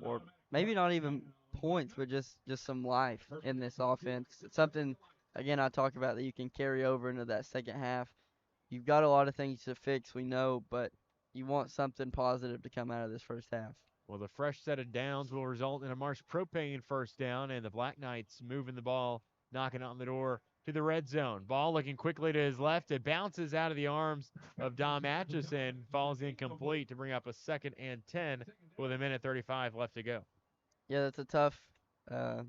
Or maybe not even points, but just some life in this offense. It's something, again, I talk about that you can carry over into that second half. You've got a lot of things to fix, we know, but you want something positive to come out of this first half. Well, the fresh set of downs will result in a Marsh Propane first down, and the Black Knights moving the ball, knocking on the door to the red zone. Ball looking quickly to his left. It bounces out of the arms of Dom Atchison, falls incomplete to bring up a 2nd and 10 with 1:35 left to go. Yeah, that's a tough, I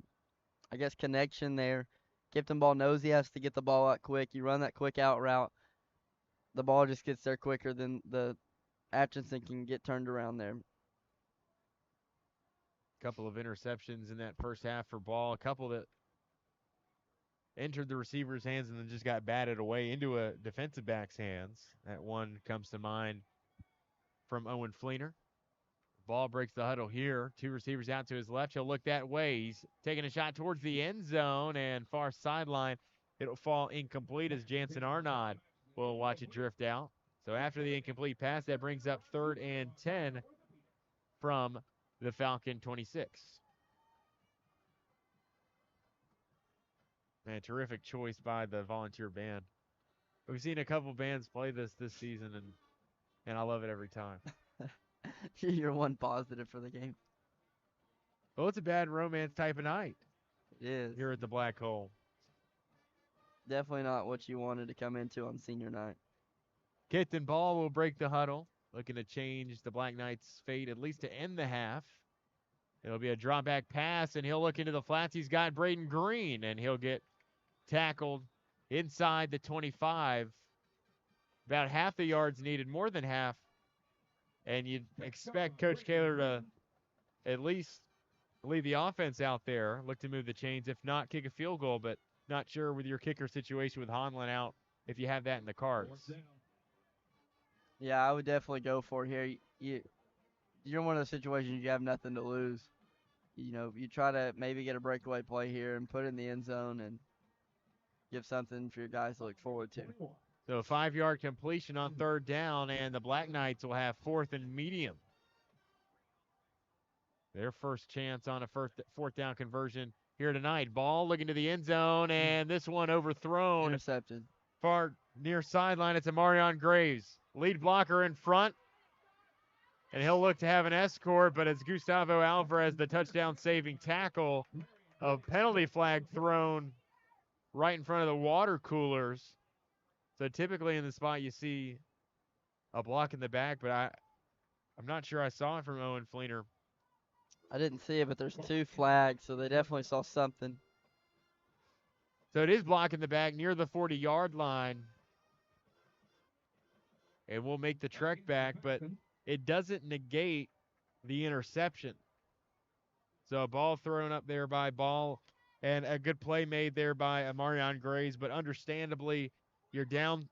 guess, connection there. Kipton Ball knows he has to get the ball out quick. You run that quick out route, the ball just gets there quicker than the Atchison can get turned around there. Couple of interceptions in that first half for Ball. A couple that entered the receiver's hands and then just got batted away into a defensive back's hands. That one comes to mind from Owen Fleener. Ball breaks the huddle here. Two receivers out to his left. He'll look that way. He's taking a shot towards the end zone and far sideline. It'll fall incomplete as Jansen Arnott will watch it drift out. So after the incomplete pass, that brings up 3rd and 10 from the Falcon 26. Man, terrific choice by the Volunteer band. We've seen a couple bands play this season, and I love it every time. You're one positive for the game. Well, it's a bad romance type of night. It is. Here at the Black Hole. Definitely not what you wanted to come into on senior night. Kipton Ball will break the huddle, looking to change the Black Knights' fate, at least to end the half. It'll be a drop back pass, and he'll look into the flats. He's got Braden Greene, and he'll get tackled inside the 25. About half the yards needed, more than half. And you'd expect Coach Kaler to at least leave the offense out there, look to move the chains, if not kick a field goal, but not sure with your kicker situation with Honlin out if you have that in the cards. Yeah, I would definitely go for it here. You're in one of those situations you have nothing to lose. You know, you try to maybe get a breakaway play here and put it in the end zone and give something for your guys to look forward to. So a 5-yard completion on 3rd down, and the Black Knights will have 4th and medium. Their first chance on a 4th down conversion here tonight. Ball looking to the end zone, and this one overthrown. Intercepted. Far near sideline, it's a Marion Graves. Lead blocker in front, and he'll look to have an escort, but it's Gustavo Alvarez, the touchdown-saving tackle. A penalty flag thrown right in front of the water coolers. So typically in the spot you see a block in the back, but I'm not sure I saw it from Owen Fleener. I didn't see it, but there's 2 flags, so they definitely saw something. So it is blocking the back near the 40-yard line. And we'll make the trek back, but it doesn't negate the interception. So a ball thrown up there by Ball, and a good play made there by Amarion Graves, but understandably, you're down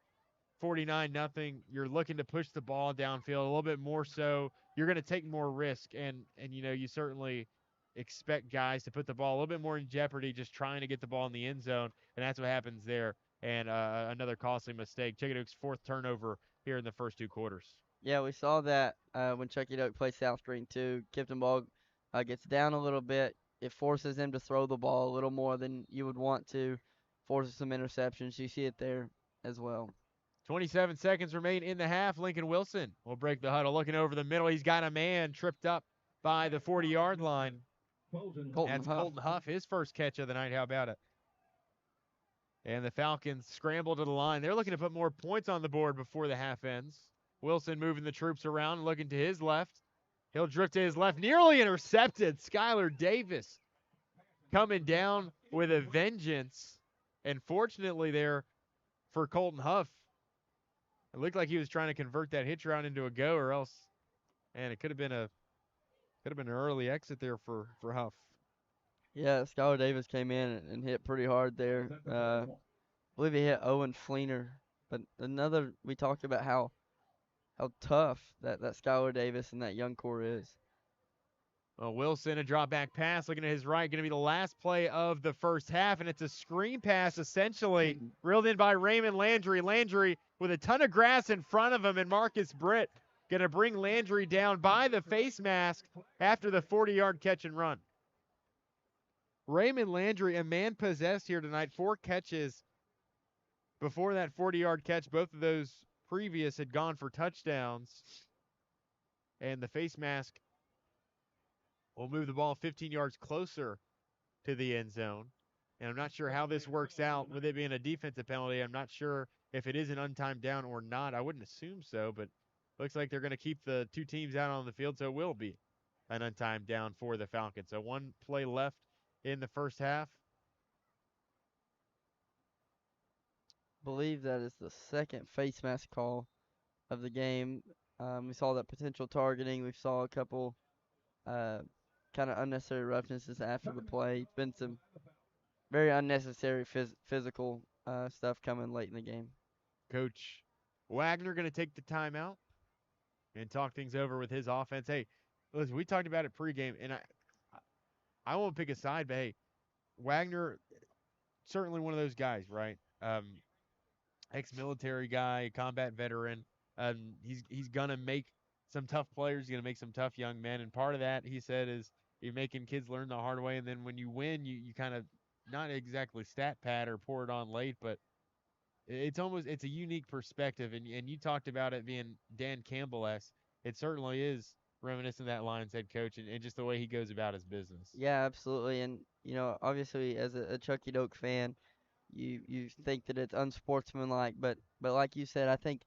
49-0. You're looking to push the ball downfield a little bit more so. You're going to take more risk, and you know, you certainly expect guys to put the ball a little bit more in jeopardy just trying to get the ball in the end zone, and that's what happens there. And another costly mistake. Chuckey-Doak's 4th turnover here in the first 2 quarters. Yeah, we saw that when Chuckey-Doak played South Green too. Kipton Ball gets down a little bit. It forces him to throw the ball a little more than you would want to. Forces some interceptions. You see it there as well. 27 seconds remain in the half. Lincoln Wilson will break the huddle. Looking over the middle, he's got a man tripped up by the 40-yard line. That's Colton Huff, his first catch of the night. How about it? And the Falcons scramble to the line. They're looking to put more points on the board before the half ends. Wilson moving the troops around, looking to his left. He'll drift to his left, nearly intercepted. Skylar Davis coming down with a vengeance. And fortunately there for Colton Huff, it looked like he was trying to convert that hitch route into a go, or else, and it could have been an early exit there for Huff. Yeah, Skylar Davis came in and hit pretty hard there. I believe he hit Owen Fleener. But we talked about how tough that Skylar Davis and that young core is. Well, Wilson, a drop back pass, looking at his right, going to be the last play of the first half, and it's a screen pass essentially, reeled in by Raymond Landry. Landry with a ton of grass in front of him, and Marcus Britt going to bring Landry down by the face mask after the 40-yard catch and run. Raymond Landry, a man possessed here tonight, 4 catches before that 40-yard catch. Both of those previous had gone for touchdowns, and the face mask will move the ball 15 yards closer to the end zone. And I'm not sure how this works out with it being a defensive penalty. I'm not sure if it is an untimed down or not. I wouldn't assume so, but looks like they're going to keep the 2 teams out on the field, so it will be. an untimed down for the Falcons. So one play left in the first half. Believe that is the second face mask call of the game. We saw that potential targeting. We saw a couple kind of unnecessary roughnesses after the play. It's been some very unnecessary physical stuff coming late in the game. Coach Wagner going to take the timeout and talk things over with his offense. Hey, listen, we talked about it pregame, and I won't pick a side, but hey, Wagner, certainly one of those guys, right? Ex-military guy, combat veteran. He's gonna make some tough players. He's gonna make some tough young men, and part of that, he said, is you're making kids learn the hard way. And then when you win, you kind of not exactly stat pad or pour it on late, but it's a unique perspective. And you talked about it being Dan Campbell-esque. It certainly is reminiscent of that Lions head coach and just the way he goes about his business. Yeah, absolutely. And obviously, as a Chuckey-Doak fan, you think that it's unsportsmanlike, but like you said, I think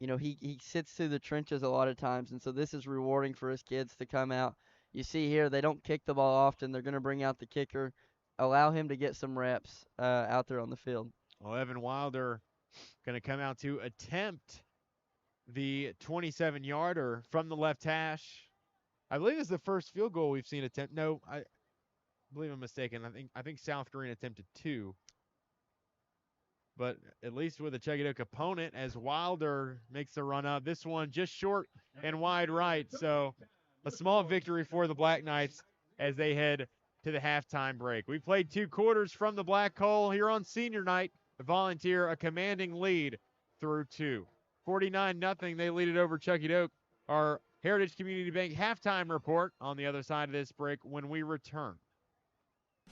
he sits through the trenches a lot of times, and so this is rewarding for his kids to come out. You see here, they don't kick the ball often. They're going to bring out the kicker, allow him to get some reps out there on the field. Well, Evan Wilder going to come out to attempt the 27-yarder from the left hash. I believe it's the first field goal we've seen attempt. No, I believe I'm mistaken. I think South Greene attempted 2. But at least with a Chuckey-Doak opponent, as Wilder makes the run up. This one just short and wide right. So a small victory for the Black Knights as they head to the halftime break. We played 2 quarters from the Black Hole here on senior night. The Volunteer a commanding lead through 2. 49-0, they lead it over Chuckey-Doak. Our Heritage Community Bank halftime report on the other side of this break when we return.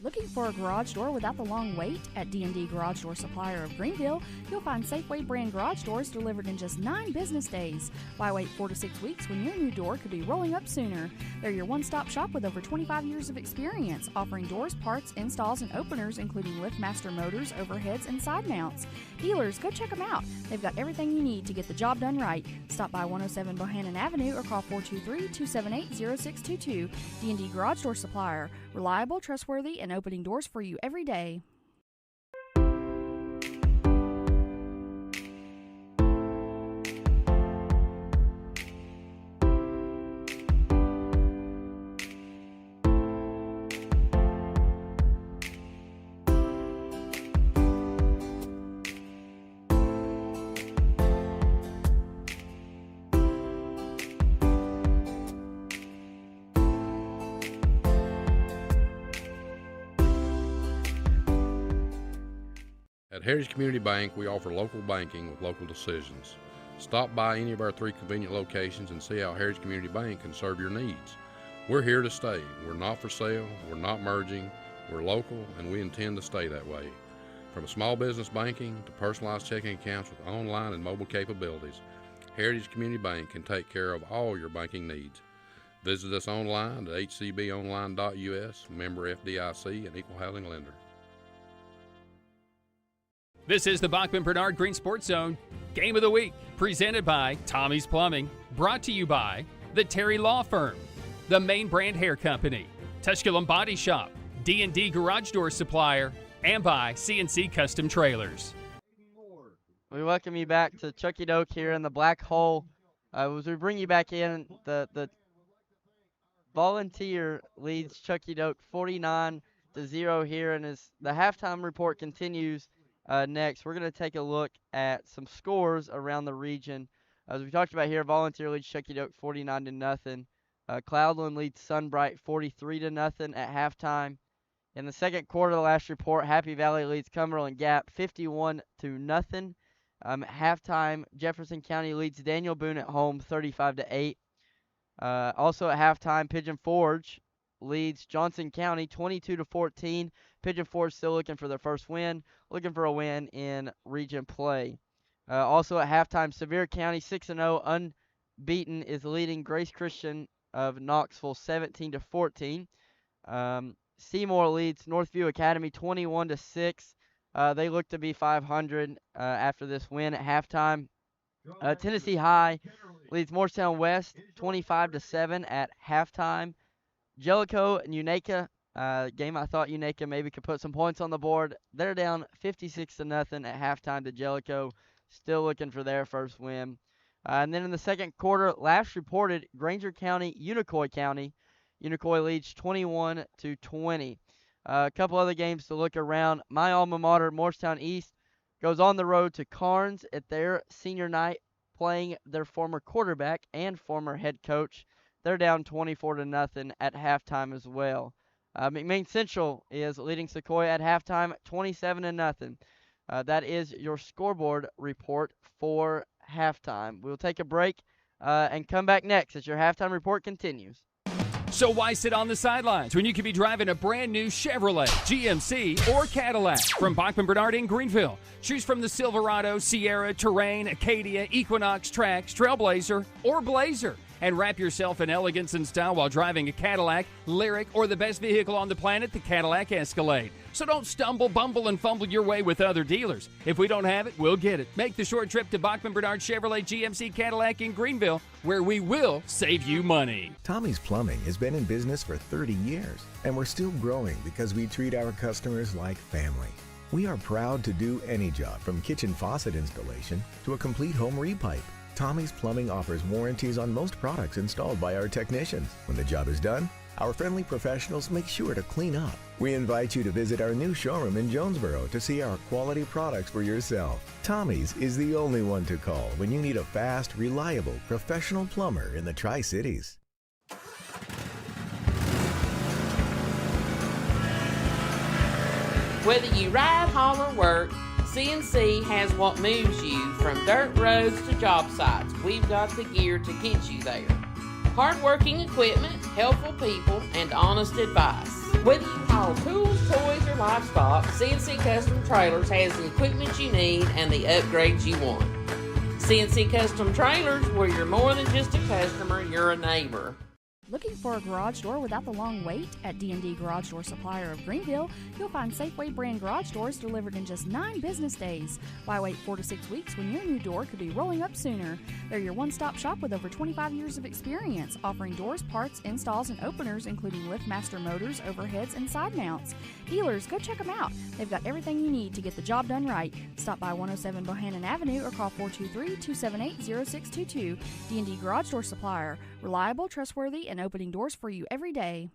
Looking for a garage door without the long wait? At D&D Garage Door Supplier of Greenville, you'll find Safeway brand garage doors delivered in just 9 business days. Why wait 4 to 6 weeks when your new door could be rolling up sooner? They're your one-stop shop with over 25 years of experience, offering doors, parts, installs, and openers, including LiftMaster motors, overheads, and side mounts. Dealers, go check them out. They've got everything you need to get the job done right. Stop by 107 Bohannon Avenue or call 423-278-0622. D&D Garage Door Supplier. Reliable, trustworthy, and opening doors for you every day. At Heritage Community Bank, we offer local banking with local decisions. Stop by any of our 3 convenient locations and see how Heritage Community Bank can serve your needs. We're here to stay. We're not for sale. We're not merging. We're local, and we intend to stay that way. From small business banking to personalized checking accounts with online and mobile capabilities, Heritage Community Bank can take care of all your banking needs. Visit us online at hcbonline.us, member FDIC, and equal housing lender. This is the Bachman Bernard Green Sports Zone Game of the Week, presented by Tommie's Plumbing, brought to you by the Terry Law Firm, the Main Brand Hair Company, Tusculum Body Shop, D&D Garage Door Supplier, and by CNC Custom Trailers. We welcome you back to Chuckey-Doak here in the Black Hole. As we bring you back in, the Volunteer leads Chuckey-Doak 49-0 here, and as the halftime report continues, next, we're going to take a look at some scores around the region. As we talked about here, Volunteer leads Chuckey-Doak 49-0. Cloudland leads Sunbright 43-0 at halftime. In the second quarter of the last report, Happy Valley leads Cumberland Gap 51-0. At halftime, Jefferson County leads Daniel Boone at home 35-8. Also at halftime, Pigeon Forge leads Johnson County 22-14. Pigeon Forge still looking for their first win, looking for a win in region play. Also at halftime, Sevier County 6-0, unbeaten, is leading Grace Christian of Knoxville 17-14. Seymour leads Northview Academy 21-6. They look to be 500 after this win at halftime. Tennessee High leads Morristown West 25-7 at halftime. Jellicoe and Unaka, game I thought Unaka maybe could put some points on the board. They're down 56-0 at halftime to Jellicoe, still looking for their first win. And then in the second quarter, last reported, Granger County, Unicoi County. Unicoi leads 21-20. A couple other games to look around. My alma mater, Morristown East, goes on the road to Carnes at their senior night, playing their former quarterback and former head coach. They're down 24-0 at halftime as well. McMain Central is leading Sequoia at halftime, 27-0. That is your scoreboard report for halftime. We'll take a break and come back next as your halftime report continues. So why sit on the sidelines when you could be driving a brand new Chevrolet, GMC, or Cadillac from Bachman Bernard in Greenville? Choose from the Silverado, Sierra, Terrain, Acadia, Equinox, Trax, Trailblazer, or Blazer. And wrap yourself in elegance and style while driving a Cadillac, Lyric, or the best vehicle on the planet, the Cadillac Escalade. So don't stumble, bumble, and fumble your way with other dealers. If we don't have it, we'll get it. Make the short trip to Bachman Bernard Chevrolet GMC Cadillac in Greenville, where we will save you money. Tommie's Plumbing has been in business for 30 years, and we're still growing because we treat our customers like family. We are proud to do any job from kitchen faucet installation to a complete home repipe. Tommie's Plumbing offers warranties on most products installed by our technicians. When the job is done, our friendly professionals make sure to clean up. We invite you to visit our new showroom in Jonesboro to see our quality products for yourself. Tommie's is the only one to call when you need a fast, reliable, professional plumber in the Tri-Cities. Whether you ride, haul, or work, CNC has what moves you from dirt roads to job sites. We've got the gear to get you there. Hard-working equipment, helpful people, and honest advice. Whether you haul tools, toys, or livestock, CNC Custom Trailers has the equipment you need and the upgrades you want. CNC Custom Trailers, where you're more than just a customer, you're a neighbor. Looking for a garage door without the long wait? At D&D Garage Door Supplier of Greenville, you'll find Safeway brand garage doors delivered in just 9 business days. Why wait 4 to 6 weeks when your new door could be rolling up sooner? They're your one-stop shop with over 25 years of experience, offering doors, parts, installs, and openers, including LiftMaster motors, overheads, and side mounts. Dealers, go check them out. They've got everything you need to get the job done right. Stop by 107 Bohannon Avenue or call 423-278-0622. D&D Garage Door Supplier. Reliable, trustworthy, and opening doors for you every day.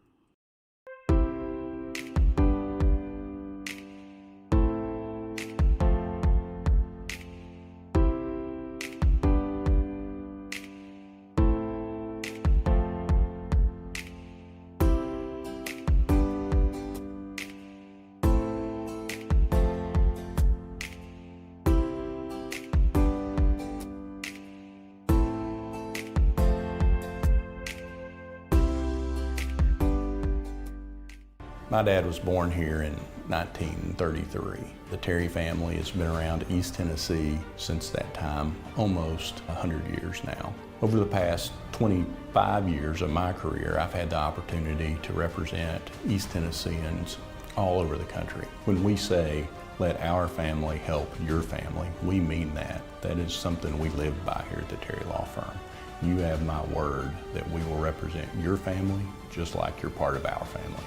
My dad was born here in 1933. The Terry family has been around East Tennessee since that time, almost 100 years now. Over the past 25 years of my career, I've had the opportunity to represent East Tennesseans all over the country. When we say, let our family help your family, we mean that. That is something we live by here at the Terry Law Firm. You have my word that we will represent your family just like you're part of our family.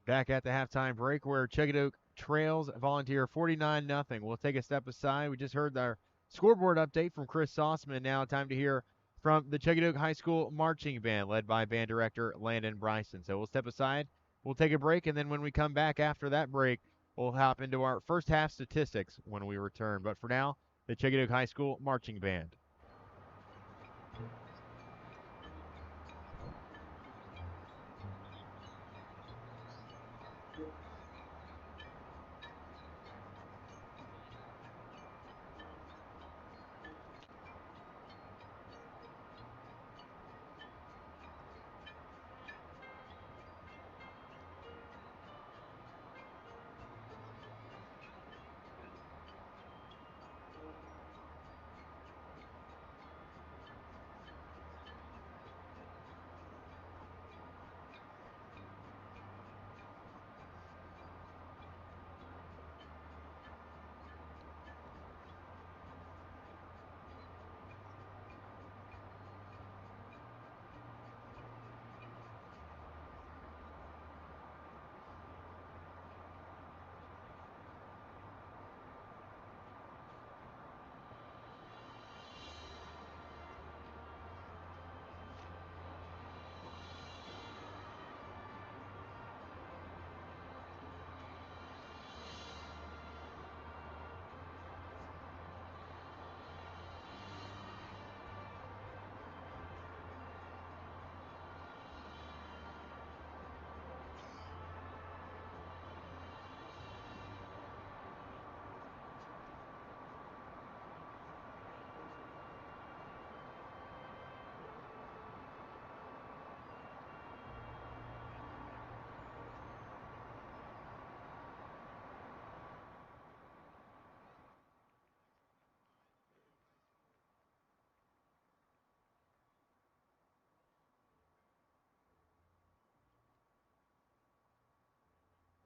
Back at the halftime break where Chuckey-Doak trails Volunteer 49-0. We'll take a step aside. We just heard our scoreboard update from Chris Sauceman. Now time to hear from the Chuckey-Doak High School Marching Band led by band director Landon Bryson. So we'll step aside, we'll take a break, and then when we come back after that break, we'll hop into our first half statistics when we return. But for now, the Chuckey-Doak High School Marching Band.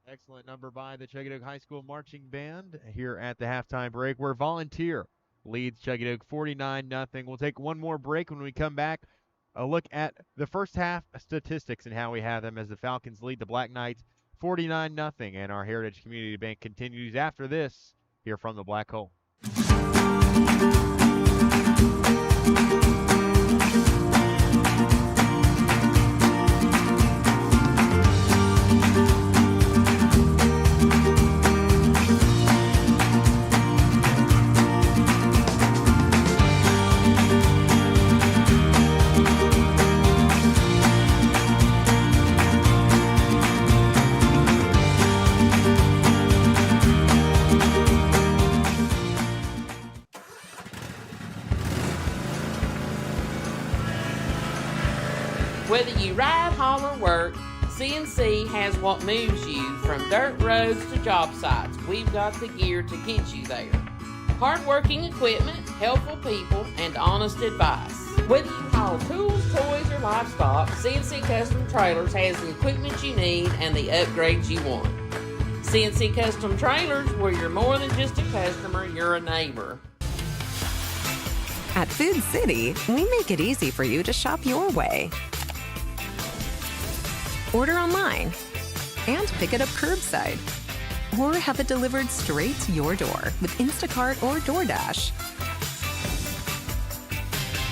Excellent number by the Chuckey-Doak High School Marching Band here at the halftime break, where Volunteer leads Chuckey-Doak 49-0. We'll take one more break. When we come back, a look at the first half statistics and how we have them as the Falcons lead the Black Knights 49-0. And our Heritage Community Bank continues after this here from the Black Hole. Whether you ride, haul, or work, CNC has what moves you from dirt roads to job sites. We've got the gear to get you there. Hard-working equipment, helpful people, and honest advice. Whether you haul tools, toys, or livestock, CNC Custom Trailers has the equipment you need and the upgrades you want. CNC Custom Trailers, where you're more than just a customer, you're a neighbor. At Food City, we make it easy for you to shop your way. Order online and pick it up curbside, or have it delivered straight to your door with Instacart or DoorDash.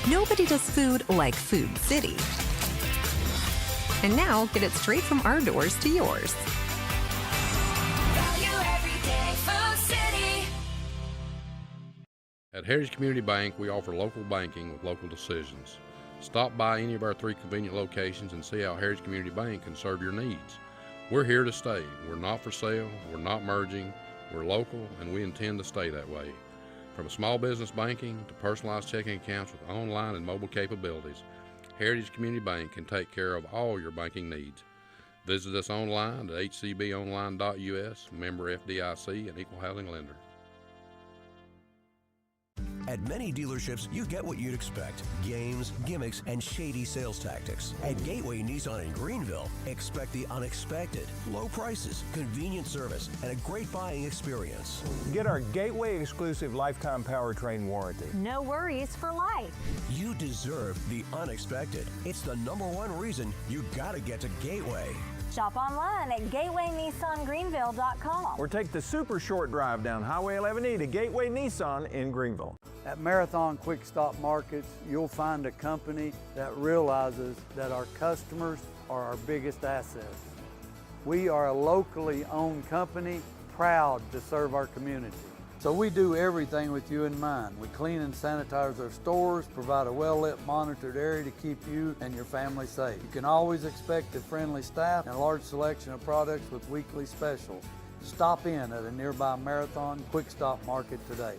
Nobody does food like Food City. And now get it straight from our doors to yours. Value every day, Food City. At Heritage Community Bank, we offer local banking with local decisions. Stop by any of our 3 convenient locations and see how Heritage Community Bank can serve your needs. We're here to stay. We're not for sale. We're not merging. We're local, and we intend to stay that way. From small business banking to personalized checking accounts with online and mobile capabilities, Heritage Community Bank can take care of all your banking needs. Visit us online at hcbonline.us, member FDIC, and equal housing lender. At many dealerships, you get what you'd expect. Games, gimmicks, and shady sales tactics. At Gateway Nissan in Greenville, expect the unexpected. Low prices, convenient service, and a great buying experience. Get our Gateway exclusive lifetime powertrain warranty. No worries for life. You deserve the unexpected. It's the #1 reason you gotta get to Gateway. Shop online at gatewaynissangreenville.com. Or take the super short drive down Highway 11E to Gateway Nissan in Greenville. At Marathon Quick Stop Markets, you'll find a company that realizes that our customers are our biggest assets. We are a locally owned company, proud to serve our community. So we do everything with you in mind. We clean and sanitize our stores, provide a well-lit, monitored area to keep you and your family safe. You can always expect a friendly staff and a large selection of products with weekly specials. Stop in at a nearby Marathon Quick Stop Market today.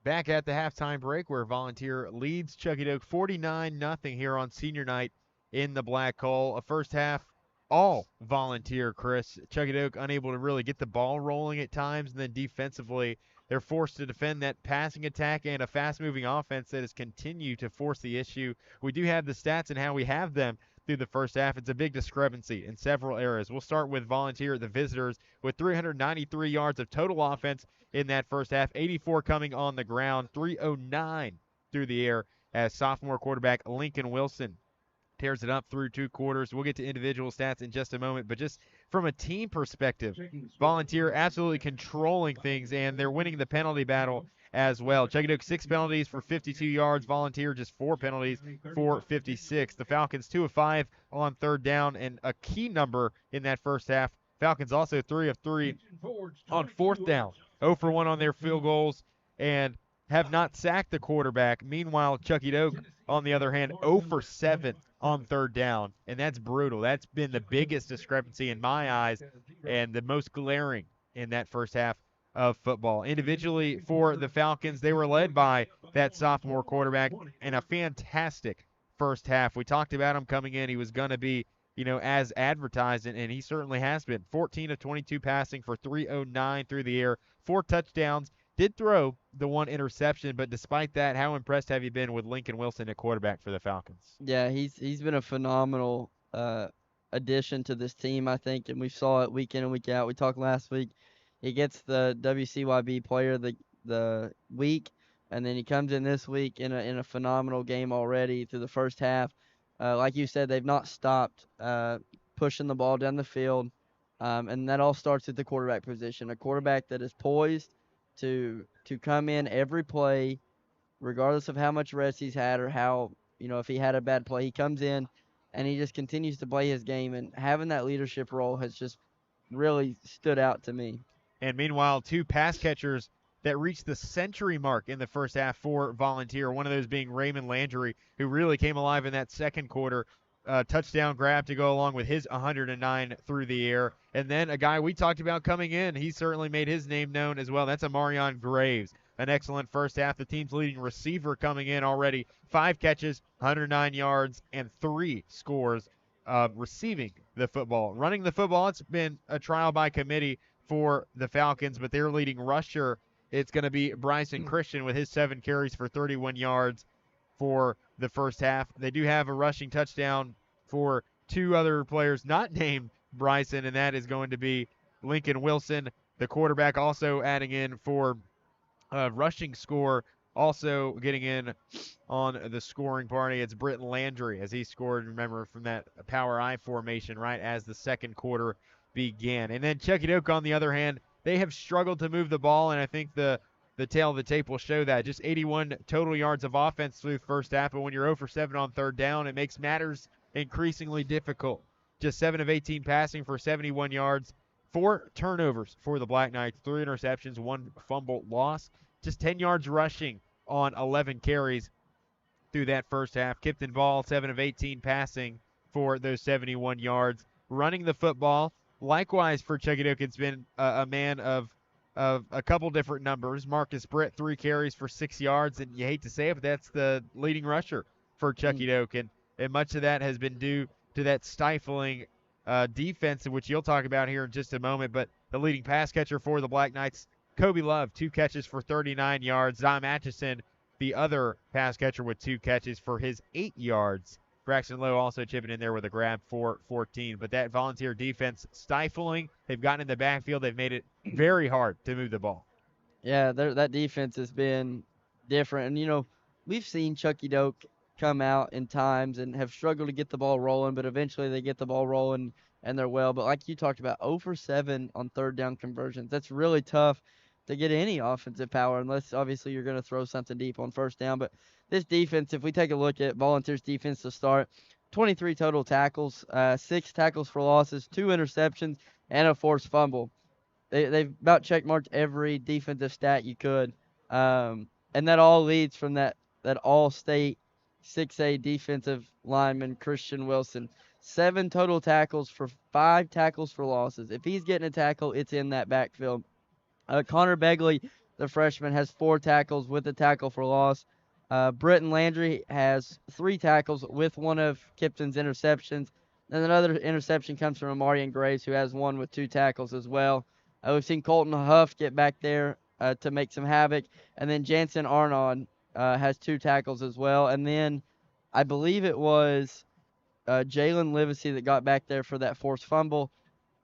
Back at the halftime break, where Volunteer leads Chuckey-Doak 49-0 here on senior night in the Black Hole. A first half all Volunteer, Chris. Chuckey-Doak unable to really get the ball rolling at times, and then defensively they're forced to defend that passing attack and a fast-moving offense that has continued to force the issue. We do have the stats and how we have them through the first half. It's a big discrepancy in several areas. We'll start with Volunteer, the visitors, with 393 yards of total offense in that first half, 84 coming on the ground, 309 through the air as sophomore quarterback Lincoln Wilson tears it up through 2 quarters. We'll get to individual stats in just a moment, but just from a team perspective, Volunteer absolutely controlling things, and they're winning the penalty battle as well. Chuckey-Doak 6 penalties for 52 yards. Volunteer just 4 penalties for 56. The Falcons 2 of 5 on 3rd down, and a key number in that first half. Falcons also 3 of 3 on 4th down. 0 for 1 on their field goals and have not sacked the quarterback. Meanwhile, Chuckey-Doak, on the other hand, 0 for 7 on 3rd down, and that's brutal. That's been the biggest discrepancy in my eyes and the most glaring in that first half of football. Individually for the Falcons, they were led by that sophomore quarterback in a fantastic first half. We talked about him coming in. He was going to be, as advertised, and he certainly has been. 14 of 22 passing for 309 through the air, 4 touchdowns. Did throw the 1 interception, but despite that, how impressed have you been with Lincoln Wilson at quarterback for the Falcons? Yeah, he's been a phenomenal addition to this team, I think, and we saw it week in and week out. We talked last week. He gets the WCYB Player of the week, and then he comes in this week in a phenomenal game already through the first half. Like you said, they've not stopped pushing the ball down the field, and that all starts at the quarterback position. A quarterback that is poised to come in every play, regardless of how much rest he's had or how, if he had a bad play, he comes in and he just continues to play his game. And having that leadership role has just really stood out to me. And meanwhile, 2 pass catchers that reached the century mark in the first half for Volunteer, one of those being Raymond Landry, who really came alive in that second quarter. Touchdown grab to go along with his 109 through the air. And then a guy we talked about coming in, he certainly made his name known as well. That's Amarion Graves. An excellent first half. The team's leading receiver coming in already. 5 catches, 109 yards, and 3 scores receiving the football. Running the football, it's been a trial by committee for the Falcons, but their leading rusher, it's going to be Bryson Christian with his 7 carries for 31 yards for the first half. They do have a rushing touchdown for 2 other players not named Bryson, and that is going to be Lincoln Wilson, the quarterback, also adding in for rushing score, also getting in on the scoring party. It's Britton Landry, as he scored, remember, from that power I formation right as the second quarter began. And then Chuckey-Doak, on the other hand, they have struggled to move the ball, and I think the tail of the tape will show that. Just 81 total yards of offense through the first half, but when you're 0 for 7 on third down, it makes matters increasingly difficult. Just 7 of 18 passing for 71 yards, 4 turnovers for the Black Knights, 3 interceptions, 1 fumble loss, just 10 yards rushing on 11 carries through that first half. Kipton Ball, 7 of 18 passing for those 71 yards. Running the football, likewise for Chuckey-Doak, it's been a man of a couple different numbers. Marcus Britt, 3 carries for 6 yards, and you hate to say it, but that's the leading rusher for Chuckey-Doak, and much of that has been due to that stifling defense, which you'll talk about here in just a moment. But the leading pass catcher for the Black Knights, Kobe Love, 2 catches for 39 yards. Dom Atchison, the other pass catcher, with 2 catches for his 8 yards. Braxton Lowe also chipping in there with a grab for 14. But that Volunteer defense stifling. They've gotten in the backfield. They've made it very hard to move the ball. Yeah, that defense has been different. And, we've seen Chuckey-Doak come out in times and have struggled to get the ball rolling, but eventually they get the ball rolling and they're well. But like you talked about, 0 for 7 on third down conversions. That's really tough to get any offensive power, unless obviously you're going to throw something deep on first down. But this defense, if we take a look at Volunteer's defense to start, 23 total tackles, 6 tackles for losses, 2 interceptions, and a forced fumble. They've about checkmarked every defensive stat you could. And that all leads from that all-state 6A defensive lineman, Christian Wilson. 7 total tackles for 5 tackles for losses. If he's getting a tackle, it's in that backfield. Connor Begley, the freshman, has 4 tackles with a tackle for loss. Britton Landry has 3 tackles with one of Kipton's interceptions. And another interception comes from Amarion Graves, who has 1 with 2 tackles as well. We've seen Colton Huff get back there to make some havoc. And then Jansen Arnon has 2 tackles as well. And then I believe it was Jalen Livesey that got back there for that forced fumble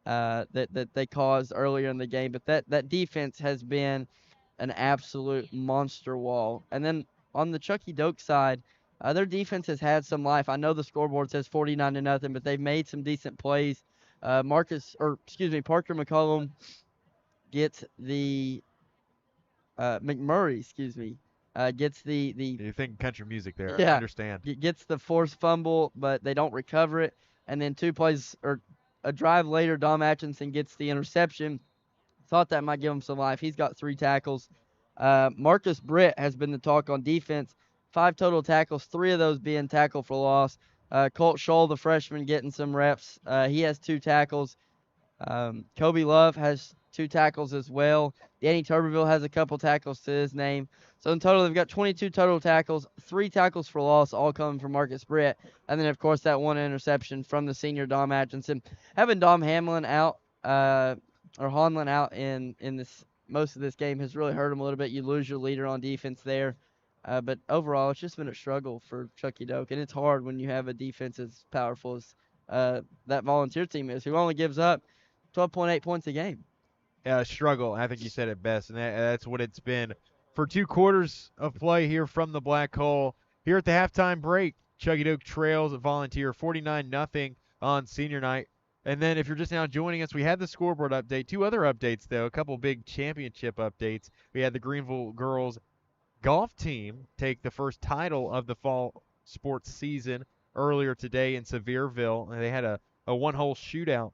that they caused earlier in the game. But that defense has been an absolute monster wall. And then on the Chuckey-Doak side, their defense has had some life. I know the scoreboard says 49-0, but they've made some decent plays. Parker McCollum gets the McMurray, gets the You're thinking country music there. Yeah, I understand. Gets the forced fumble, but they don't recover it. And then 2 plays or a drive later, Dom Atchison gets the interception. Thought that might give him some life. He's got 3 tackles. Marcus Britt has been the talk on defense. 5 total tackles, 3 of those being tackle for loss. Colt Scholl, the freshman, getting some reps. He has 2 tackles. Kobe Love has 2 tackles as well. Danny Tuberville has a couple tackles to his name. So in total, they've got 22 total tackles, 3 tackles for loss, all coming from Marcus Britt. And then, of course, that 1 interception from the senior Dom Atchison. Having Dom Hamlin out, or Honlin out in this most of this game has really hurt him a little bit. You lose your leader on defense there. But overall, it's just been a struggle for Chuckey-Doak. And it's hard when you have a defense as powerful that Volunteer team is, who only gives up 12.8 points a game. Struggle. I think you said it best, and that's what it's been for 2 quarters of play here from the Black Hole. Here at the halftime break, Chuckey-Doak trails Volunteer 49-0 on senior night. And then if you're just now joining us, we had the scoreboard update. 2 other updates, though, a couple big championship updates. We had the Greenville girls golf team take the first title of the fall sports season earlier today in Sevierville. And they had a one-hole shootout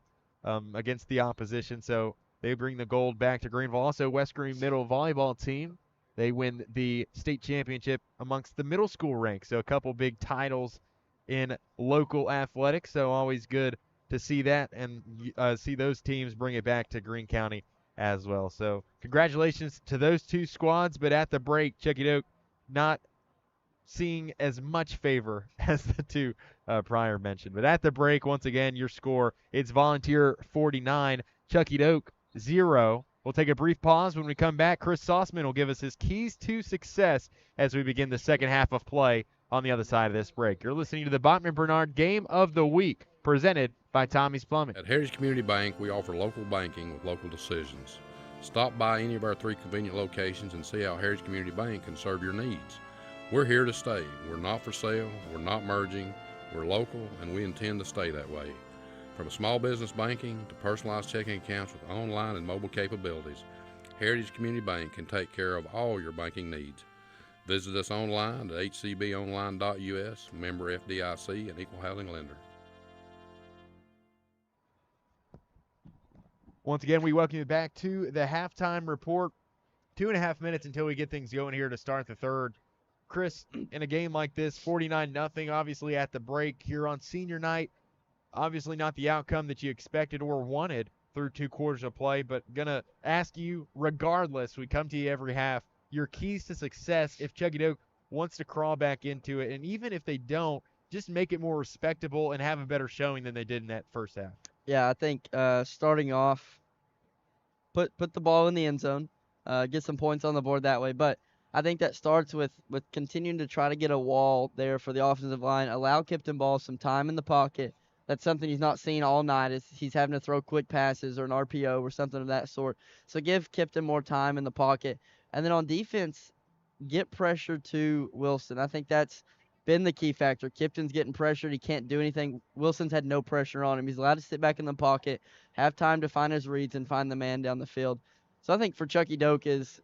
against the opposition, so they bring the gold back to Greenville. Also, West Green Middle volleyball team, they win the state championship amongst the middle school ranks. So a couple big titles in local athletics. So always good to see that and see those teams bring it back to Greene County as well. So congratulations to those 2 squads. But at the break, Chuckey-Doak not seeing as much favor as the 2 prior mentioned. But at the break, once again, your score, it's Volunteer 49, Chuckey-Doak 0. We'll take a brief pause. When we come back, Chris Sauceman will give us his keys to success as we begin the second half of play on the other side of this break. You're listening to the Bachman Bernard Game of the Week, presented by Tommie's Plumbing. At Heritage Community Bank, we offer local banking with local decisions. Stop by any of our 3 convenient locations and see how Heritage Community Bank can serve your needs. We're here to stay. We're not for sale. We're not merging. We're local, and we intend to stay that way. From small business banking to personalized checking accounts with online and mobile capabilities, Heritage Community Bank can take care of all your banking needs. Visit us online at hcbonline.us, member FDIC, and equal housing lender. Once again, we welcome you back to the halftime report. 2.5 minutes until we get things going here to start the third. Chris, in a game like this, 49-0, obviously at the break here on senior night. Obviously not the outcome that you expected or wanted through 2 quarters of play, but going to ask you, regardless, we come to you every half, your keys to success if Chuckey-Doak wants to crawl back into it. And even if they don't, just make it more respectable and have a better showing than they did in that first half. Yeah, I think starting off, put the ball in the end zone, get some points on the board that way. But I think that starts with continuing to try to get a wall there for the offensive line, allow Kipton Ball some time in the pocket. That's something he's not seen all night, is he's having to throw quick passes or an RPO or something of that sort. So give Kipton more time in the pocket. And then on defense, get pressure to Wilson. I think that's been the key factor. Kipton's getting pressured. He can't do anything. Wilson's had no pressure on him. He's allowed to sit back in the pocket, have time to find his reads and find the man down the field. So I think for Chuckey-Doak is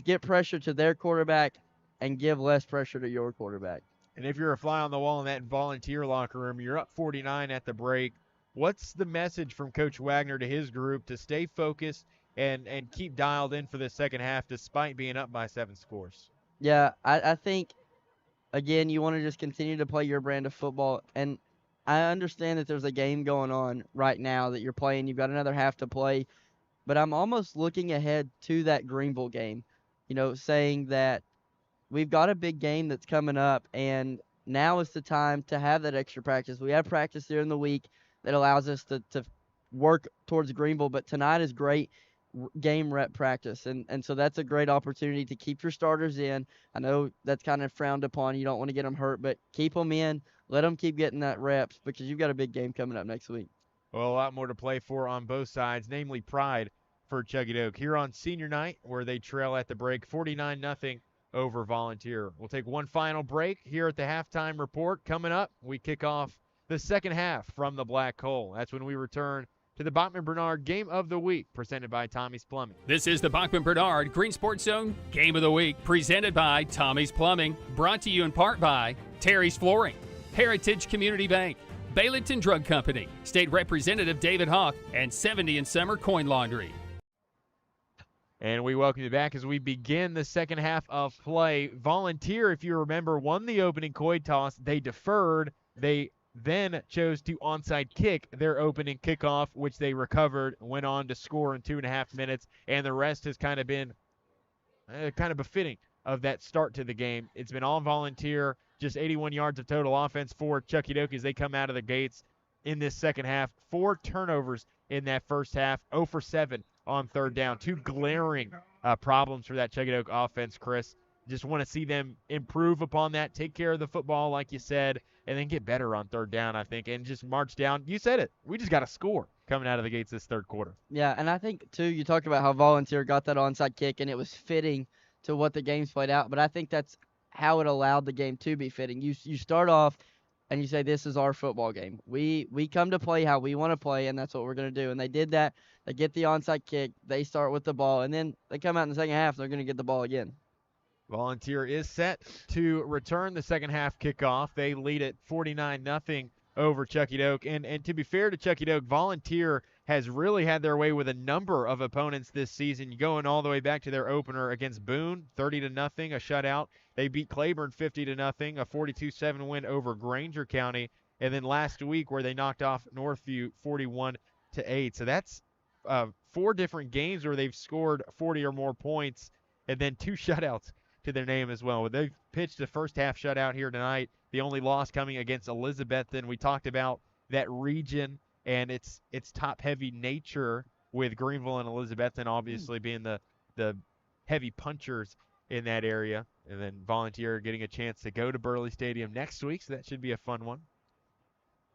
get pressure to their quarterback and give less pressure to your quarterback. And if you're a fly on the wall in that Volunteer locker room, you're up 49 at the break. What's the message from Coach Wagner to his group to stay focused and keep dialed in for the second half despite being up by 7 scores? Yeah, I think, again, you want to just continue to play your brand of football. And I understand that there's a game going on right now that you're playing. You've got another half to play. But I'm almost looking ahead to that Greenville game, saying that we've got a big game that's coming up, and now is the time to have that extra practice. We have practice during the week that allows us to work towards Greenville, but tonight is great game rep practice, and so that's a great opportunity to keep your starters in. I know that's kind of frowned upon. You don't want to get them hurt, but keep them in. Let them keep getting that reps because you've got a big game coming up next week. Well, a lot more to play for on both sides, namely pride for Chuckey-Doak here on senior night where they trail at the break 49-0 over Volunteer. We'll take one final break here at the halftime report. Coming up, we kick off the second half from the Black Hole. That's when we return to the Bachman Bernard Game of the Week, presented by Tommie's Plumbing. This is the Bachman Bernard Green Sports Zone Game of the Week, presented by Tommie's Plumbing, brought to you in part by Terry's Flooring, Heritage Community Bank, Baileyton Drug Company, State Representative David Hawk, and 70 and Summer Coin Laundry. And we welcome you back as we begin the second half of play. Volunteer, if you remember, won the opening coin toss. They deferred. They then chose to onside kick their opening kickoff, which they recovered, went on to score in 2.5 minutes, and the rest has kind of been kind of befitting of that start to the game. It's been all Volunteer, just 81 yards of total offense for Chuckey-Doak as they come out of the gates in this second half. 4 turnovers in that first half, 0 for 7 on third down. 2 glaring problems for that Chuckey-Doak offense, Chris. just want to see them improve upon that, take care of the football, like you said, and then get better on third down, I think, and just march down. You said it. We just got to score coming out of the gates this third quarter. Yeah, and I think, too, you talked about how Volunteer got that onside kick, and it was fitting to what the game's played out, but I think that's how it allowed the game to be fitting. You start off and you say, this is our football game. We come to play how we want to play, and that's what we're going to do. And they did that. They get the onside kick. They start with the ball, and then they come out in the second half, they're going to get the ball again. Volunteer is set to return the second half kickoff. They lead at 49-0 over Chuckey-Doak. And to be fair to Chuckey-Doak, Volunteer has really had their way with a number of opponents this season, going all the way back to their opener against Boone, 30-0, a shutout. They beat Claiborne 50-0, a 42-7 win over Granger County. And then last week where they knocked off Northview 41-8. So that's 4 different games where they've scored 40 or more points, and then 2 shutouts to their name as well. They've pitched the first half shutout here tonight. The only loss coming against Elizabethton. We talked about that region and its top-heavy nature with Greenville and Elizabethton obviously being the heavy punchers in that area. And then Volunteer getting a chance to go to Burley Stadium next week, so that should be a fun one.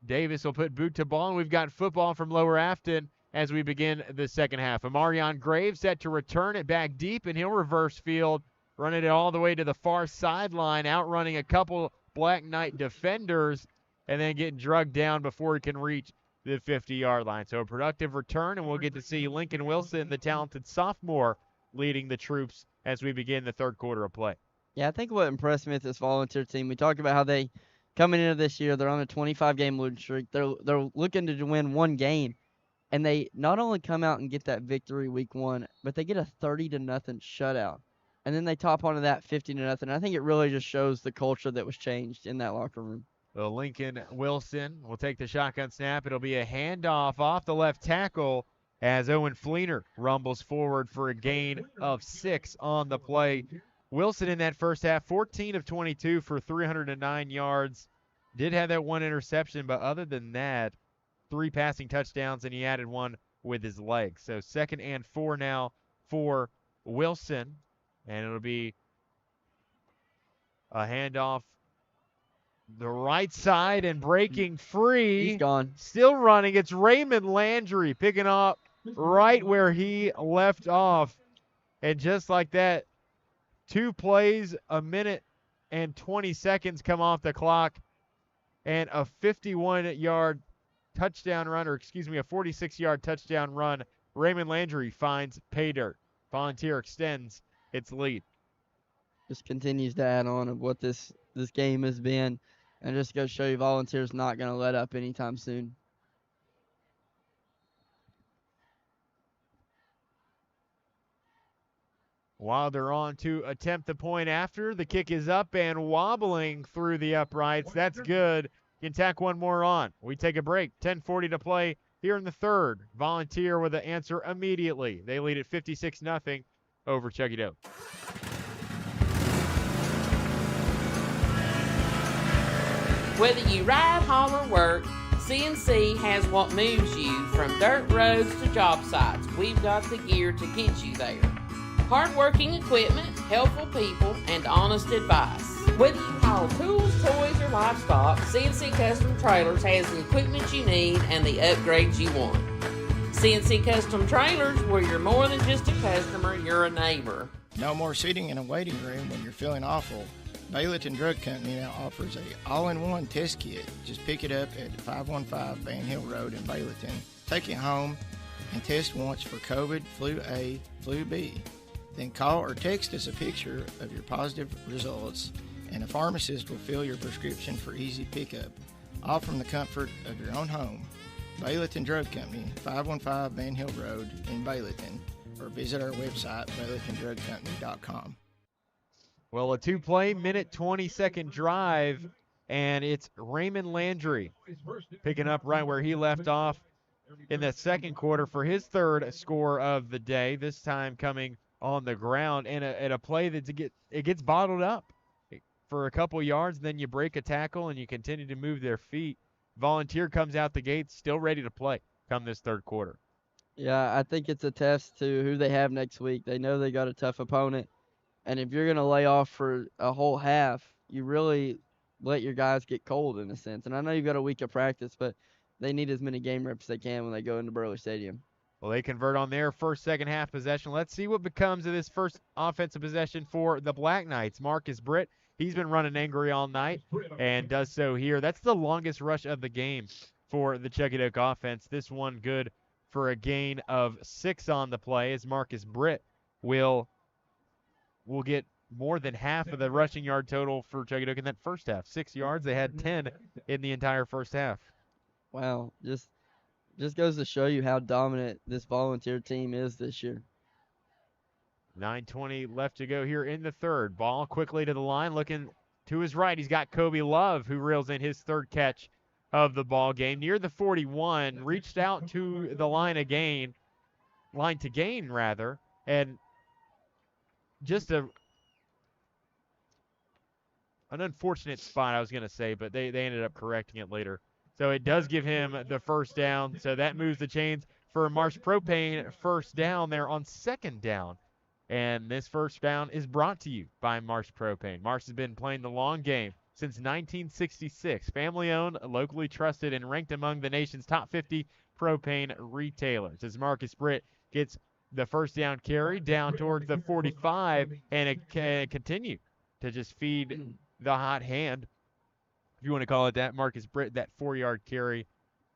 Davis will put boot to ball, and we've got football from Lower Afton as we begin the second half. Amarion Graves set to return it back deep, and he'll reverse field, running it all the way to the far sideline, outrunning a couple Black Knight defenders, and then getting drugged down before he can reach the 50-yard line. So a productive return, and we'll get to see Lincoln Wilson, the talented sophomore, leading the troops as we begin the third quarter of play. Yeah, I think what impressed me with this Volunteer team, we talked about how they, coming into this year, they're on a 25-game losing streak. They're looking to win one game, and they not only come out and get that victory week 1, but they get a 30-0 shutout. And then they top onto that 50-0. I think it really just shows the culture that was changed in that locker room. Well, Lincoln Wilson will take the shotgun snap. It'll be a handoff off the left tackle as Owen Fleener rumbles forward for a gain of 6 on the play. Wilson in that first half, 14 of 22 for 309 yards. Did have that 1 interception, but other than that, 3 passing touchdowns, and he added 1 with his legs. So 2nd and 4 now for Wilson. And it'll be a handoff the right side and breaking free. He's gone. Still running. It's Raymond Landry picking up right where he left off. And just like that, 2 plays, a minute and 20 seconds come off the clock. And a 51-yard touchdown run, or excuse me, a 46-yard touchdown run. Raymond Landry finds pay dirt. Volunteer extends its lead. Just continues to add on of what this game has been, and just goes to show you Volunteer's not going to let up anytime soon. Wilder on to attempt the point after. The kick is up and wobbling through the uprights. That's good. You can tack one more on. We take a break. 10:40 to play here in the third. Volunteer with the answer immediately. They lead at 56-0 over Chuckey-Doak. Whether you ride, haul, or work, CNC has what moves you from dirt roads to job sites. We've got the gear to get you there. Hard-working equipment, helpful people, and honest advice. Whether you haul tools, toys, or livestock, CNC Custom Trailers has the equipment you need and the upgrades you want. CNC Custom Trailers, where you're more than just a customer, you're a neighbor. No more sitting in a waiting room when you're feeling awful. Bailiton Drug Company now offers a all-in-one test kit. Just pick it up at 515 Van Hill Road in Bailiton. Take it home and test once for COVID, flu A, flu B. Then call or text us a picture of your positive results, and a pharmacist will fill your prescription for easy pickup, all from the comfort of your own home. Bailiton Drug Company, 515 Van Hill Road in Bailiton, or visit our website, bailitondrugcompany.com. Well, a 2-play, minute 20-second drive, and it's Raymond Landry picking up right where he left off in the second quarter for his third score of the day, this time coming on the ground, and a play that it gets bottled up for a couple yards, then you break a tackle and you continue to move their feet. Volunteer comes out the gate still ready to play come this third quarter. Yeah, I think it's a test to who they have next week. They know they got a tough opponent, And if you're going to lay off for a whole half, you really let your guys get cold in a sense. And I know you've got a week of practice, but they need as many game reps as they can when they go into Burley Stadium. Well, they convert on their first second-half possession. Let's see what becomes of this first offensive possession for the Black Knights. Marcus Britt, he's been running angry all night and does so here. That's the longest rush of the game for the Chuckey-Doak offense. This one good for a gain of 6 on the play as Marcus Britt will get more than half of the rushing yard total for Chuckey-Doak in that first half. 6 yards. They had 10 in the entire first half. Wow, just goes to show you how dominant this Volunteer team is this year. 9:20 left to go here in the third. Ball quickly to the line, looking to his right. He's got Kobe Love, who reels in his third catch of the ball game. Near the 41, reached out to the line to gain, and just an unfortunate spot, I was going to say, but they ended up correcting it later. So it does give him the first down. So that moves the chains for Marsh Propane first down there on second down. And this first down is brought to you by Marsh Propane. Marsh has been playing the long game since 1966. Family-owned, locally trusted, and ranked among the nation's top 50 propane retailers. As Marcus Britt gets the first down carry down towards the 45, and it can continue to just feed the hot hand, if you want to call it that. Marcus Britt, that 4-yard carry,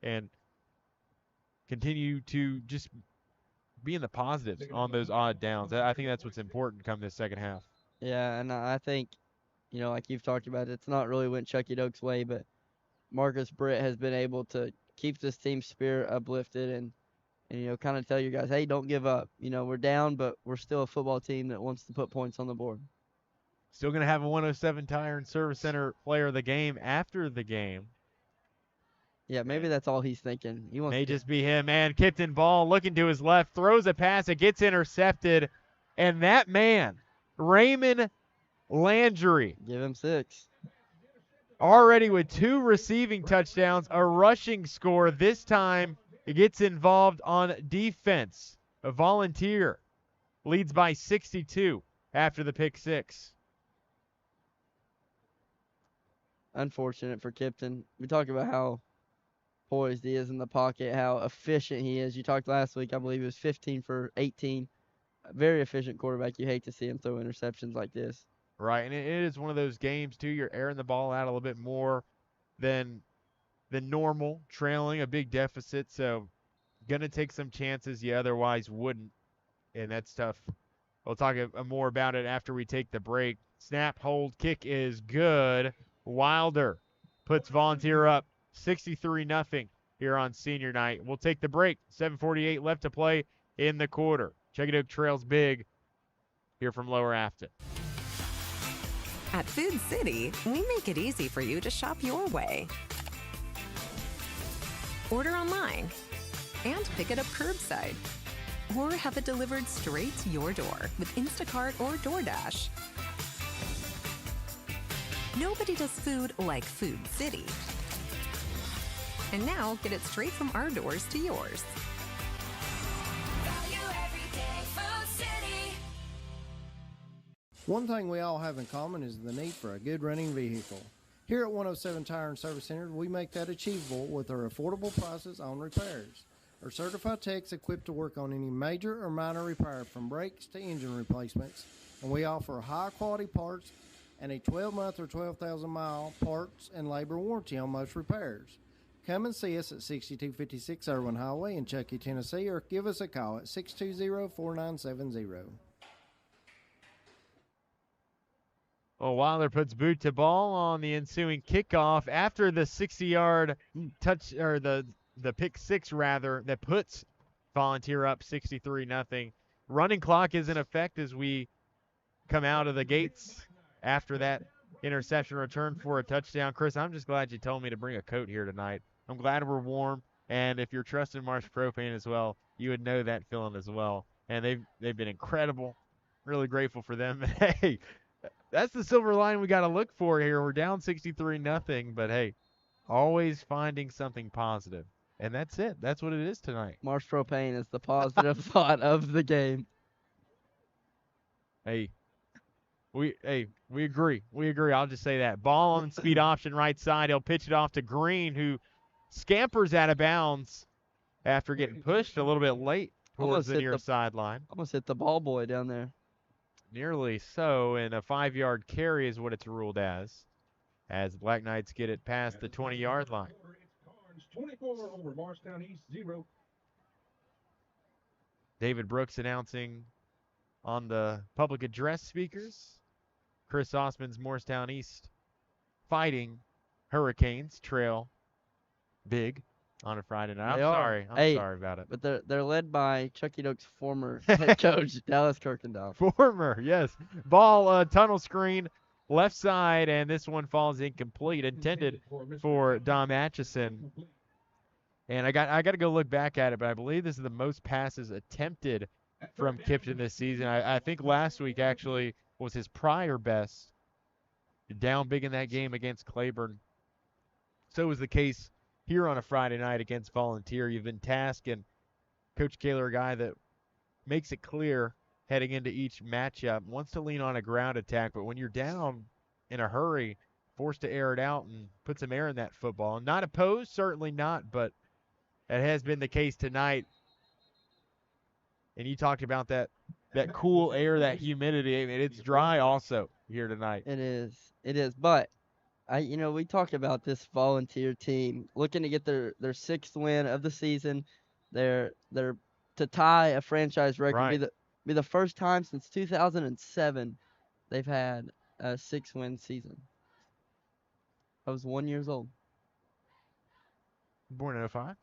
and continue to just be in the positives on those odd downs. I think that's what's important come this second half. Yeah, and I think, like you've talked about, it's not really went Chuckey-Doak's way, but Marcus Britt has been able to keep this team's spirit uplifted and kind of tell you guys, hey, don't give up. We're down, but we're still a football team that wants to put points on the board. Still going to have a 107 Tire and Service Center player of the game after the game. Yeah, maybe that's all he's thinking. He may just be him, man. Kipton ball looking to his left, throws a pass, it gets intercepted, and that man, Raymond Landry. Give him 6. Already with 2 receiving touchdowns, a rushing score. This time it gets involved on defense. A Volunteer leads by 62 after the pick 6. Unfortunate for Kipton. We talk about how poised he is in the pocket, how efficient he is. You talked last week, I believe it was 15 for 18. A very efficient quarterback. You hate to see him throw interceptions like this. Right, and it is one of those games, too. You're airing the ball out a little bit more than normal, trailing a big deficit, so going to take some chances you otherwise wouldn't, and that's tough. We'll talk more about it after we take the break. Snap, hold, kick is good. Wilder puts Volunteer up 63-0 here on senior night. We'll take the break. 7:48 left to play in the quarter. Chuckey-Doak trails big here from Lower Afton. At Food City, we make it easy for you to shop your way. Order online and pick it up curbside, or have it delivered straight to your door with Instacart or DoorDash. Nobody does food like Food City. And now, get it straight from our doors to yours. One thing we all have in common is the need for a good running vehicle. Here at 107 Tire and Service Center, we make that achievable with our affordable prices on repairs. Our certified techs equipped to work on any major or minor repair from brakes to engine replacements, and we offer high-quality parts and a 12-month or 12,000-mile parts and labor warranty on most repairs. Come and see us at 6256 Irwin Highway in Chuckey, Tennessee, or give us a call at 620-4970. Well, Wilder puts boot to ball on the ensuing kickoff after the 60-yard touch, or the pick 6 rather, that puts Volunteer up 63-0. Running clock is in effect as we come out of the gates after that interception return for a touchdown. Chris, I'm just glad you told me to bring a coat here tonight. I'm glad we're warm, and if you're trusting Marsh Propane as well, you would know that feeling as well. And they've been incredible. Really grateful for them. Hey, that's the silver line we got to look for here. We're down 63-0, but hey, always finding something positive. And that's it. That's what it is tonight. Marsh Propane is the positive thought of the game. Hey, We agree. We agree. I'll just say that. Ball on speed option right side. He'll pitch it off to Greene, who scampers out of bounds after getting pushed a little bit late towards the near sideline. Almost hit the ball boy down there. Nearly so, and a 5-yard carry is what it's ruled as Black Knights get it past the 20-yard line. 24 over Morristown East 0. David Brooks announcing on the public address speakers. Chris Osman's Morristown East Fighting Hurricanes trail big on a Friday night. I'm sorry about it. But they're led by Chuckey-Doak's former head coach, Dallas Kirkendall. Former, yes. Ball tunnel screen left side, and this one falls incomplete. Intended for Dom Atchison. And I got to go look back at it, but I believe this is the most passes attempted from Kipton this season. I think last week actually was his prior best. Down big in that game against Claiborne. So was the case here on a Friday night against Volunteer. You've been tasked, and Coach Kaler, a guy that makes it clear heading into each matchup, wants to lean on a ground attack, but when you're down in a hurry, forced to air it out and put some air in that football. Not opposed, certainly not, but it has been the case tonight. And you talked about that cool air, that humidity. I mean, it's dry also here tonight. It is. But we talked about this Volunteer team looking to get their 6th win of the season. They're to tie a franchise record. Right. Be the first time since 2007 they've had a 6-win season. I was 1 year old. Born in 05?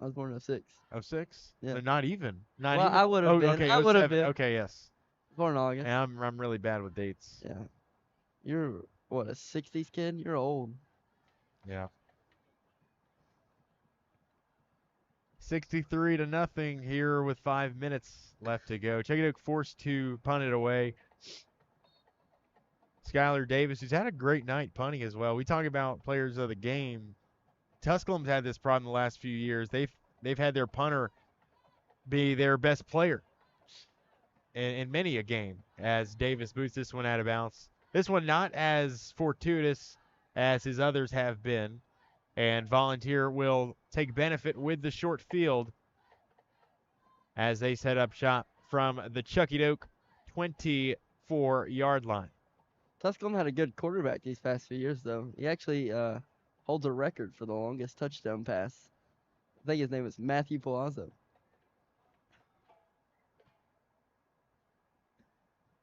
I was born in 06. 06? Yeah. So not even. I would have been. Okay, I would have been. Okay, yes. Born in August. And I'm really bad with dates. Yeah. You're, what, a 60s kid? You're old. Yeah. 63-0 here with 5 minutes left to go. Chuckey-Doak forced to punt it away. Skylar Davis, who's had a great night punting as well. We talk about players of the game. Tusculum's had this problem the last few years. They've had their punter be their best player in many a game as Davis boots this one out of bounds. This one not as fortuitous as his others have been, and Volunteer will take benefit with the short field as they set up shop from the Chuckey-Doak 24-yard line. Tusculum had a good quarterback these past few years, though. He actually holds a record for the longest touchdown pass. I think his name is Matthew Palazzo.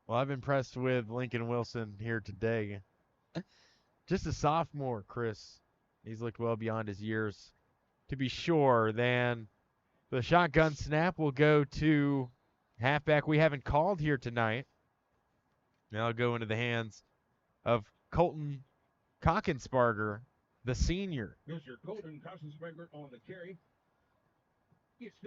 Well, I've been impressed with Lincoln Wilson here today. Just a sophomore, Chris. He's looked well beyond his years, to be sure. Then the shotgun snap will go to halfback we haven't called here tonight. Now it'll go into the hands of Colton Cockensparger, the senior. Mr. Colton Cossensberger on the carry.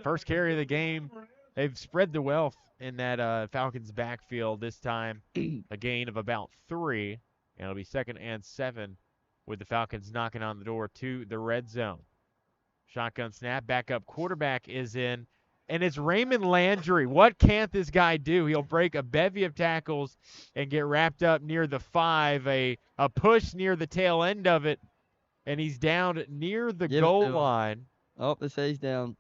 First carry of the game. They've spread the wealth in that Falcons backfield this time. A gain of about 3. And it'll be 2nd and 7 with the Falcons knocking on the door to the red zone. Shotgun snap. Backup quarterback is in. And it's Raymond Landry. What can't this guy do? He'll break a bevy of tackles and get wrapped up near the 5. A push near the tail end of it. And he's down near the goal line. Oh, they say he's down.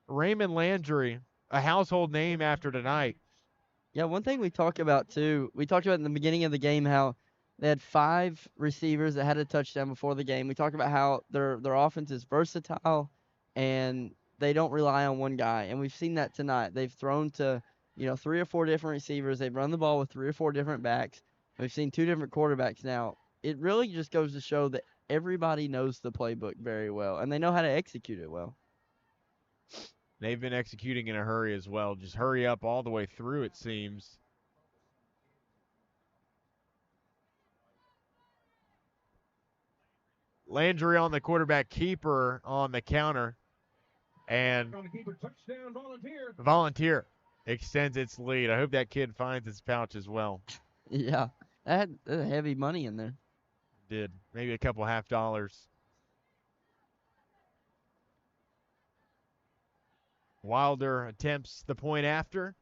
Raymond Landry, a household name after tonight. Yeah, one thing we talked about, too, we talked about in the beginning of the game how they had 5 receivers that had a touchdown before the game. We talked about how their offense is versatile and they don't rely on one guy. And we've seen that tonight. They've thrown to, 3 or 4 different receivers. They've run the ball with 3 or 4 different backs. We've seen 2 different quarterbacks now. It really just goes to show that everybody knows the playbook very well, and they know how to execute it well. They've been executing in a hurry as well. Just hurry up all the way through, it seems. Landry on the quarterback keeper on the counter. And Volunteer extends its lead. I hope that kid finds his pouch as well. Yeah, that had heavy money in there. Did. Maybe a couple $50. Wilder attempts the point after.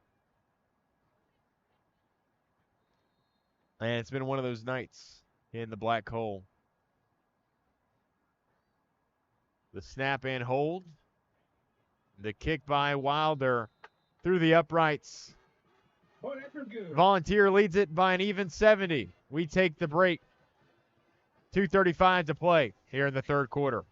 And it's been one of those nights in the black hole. The snap and hold. The kick by Wilder through the uprights. Volunteer leads it by an even 70. We take the break. 2:35 to play here in the third quarter.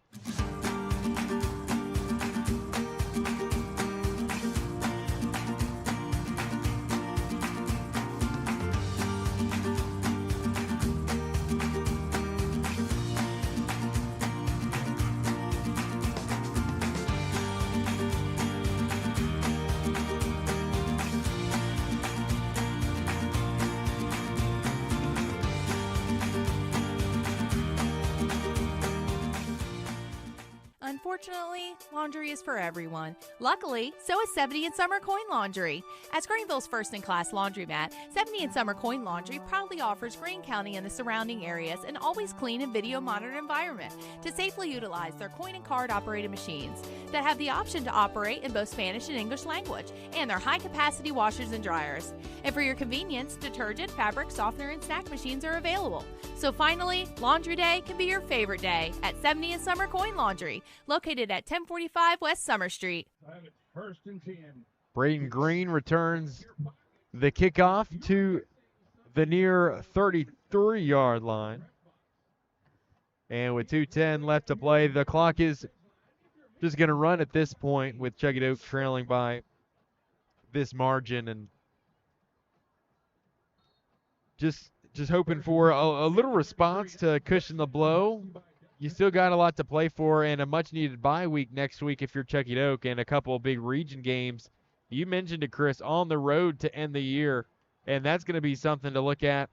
Unfortunately, laundry is for everyone. Luckily, so is 70 and Summer Coin Laundry. As Greenville's first-in-class laundromat, 70 and Summer Coin Laundry proudly offers Greene County and the surrounding areas an always clean and video-monitored environment to safely utilize their coin and card-operated machines that have the option to operate in both Spanish and English language, and their high-capacity washers and dryers. And for your convenience, detergent, fabric, softener, and snack machines are available. So finally, Laundry Day can be your favorite day at 70 and Summer Coin Laundry, located at 1045 West Summer Street. First and 10. Braden Greene returns the kickoff to the near 33-yard line. And with 2:10 left to play, the clock is just going to run at this point with Chuckey-Doak trailing by this margin, and just hoping for a little response to cushion the blow. You still got a lot to play for and a much-needed bye week next week if you're Chuckey-Doak, and a couple of big region games. You mentioned it, Chris, on the road to end the year, and that's going to be something to look at.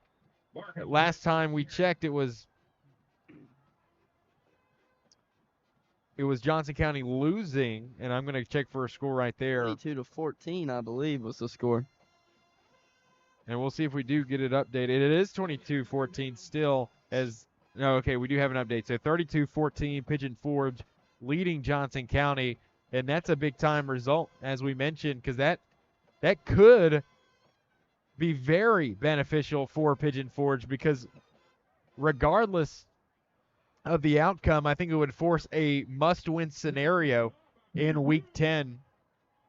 Last time we checked, it was Johnson County losing, and I'm going to check for a score right there. 22-14, I believe, was the score. And we'll see if we do get it updated. It is 22-14 still as – no, okay, we do have an update. So 32-14, Pigeon Forge leading Johnson County, and that's a big-time result, as we mentioned, because that could be very beneficial for Pigeon Forge, because regardless of the outcome, I think it would force a must-win scenario in Week 10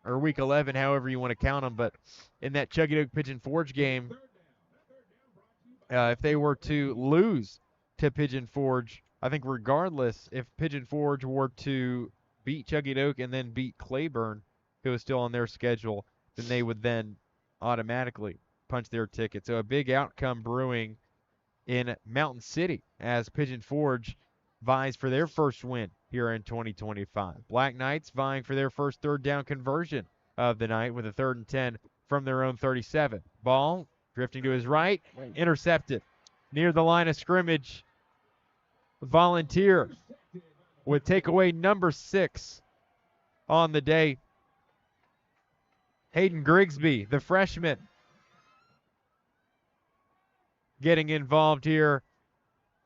or Week 11, however you want to count them. But in that Chuckey-Doak Pigeon Forge game, if they were to lose to Pigeon Forge, I think regardless, if Pigeon Forge were to beat Chuckey-Doak and then beat Claiborne, who is still on their schedule, then they would then automatically punch their ticket. So a big outcome brewing in Mountain City as Pigeon Forge vies for their first win here in 2025. Black Knights vying for their first third down conversion of the night with a 3rd and 10 from their own 37. Ball drifting to his right, intercepted near the line of scrimmage. Volunteer with takeaway number 6 on the day. Hayden Grigsby, the freshman, getting involved here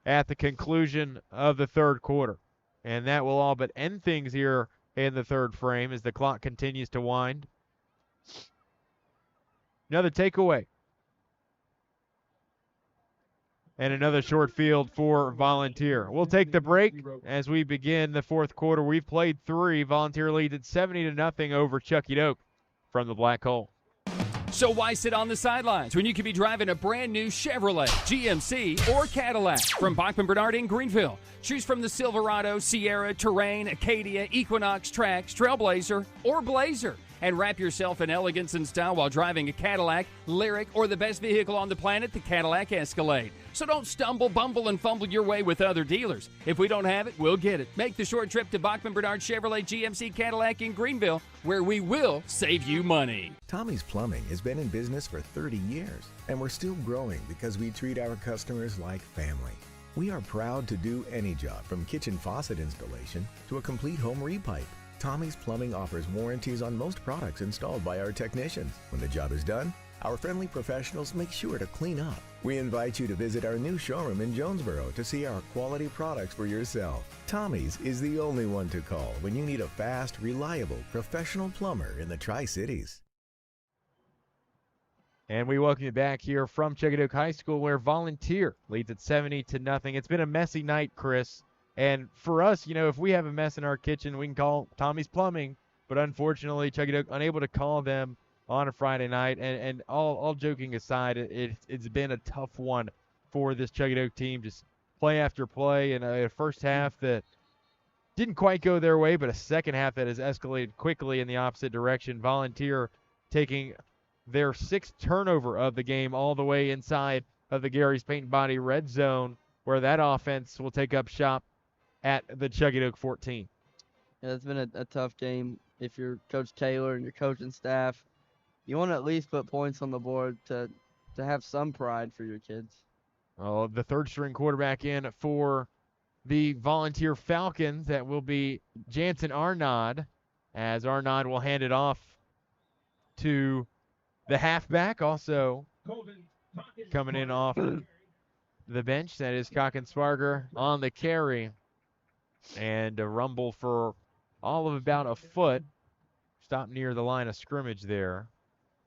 at the conclusion of the third quarter. And that will all but end things here in the third frame as the clock continues to wind. Another takeaway. And another short field for Volunteer. We'll take the break as we begin the fourth quarter. We've played 3. Volunteer leads at 70-0 over Chuckey-Doak from the Black Hole. So why sit on the sidelines when you could be driving a brand new Chevrolet, GMC, or Cadillac from Bachman Bernard in Greenville? Choose from the Silverado, Sierra, Terrain, Acadia, Equinox, Trax, Trailblazer, or Blazer. And wrap yourself in elegance and style while driving a Cadillac, Lyric, or the best vehicle on the planet, the Cadillac Escalade. So don't stumble, bumble, and fumble your way with other dealers. If we don't have it, we'll get it. Make the short trip to Bachman Bernard Chevrolet GMC Cadillac in Greenville, where we will save you money. Tommie's Plumbing has been in business for 30 years, and we're still growing because we treat our customers like family. We are proud to do any job from kitchen faucet installation to a complete home repipe. Tommie's Plumbing offers warranties on most products installed by our technicians. When the job is done, our friendly professionals make sure to clean up. We invite you to visit our new showroom in Jonesboro to see our quality products for yourself. Tommie's is the only one to call when you need a fast, reliable, professional plumber in the Tri-Cities. And we welcome you back here from Chuckey-Doak High School, where Volunteer leads at 70-0. It's been a messy night, Chris. And for us, if we have a mess in our kitchen, we can call Tommie's Plumbing. But unfortunately, Chuckey-Doak unable to call them on a Friday night. And all joking aside, it's been a tough one for this Chuckey-Doak team. Just play after play, and a first half that didn't quite go their way, but a second half that has escalated quickly in the opposite direction. Volunteer taking their 6th turnover of the game all the way inside of the Gary's Paint and Body red zone, where that offense will take up shop at the Chuckey-Doak 14. Yeah, it's been a tough game. If you're Coach Taylor and your coaching staff, you want to at least put points on the board to have some pride for your kids. Well, the third-string quarterback in for the Volunteer Falcons, that will be Jansen Arnaud, as Arnaud will hand it off to the halfback, also coming in off the bench. That is Cockensparger on the carry. And a rumble for all of about a foot. Stop near the line of scrimmage there.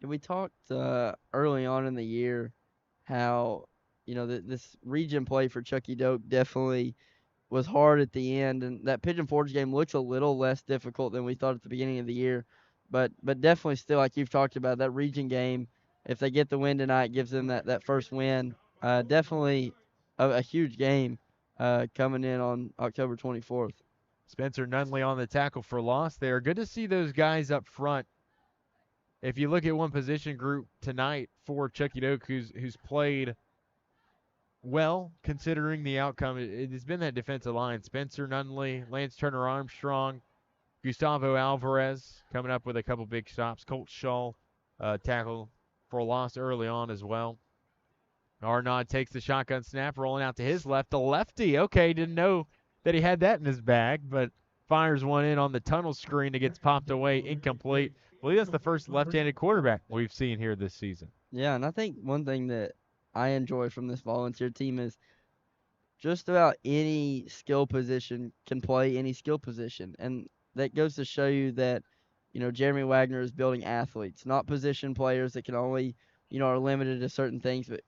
We talked early on in the year how, this region play for Chuckey-Doak definitely was hard at the end. And that Pigeon Forge game looks a little less difficult than we thought at the beginning of the year. But definitely still, like you've talked about, that region game, if they get the win tonight, gives them that first win. Definitely a huge game coming in on October 24th. Spencer Nunley on the tackle for loss there. Good to see those guys up front. If you look at one position group tonight for Chuckey-Doak who's played well considering the outcome, it has been that defensive line. Spencer Nunley, Lance Turner Armstrong, Gustavo Alvarez coming up with a couple big stops. Colt Shaw tackle for a loss early on as well. Arnaud takes the shotgun snap, rolling out to his left. The lefty, okay, didn't know that he had that in his bag, but fires one in on the tunnel screen that gets popped away, incomplete. I believe that's the first left-handed quarterback we've seen here this season. Yeah, and I think one thing that I enjoy from this Volunteer team is just about any skill position can play any skill position. And that goes to show you that, Jeremy Wagner is building athletes, not position players that can only, are limited to certain things. But,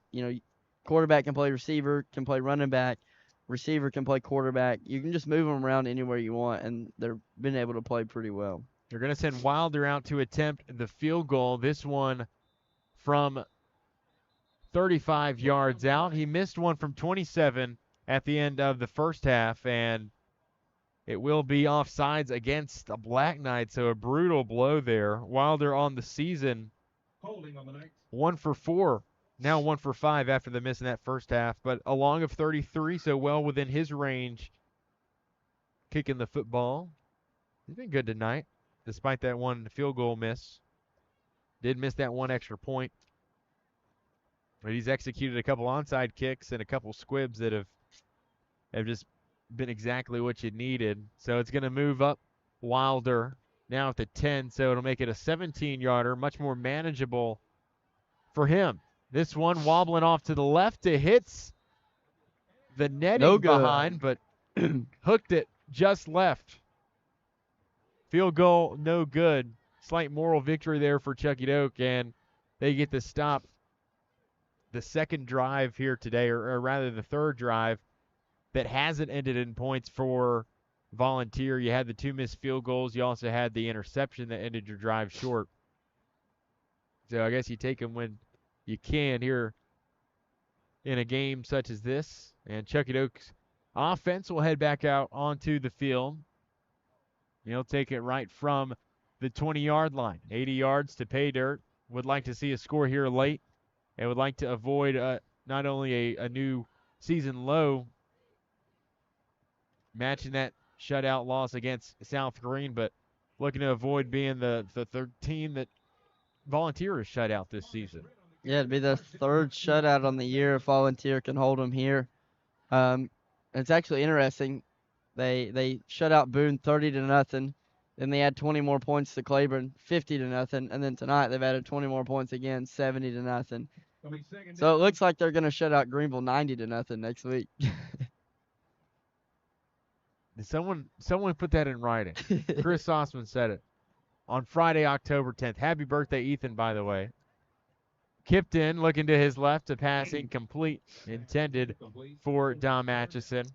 quarterback can play receiver, can play running back, receiver can play quarterback. You can just move them around anywhere you want, and they've been able to play pretty well. They're going to send Wilder out to attempt the field goal. This one from 35 yards out. He missed one from 27 at the end of the first half, and it will be offsides against the Black Knights, so a brutal blow there. Wilder on the season, 1 for 4, now 1 for 5 after the miss in that first half, but a long of 33, so well within his range. Kicking the football. He's been good tonight, despite that one field goal miss. Did miss that one extra point. But he's executed a couple onside kicks and a couple squibs that have just been exactly what you needed. So it's going to move up Wilder now at the 10, so it'll make it a 17-yarder, much more manageable for him. This one wobbling off to the left. It hits the netting behind, but hooked it just left. Field goal, no good. Slight moral victory there for Chuckey-Doak, and they get to stop the second drive here today, or rather the third drive, that hasn't ended in points for Volunteer. You had the 2 missed field goals. You also had the interception that ended your drive short. So I guess you take them when you can here in a game such as this. And Chuckey-Doak's offense will head back out onto the field. He'll take it right from the 20-yard line. 80 yards to pay dirt. Would like to see a score here late, and would like to avoid not only a new season low, matching that shutout loss against South Greene, but looking to avoid being the third team that Volunteer has shut out this season. Yeah, it'd be the third shutout on the year if Volunteer can hold them here. It's actually interesting. They shut out Boone 30-0. Then they had 20 more points to Claiborne, 50-0. And then tonight they've added 20 more points again, 70-0. So it looks like they're going to shut out Greenville 90-0 next week. Someone put that in writing. Chris Sossman said it on Friday, October 10th. Happy birthday, Ethan, by the way. Kipton looking to his left, to pass incomplete, intended for Dom Atchison.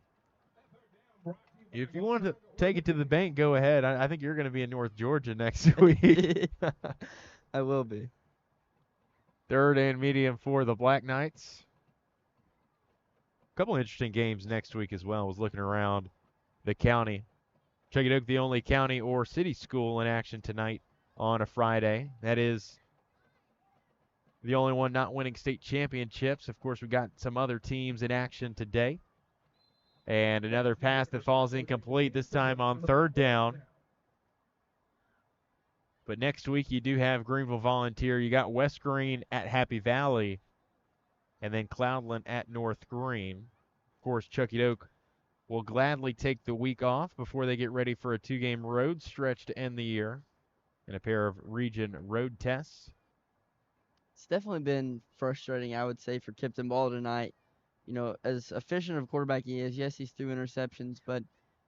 If you want to take it to the bank, go ahead. I think you're going to be in North Georgia next week. I will be. Third and medium for the Black Knights. A couple interesting games next week as well. I was looking around the county. Chuckey-Doak, the only county or city school in action tonight on a Friday. That is the only one not winning state championships. Of course, we got some other teams in action today. And another pass that falls incomplete, this time on third down. But next week you do have Greenville Volunteer. You got West Greene at Happy Valley, and then Cloudland at North Greene. Of course, Chuckey-Doak will gladly take the week off before they get ready for a 2-game road stretch to end the year and a pair of region road tests. It's definitely been frustrating, I would say, for Kipton Ball tonight. You know, as efficient of a quarterback he is, yes, he's threw interceptions, but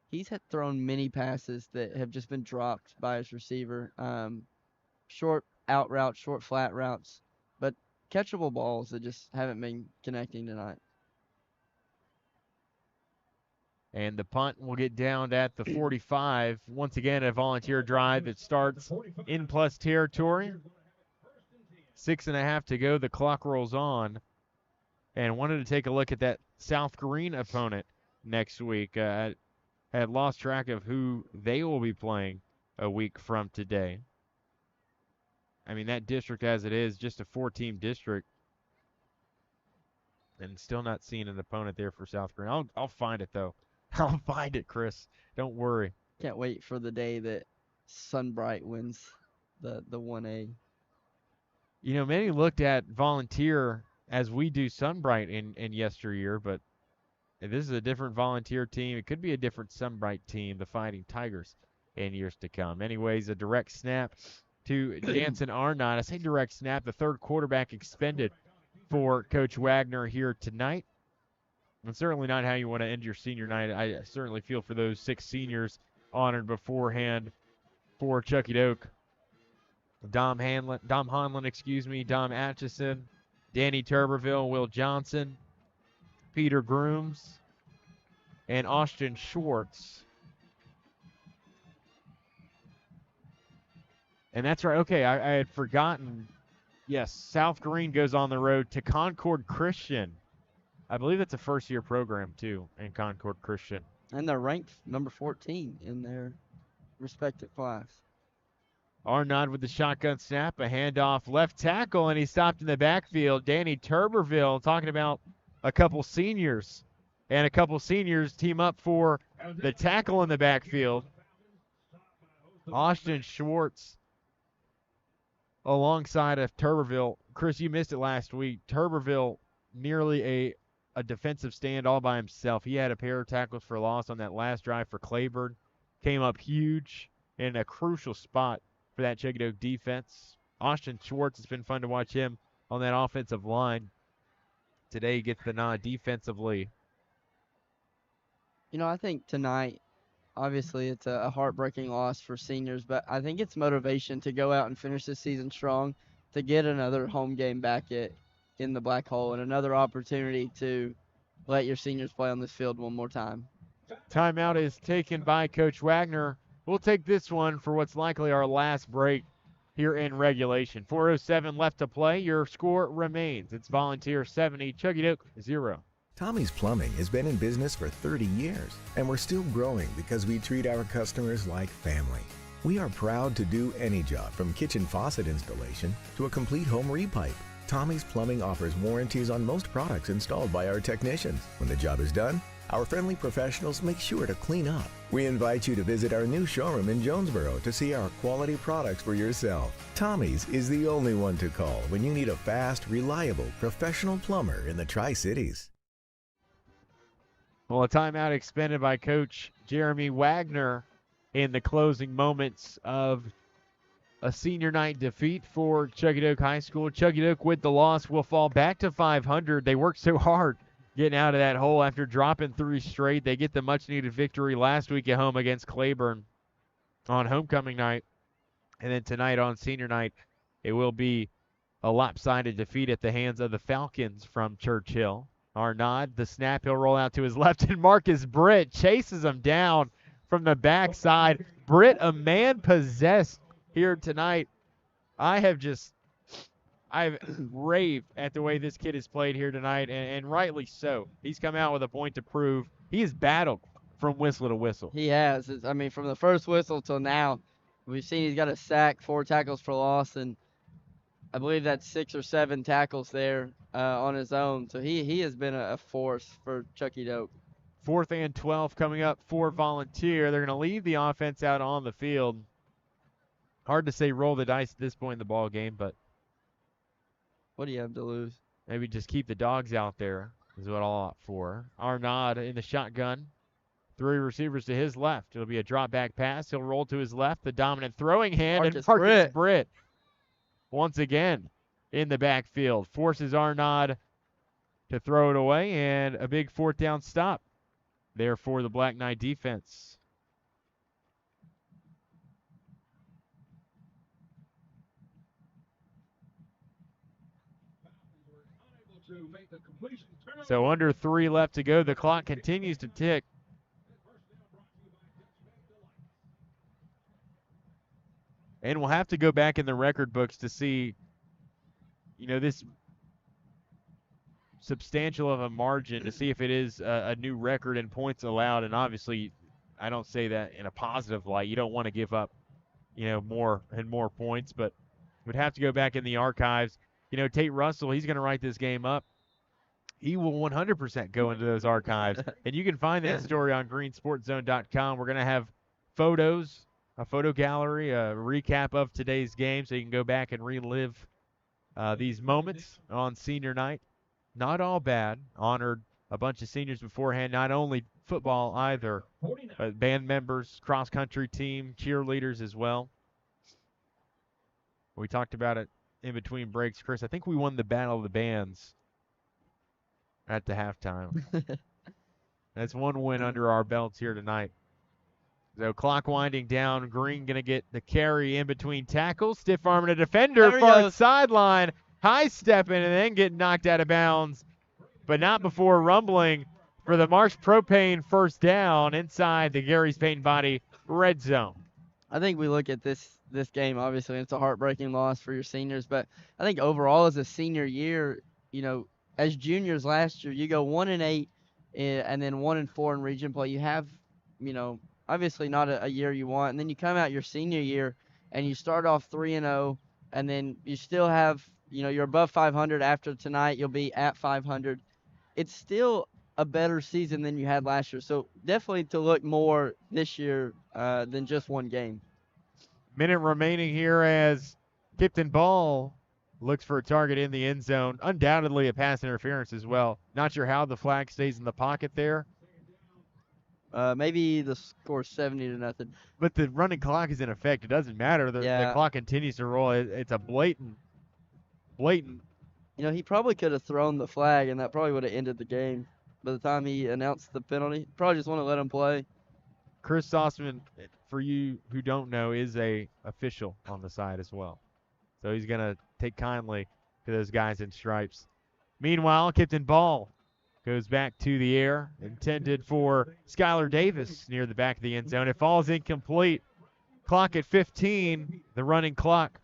he's had thrown many passes that have just been dropped by his receiver. Short out routes, short flat routes, but catchable balls that just haven't been connecting tonight. And the punt will get down at the 45. Once again, a Volunteer drive that starts in plus territory. 6.5 to go. The clock rolls on. And wanted to take a look at that South Greene opponent next week. Had lost track of who they will be playing a week from today. I mean, that district as it is, just a 4-team district. And still not seeing an opponent there for South Greene. I'll find it, though. I'll find it, Chris. Don't worry. Can't wait for the day that Sunbright wins the 1A. You know, many looked at Volunteer as we do Sunbright in yesteryear, but this is a different Volunteer team. It could be a different Sunbright team, the Fighting Tigers, in years to come. Anyways, a direct snap to Jansen Arnott. I say direct snap, the third quarterback expended for Coach Wagner here tonight. And certainly not how you want to end your senior night. I certainly feel for those 6 seniors honored beforehand for Chuckey-Doak. Dom Hanlon, Dom Atchison, Danny Turberville, Will Johnson, Peter Grooms, and Austin Schwartz. And that's right. Okay, I had forgotten. Yes, South Greene goes on the road to Concord Christian. I believe that's a first-year program, too, in Concord Christian. And they're ranked number 14 in their respective class. Arnott with the shotgun snap, a handoff left tackle, and he stopped in the backfield. Danny Turberville talking about a couple seniors. And a couple seniors team up for the tackle in the backfield. Austin Schwartz alongside of Turberville. Chris, you missed it last week. Turberville nearly a defensive stand all by himself. He had a pair of tackles for loss on that last drive for Claiborne. Came up huge in a crucial spot for that Chuckey-Doak defense. Austin Schwartz, it's been fun to watch him on that offensive line. Today he gets the nod defensively. You know, I think tonight, obviously it's a heartbreaking loss for seniors, but I think it's motivation to go out and finish this season strong, to get another home game back in the Black Hole and another opportunity to let your seniors play on this field one more time. Timeout is taken by Coach Wagner. We'll take this one for what's likely our last break here in regulation. 4:07 left to play. Your score remains. It's Volunteer 70, Chuckey-Doak 0. Tommie's Plumbing has been in business for 30 years, and we're still growing because we treat our customers like family. We are proud to do any job from kitchen faucet installation to a complete home repipe. Tommie's Plumbing offers warranties on most products installed by our technicians. When the job is done, our friendly professionals make sure to clean up. We invite you to visit our new showroom in Jonesboro to see our quality products for yourself. Tommie's is the only one to call when you need a fast, reliable, professional plumber in the Tri-Cities. Well, a timeout expended by Coach Jeremy Wagner in the closing moments of a senior night defeat for Chuckey-Doak High School. Chuckey-Doak with the loss will fall back to 500. They worked so hard getting out of that hole after dropping 3 straight. They get the much-needed victory last week at home against Claiborne on homecoming night. And then tonight on senior night, it will be a lopsided defeat at the hands of the Falcons from Churchill. Arnaud, the snap, he'll roll out to his left, and Marcus Britt chases him down from the backside. Britt, a man possessed here tonight. I've raved at the way this kid has played here tonight, and rightly so. He's come out with a point to prove. He has battled from whistle to whistle. He has. I mean, from the first whistle till now, we've seen he's got a sack, 4 tackles for loss, and I believe that's 6 or 7 tackles there on his own. So he has been a force for Chuckey-Doak. 4th and 12 coming up for Volunteer. They're going to leave the offense out on the field. Hard to say roll the dice at this point in the ball game, but what do you have to lose? Maybe just keep the dogs out there is what I'll opt for. Arnaud in the shotgun. 3 receivers to his left. It'll be a drop back pass. He'll roll to his left. The dominant throwing hand. And Marcus Britt once again in the backfield. Forces Arnaud to throw it away, and a big 4th down stop there for the Black Knight defense. So under 3 left to go. The clock continues to tick. And we'll have to go back in the record books to see, this substantial of a margin to see if it is a new record in points allowed. And obviously, I don't say that in a positive light. You don't want to give up, more and more points. But we'd have to go back in the archives. Tate Russell, he's going to write this game up. He will 100% go into those archives. And you can find that story on greensportzone.com. We're going to have photos, a photo gallery, a recap of today's game, so you can go back and relive these moments on senior night. Not all bad. Honored a bunch of seniors beforehand, not only football either, but band members, cross-country team, cheerleaders as well. We talked about it in between breaks, Chris. I think we won the Battle of the Bands at the halftime. That's one win under our belts here tonight. So clock winding down. Greene going to get the carry in between tackles. Stiff arming a defender, far sideline. High stepping and then getting knocked out of bounds. But not before rumbling for the Marsh Propane first down inside the Gary's Paint and Body red zone. I think we look at this game, obviously, it's a heartbreaking loss for your seniors. But I think overall as a senior year, as juniors last year, you go 1-8 and then 1-4 in region play. You have, obviously not a year you want. And then you come out your senior year and you start off 3-0, and then you still have, you're above 500 after tonight. You'll be at 500. It's still a better season than you had last year. So definitely to look more this year than just one game. Minute remaining here as Kipton Ball looks for a target in the end zone. Undoubtedly a pass interference as well. Not sure how the flag stays in the pocket there. Maybe the score's 70-0. But the running clock is in effect. It doesn't matter. The clock continues to roll. It's a blatant. He probably could have thrown the flag, and that probably would have ended the game. By the time he announced the penalty, probably just want to let him play. Chris Sossman, for you who don't know, is a official on the side as well. So he's going to take kindly to those guys in stripes. Meanwhile, Kipton Ball goes back to the air, intended for Skylar Davis near the back of the end zone. It falls incomplete. Clock at 15. The running clock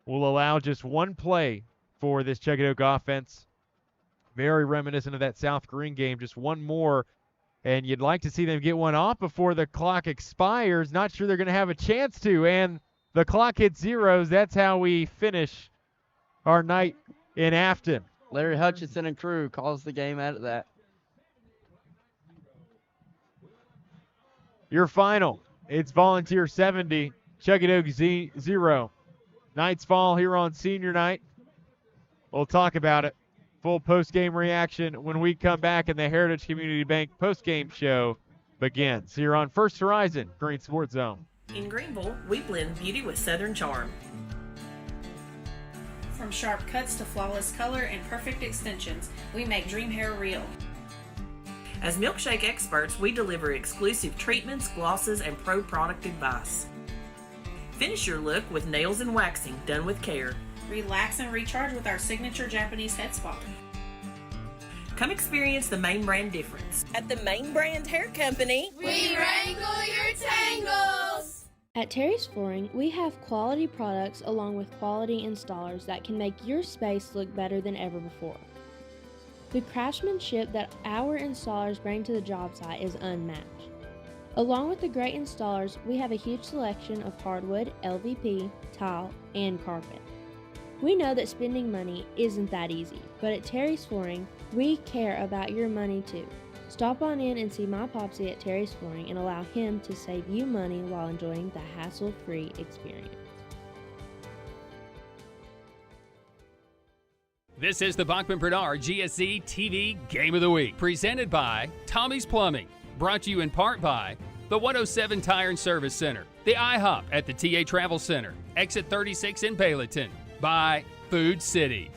will allow just one play for this Chuckey-Doak offense. Very reminiscent of that South Greene game. Just one more, and you'd like to see them get one off before the clock expires. Not sure they're going to have a chance to, and the clock hits zeros. That's how we finish our night in Afton. Larry Hutchinson and crew calls the game out of that. Your final, it's Volunteer 70, Chuckey-Doak 0. Knights fall here on senior night. We'll talk about it. Full post-game reaction when we come back and the Heritage Community Bank post-game show begins here on First Horizon Green Sports Zone. In Greenville, we blend beauty with Southern charm. From sharp cuts to flawless color and perfect extensions, we make dream hair real. As milkshake experts, we deliver exclusive treatments, glosses, and pro product advice. Finish your look with nails and waxing done with care. Relax and recharge with our signature Japanese head spa. Come experience the Main Brand difference. At the Main Brand Hair Company, We wrangle your tangles! At Terry's Flooring, we have quality products along with quality installers that can make your space look better than ever before. The craftsmanship that our installers bring to the job site is unmatched. Along with the great installers, we have a huge selection of hardwood, LVP, tile, and carpet. We know that spending money isn't that easy, but at Terry's Flooring, we care about your money too. Stop on in and see my Popsy at Terry's Flooring and allow him to save you money while enjoying the hassle-free experience. This is the Bachman Bernard GSZ TV Game of the Week, presented by Tommie's Plumbing, brought to you in part by the 107 Tire and Service Center, the IHOP at the TA Travel Center, Exit 36 in Bayleton, by Food City.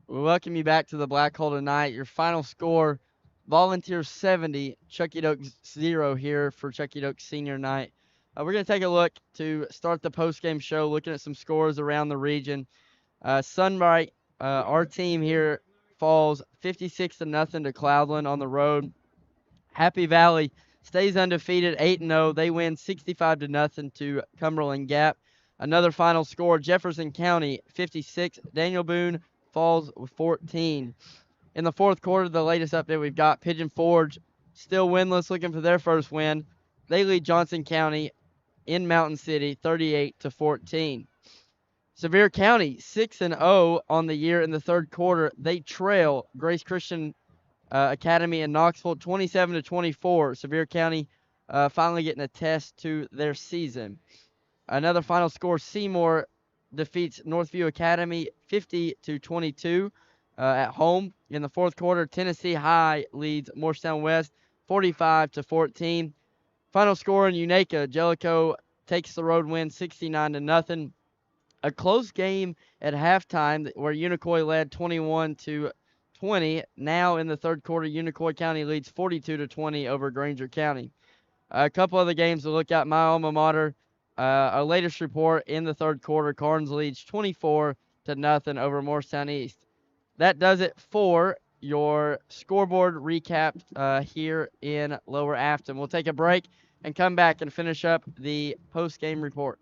We welcome you back to the Black Hole tonight. Your final score, Volunteer 70, Chuckey-Doak 0 here for Chuckey-Doak Senior Night. We're going to take a look to start the post-game show, looking at some scores around the region. Sunbright, our team here, falls 56-0 to Cloudland on the road. Happy Valley stays undefeated, 8-0. They win 65-0 to Cumberland Gap. Another final score, Jefferson County 56, Daniel Boone falls with 14. In the fourth quarter, the latest update we've got, Pigeon Forge still winless, looking for their first win. They lead Johnson County in Mountain City 38-14. Sevier County 6-0 on the year in the third quarter. They trail Grace Christian Academy in Knoxville 27-24. Sevier County finally getting a test to their season. Another final score, Seymour defeats Northview Academy 50-22 at home. In the fourth quarter, Tennessee High leads Morristown West 45-14. Final score in Unaka, Jellicoe takes the road win 69-0. A close game at halftime where Unicoi led 21-20. Now in the third quarter, Unicoi County leads 42-20 over Granger County. A couple other games to look at, my alma mater. Our latest report in the third quarter, Carnes leads 24-0 over Morristown East. That does it for your scoreboard recap here in Lower Afton. We'll take a break and come back and finish up the post-game report.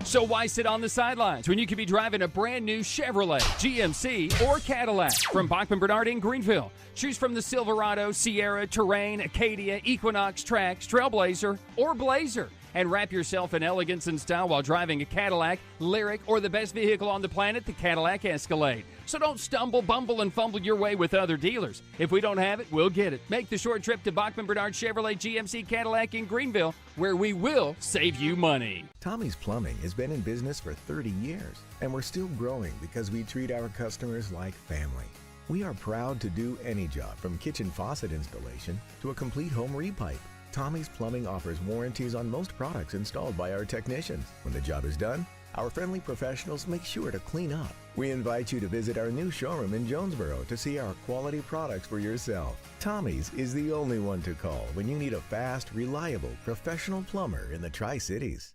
So why sit on the sidelines when you could be driving a brand new Chevrolet, GMC, or Cadillac from Bachman Bernard in Greenville? Choose from the Silverado, Sierra, Terrain, Acadia, Equinox, Trax, Trailblazer, or Blazer. And wrap yourself in elegance and style while driving a Cadillac, Lyric, or the best vehicle on the planet, the Cadillac Escalade. So don't stumble, bumble, and fumble your way with other dealers. If we don't have it, we'll get it. Make the short trip to Bachman Bernard Chevrolet GMC Cadillac in Greenville, where we will save you money. Tommie's Plumbing has been in business for 30 years, and we're still growing because we treat our customers like family. We are proud to do any job from kitchen faucet installation to a complete home repipe. Tommie's Plumbing offers warranties on most products installed by our technicians. When the job is done, our friendly professionals make sure to clean up. We invite you to visit our new showroom in Jonesboro to see our quality products for yourself. Tommie's is the only one to call when you need a fast, reliable, professional plumber in the Tri-Cities.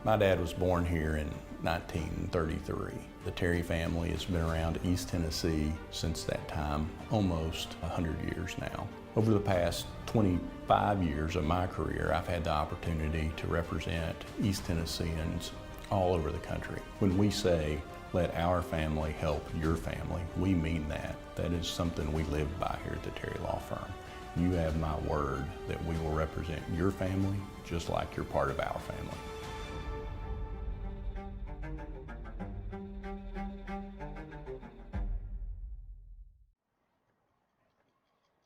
My dad was born here in 1933. The Terry family has been around East Tennessee since that time, almost 100 years now. Over the past 25 years of my career, I've had the opportunity to represent East Tennesseans all over the country. When we say, let our family help your family, we mean that. That is something we live by here at the Terry Law Firm. You have my word that we will represent your family just like you're part of our family.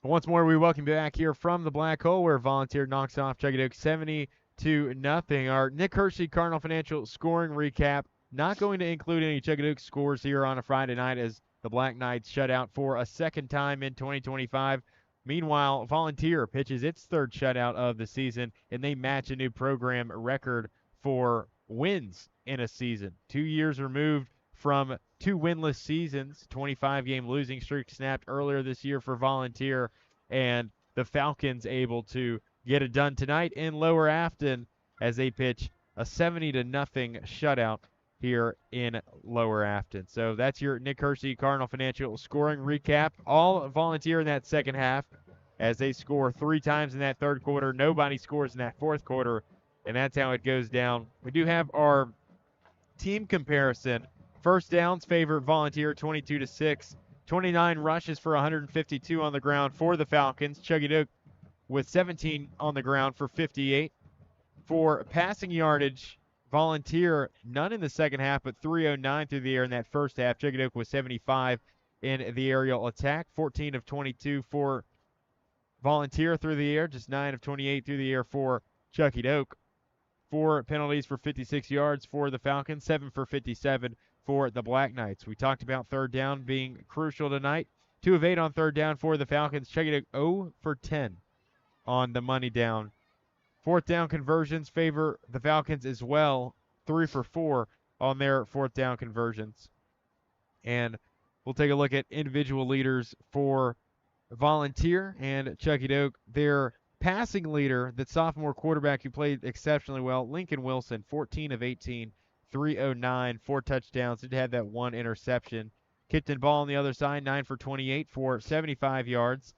Once more, we welcome you back here from the Black Hole, where Volunteer knocks off Chuckey-Doak 70-0. Our Nick Hershey Cardinal Financial scoring recap, not going to include any Chuckey-Doak scores here on a Friday night as the Black Knights shut out for a second time in 2025. Meanwhile, Volunteer pitches its third shutout of the season, and they match a new program record for wins in a season. 2 years removed from 2 winless seasons, 25-game losing streak snapped earlier this year for Volunteer, and the Falcons able to get it done tonight in Lower Afton as they pitch a 70-0 shutout here in Lower Afton. So that's your Nick Hersey Cardinal Financial scoring recap. All Volunteer in that second half as they score 3 times in that third quarter. Nobody scores in that fourth quarter, and that's how it goes down. We do have our team comparison. First downs favor Volunteer 22-6. 29 rushes for 152 on the ground for the Falcons. Chuckey-Doak with 17 on the ground for 58. For passing yardage, Volunteer, none in the second half, but 309 through the air in that first half. Chuckey-Doak was 75 in the aerial attack. 14 of 22 for Volunteer through the air, just 9 of 28 through the air for Chuckey-Doak. 4 penalties for 56 yards for the Falcons, 7 for 57 for the Black Knights. We talked about third down being crucial tonight. 2 of 8 on third down for the Falcons. Chuckey-Doak 0 for 10 on the money down. Fourth down conversions favor the Falcons as well. 3 for 4 on their fourth down conversions. And we'll take a look at individual leaders for Volunteer and Chuckey-Doak. Their passing leader, that sophomore quarterback who played exceptionally well, Lincoln Wilson, 14 of 18, 309, 4 touchdowns. Did have that 1 interception. Kipton Ball on the other side, 9 for 28 for 75 yards.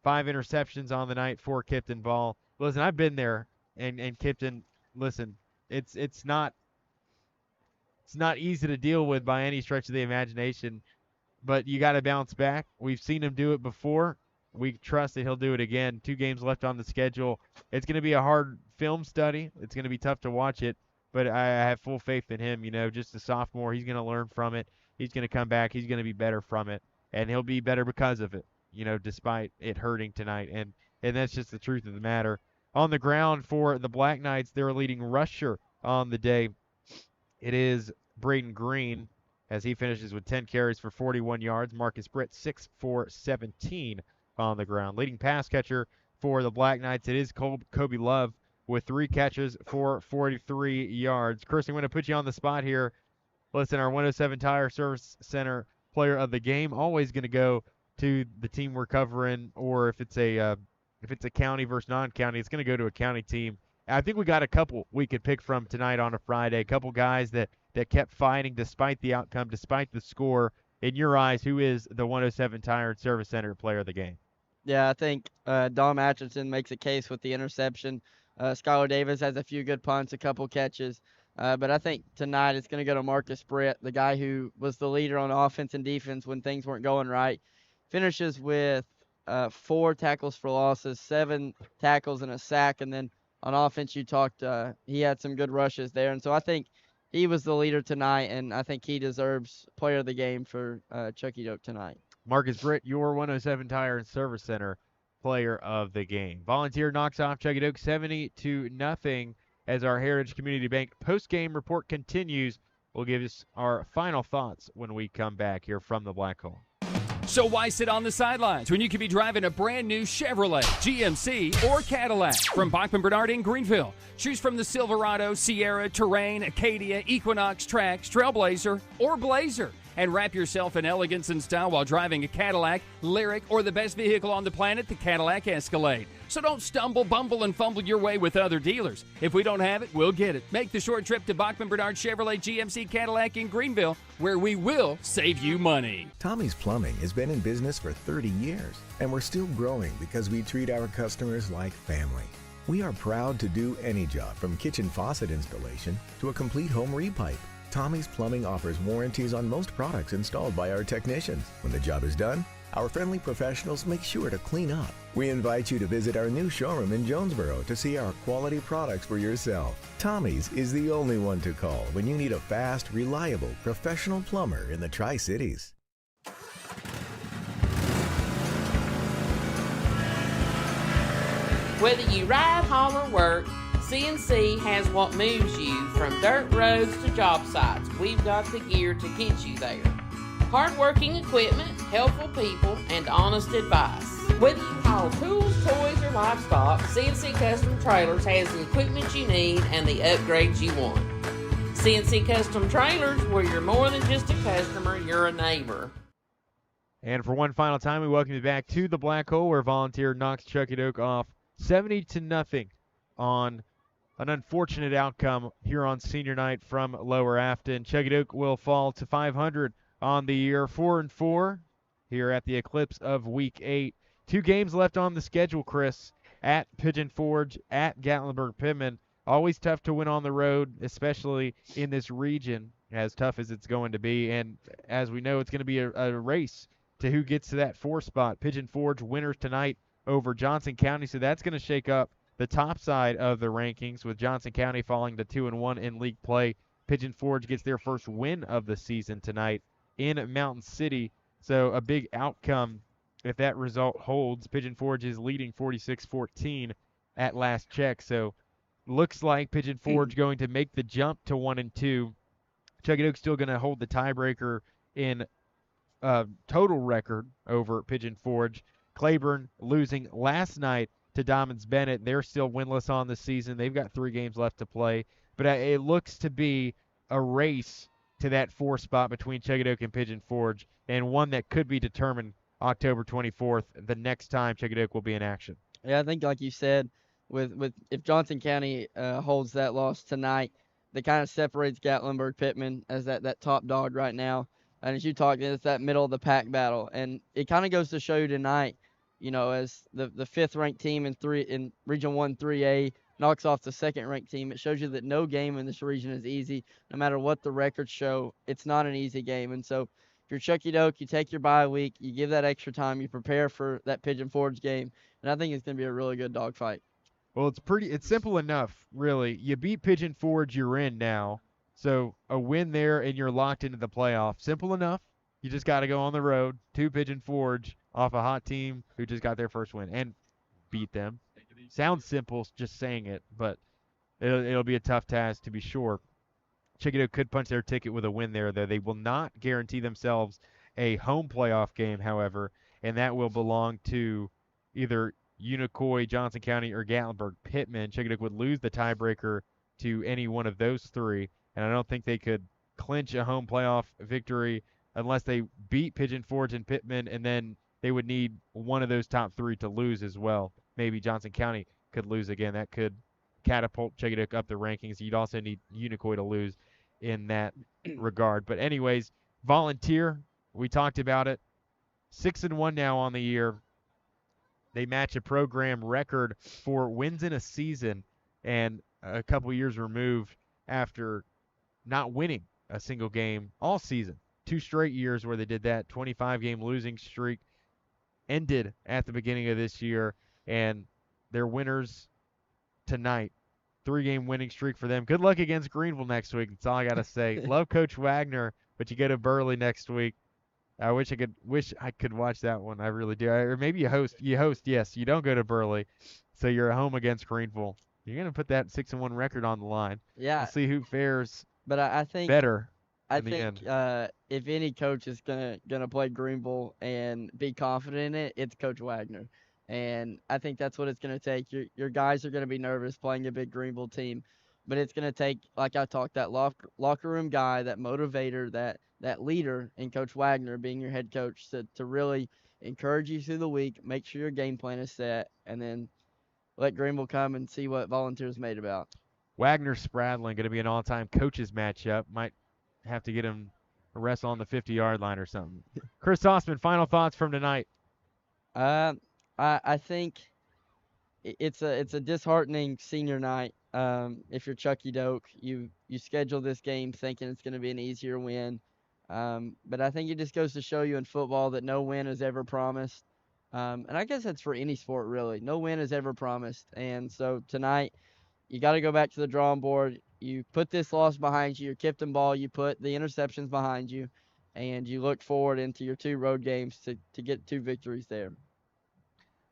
5 interceptions on the night for Kipton Ball. Listen, I've been there, and Kipton, listen, it's not easy to deal with by any stretch of the imagination, but you got to bounce back. We've seen him do it before. We trust that he'll do it again. 2 games left on the schedule. It's going to be a hard film study. It's going to be tough to watch it, but I have full faith in him. You know, just a sophomore, he's going to learn from it. He's going to come back. He's going to be better from it, and he'll be better because of it, you know, despite it hurting tonight. And that's just the truth of the matter. On the ground for the Black Knights, their leading rusher on the day, it is Braden Greene, as he finishes with 10 carries for 41 yards. Marcus Britt, 6 for 17 on the ground. Leading pass catcher for the Black Knights, it is Kobe Love with 3 catches for 43 yards. Kirsten, I'm going to put you on the spot here. Listen, our 107 Tire Service Center player of the game, always going to go to the team we're covering, or if it's a county versus non-county, it's going to go to a county team. I think we got a couple we could pick from tonight on a Friday, a couple guys that kept fighting despite the outcome, despite the score. In your eyes, who is the 107 Tire and Service Center player of the game? Yeah, I think Dom Atchison makes a case with the interception. Skylar Davis has a few good punts, a couple catches. But I think tonight it's going to go to Marcus Britt, the guy who was the leader on offense and defense when things weren't going right. Finishes with 4 tackles for losses, 7 tackles and a sack. And then on offense, you talked, he had some good rushes there. And so I think he was the leader tonight, and I think he deserves player of the game for Chuckey-Doak tonight. Marcus Britt, your 107 Tire and Service Center player of the game. Volunteer knocks off Chuckey-Doak 70-0 as our Heritage Community Bank post-game report continues. We'll give us our final thoughts when we come back here from the Black Hole. So why sit on the sidelines when you could be driving a brand new Chevrolet, GMC, or Cadillac from Bachman Bernard in Greenville? Choose from the Silverado, Sierra, Terrain, Acadia, Equinox, Trax, Trailblazer, or Blazer. And wrap yourself in elegance and style while driving a Cadillac, Lyric, or the best vehicle on the planet, the Cadillac Escalade. So don't stumble, bumble, and fumble your way with other dealers. If we don't have it, we'll get it. Make the short trip to Bachman Bernard Chevrolet GMC Cadillac in Greenville, where we will save you money. Tommie's Plumbing has been in business for 30 years, and we're still growing because we treat our customers like family. We are proud to do any job from kitchen faucet installation to a complete home repipe. Tommie's Plumbing offers warranties on most products installed by our technicians. When the job is done, our friendly professionals make sure to clean up. We invite you to visit our new showroom in Jonesboro to see our quality products for yourself. Tommie's is the only one to call when you need a fast, reliable, professional plumber in the Tri-Cities. Whether you ride, haul, or work, CNC has what moves you from dirt roads to job sites. We've got the gear to get you there. Hardworking equipment, helpful people, and honest advice. Whether you haul tools, toys, or livestock, CNC Custom Trailers has the equipment you need and the upgrades you want. CNC Custom Trailers, where you're more than just a customer, you're a neighbor. And for one final time, we welcome you back to the Black Hole, where Volunteer knocks Chuckey-Doak off 70-0 on an unfortunate outcome here on senior night from Lower Afton. Chuckey-Doak will fall to 500 on the year, 4-4 here at the eclipse of Week 8. 2 games left on the schedule, Chris, at Pigeon Forge, at Gatlinburg-Pittman. Always tough to win on the road, especially in this region, as tough as it's going to be. And as we know, it's going to be a race to who gets to that 4 spot. Pigeon Forge winners tonight over Johnson County, so that's going to shake up the top side of the rankings, with Johnson County falling to 2-1 in league play. Pigeon Forge gets their first win of the season tonight in Mountain City. So a big outcome if that result holds. Pigeon Forge is leading 46-14 at last check. So looks like Pigeon Forge going to make the jump to 1-2. Chuckey-Doak's still going to hold the tiebreaker in total record over Pigeon Forge. Claiborne losing last night to Dobbins-Bennett. They're still winless on the season. They've got 3 games left to play. But it looks to be a race to that 4 spot between Chuckey-Doak and Pigeon Forge, and one that could be determined October 24th, the next time Chuckey-Doak will be in action. Yeah, I think like you said, with if Johnson County holds that loss tonight, that kind of separates Gatlinburg-Pittman as that top dog right now. And as you talked, it's that middle of the pack battle. And it kind of goes to show you tonight, as the 5th-ranked team in Region 1 3A knocks off the 2nd-ranked team, it shows you that no game in this region is easy. No matter what the records show, it's not an easy game. And so if you're Chuckey-Doak, you take your bye week, you give that extra time, you prepare for that Pigeon Forge game, and I think it's going to be a really good dogfight. Well, it's simple enough, really. You beat Pigeon Forge, you're in now. So a win there, and you're locked into the playoff. Simple enough. You just got to go on the road to Pigeon Forge off a hot team who just got their first win and beat them. Sounds simple just saying it, but it'll be a tough task to be sure. Chuckey-Doak could punch their ticket with a win there, though. They will not guarantee themselves a home playoff game, however, and that will belong to either Unicoi, Johnson County, or Gatlinburg-Pittman. Chuckey-Doak would lose the tiebreaker to any one of those 3, and I don't think they could clinch a home playoff victory unless they beat Pigeon Forge and Pittman, and then they would need one of those top 3 to lose as well. Maybe Johnson County could lose again. That could catapult Chuckey-Doak up the rankings. You'd also need Unicoi to lose in that regard. But anyways, Volunteer, we talked about it. 6-1 now on the year. They match a program record for wins in a season, and a couple years removed after not winning a single game all season. 2 straight years where they did that. 25-game losing streak ended at the beginning of this year, and they're winners tonight. 3-game winning streak for them. Good luck against Greenville next week. That's all I got to say. Love Coach Wagner, but you go to Burley next week. I wish I could watch that one. I really do. Or maybe you host. Yes, you don't go to Burley, so you're at home against Greenville. You're gonna put that 6-1 record on the line. Yeah. We'll see who fares. But I think better. I think if any coach is gonna play Greenville and be confident in it, it's Coach Wagner. And I think that's what it's gonna take. Your guys are gonna be nervous playing a big Greenville team, but it's gonna take, like I talked, that locker room guy, that motivator, that leader, and Coach Wagner being your head coach to really encourage you through the week, make sure your game plan is set, and then let Greenville come and see what Volunteer's made about. Wagner-Spradlin going to be an all-time coaches matchup. Might have to get him a wrestle on the 50-yard line or something. Chris Osman, final thoughts from tonight. I think it's a disheartening senior night. If you're Chuckey-Doak, you schedule this game thinking it's going to be an easier win. But I think it just goes to show you in football that no win is ever promised. And I guess that's for any sport, really. No win is ever promised. And so tonight, you got to go back to the drawing board. You put this loss behind you, your Kipton ball, you put the interceptions behind you, and you look forward into your 2 road games to get 2 victories there.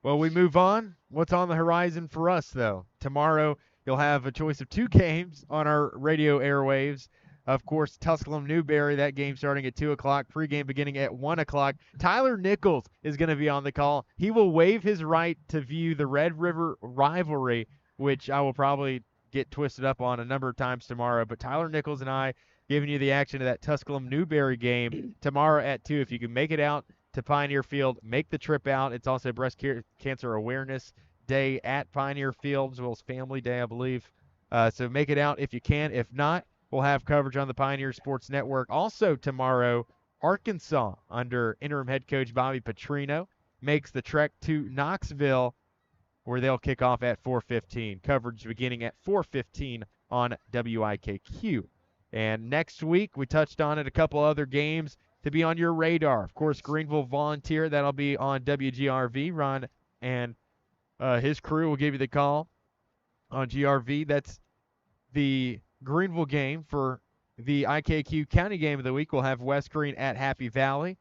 Well, we move on. What's on the horizon for us, though? Tomorrow, you'll have a choice of 2 games on our radio airwaves. Of course, Tusculum-Newberry, that game starting at 2 o'clock, pregame beginning at 1 o'clock. Tyler Nichols is going to be on the call. He will waive his right to view the Red River rivalry, which I will probably get twisted up on a number of times tomorrow. But Tyler Nichols and I giving you the action of that Tusculum-Newberry game tomorrow at 2. If you can make it out to Pioneer Field, make the trip out. It's also Breast Cancer Awareness Day at Pioneer Field, as well as Family Day, I believe. So make it out if you can. If not, we'll have coverage on the Pioneer Sports Network. Also tomorrow, Arkansas, under interim head coach Bobby Petrino, makes the trek to Knoxville, where they'll kick off at 4:15. Coverage beginning at 4:15 on WIKQ. And next week, we touched on it, a couple other games to be on your radar. Of course, Greenville Volunteer, that'll be on WGRV. Ron and his crew will give you the call on GRV. That's the Greenville game. For the IKQ County game of the week, we'll have West Greene at Happy Valley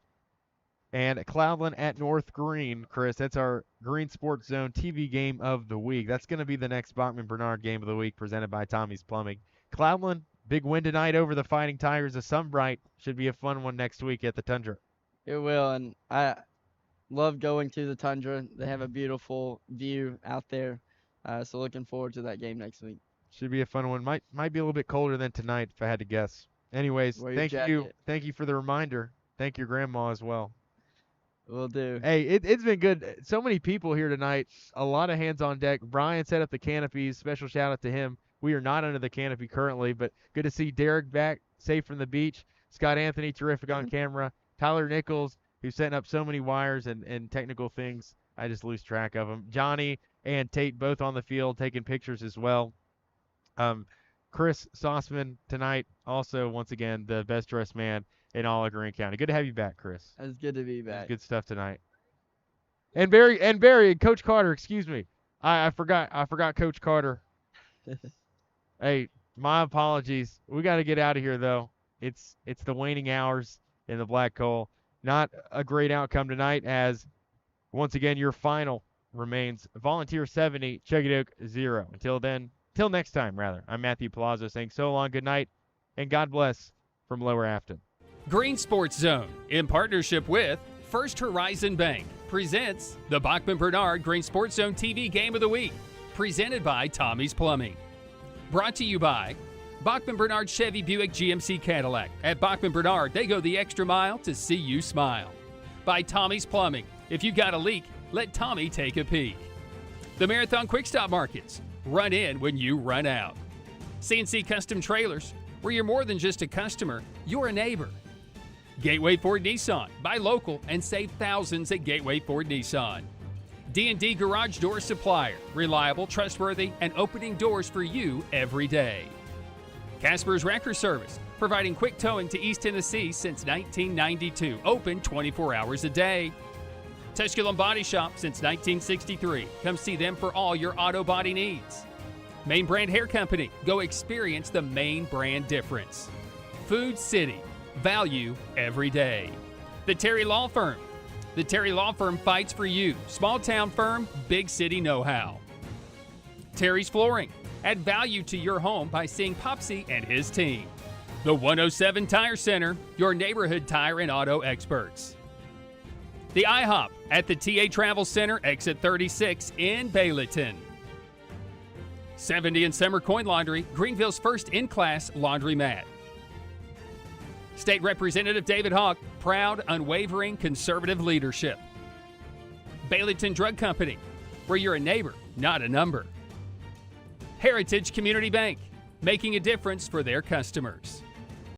and Cloudland at North Greene. Chris, that's our Green Sports Zone TV game of the week. That's going to be the next Bachman-Bernard game of the week, presented by Tommie's Plumbing. Cloudland, big win tonight over the Fighting Tigers of Sunbright. Should be a fun one next week at the Tundra. It will, and I love going to the Tundra. They have a beautiful view out there, so looking forward to that game next week. Should be a fun one. Might be a little bit colder than tonight, if I had to guess. Anyways, thank you for the reminder. Thank your grandma as well. Will do. Hey, it's been good. So many people here tonight. A lot of hands on deck. Brian set up the canopies. Special shout out to him. We are not under the canopy currently, but good to see Derek back safe from the beach. Scott Anthony, terrific on camera. Tyler Nichols, who's setting up so many wires and technical things. I just lose track of them. Johnny and Tate both on the field taking pictures as well. Chris Sauceman tonight, also, once again, the best dressed man in all of Greene County. Good to have you back, Chris. It's good to be back. Good stuff tonight. And Barry, Coach Carter, excuse me. I forgot Coach Carter. Hey, my apologies. We got to get out of here, though. It's the waning hours in the Black Coal. Not a great outcome tonight, as once again your final remains Volunteer 70, Chuckey-Doak 0. Till next time, rather. I'm Matthew Palazzo saying so long, good night, and God bless from Lower Afton. Green Sports Zone, in partnership with First Horizon Bank, presents the Bachman-Bernard Green Sports Zone TV Game of the Week, presented by Tommie's Plumbing. Brought to you by Bachman-Bernard Chevy Buick GMC Cadillac. At Bachman-Bernard, they go the extra mile to see you smile. By Tommie's Plumbing. If you got a leak, let Tommie take a peek. The Marathon Quick Stop Markets. Run in when you run out. CNC Custom Trailers, where you're more than just a customer, you're a neighbor. Gateway Ford Nissan. Buy local and save thousands at Gateway Ford Nissan. D&D Garage Door Supplier. Reliable, trustworthy, and opening doors for you every day. Casper's Wrecker Service. Providing quick towing to East Tennessee since 1992. Open 24 hours a day. Tusculum Body Shop since 1963. Come see them for all your auto body needs. Main Brand Hair Company. Go experience the Main Brand difference. Food City. Value every day. The Terry Law Firm. The Terry Law Firm fights for you. Small town firm, big city know-how. Terry's Flooring. Add value to your home by seeing Popsy and his team. The 107 Tire Center, your neighborhood tire and auto experts. The IHOP at the TA Travel Center, exit 36 in Bayleton. 70 and Summer Coin Laundry, Greenville's first in-class laundromat. State Representative David Hawk, proud, unwavering conservative leadership. Bayleton Drug Company, where you're a neighbor, not a number. Heritage Community Bank, making a difference for their customers.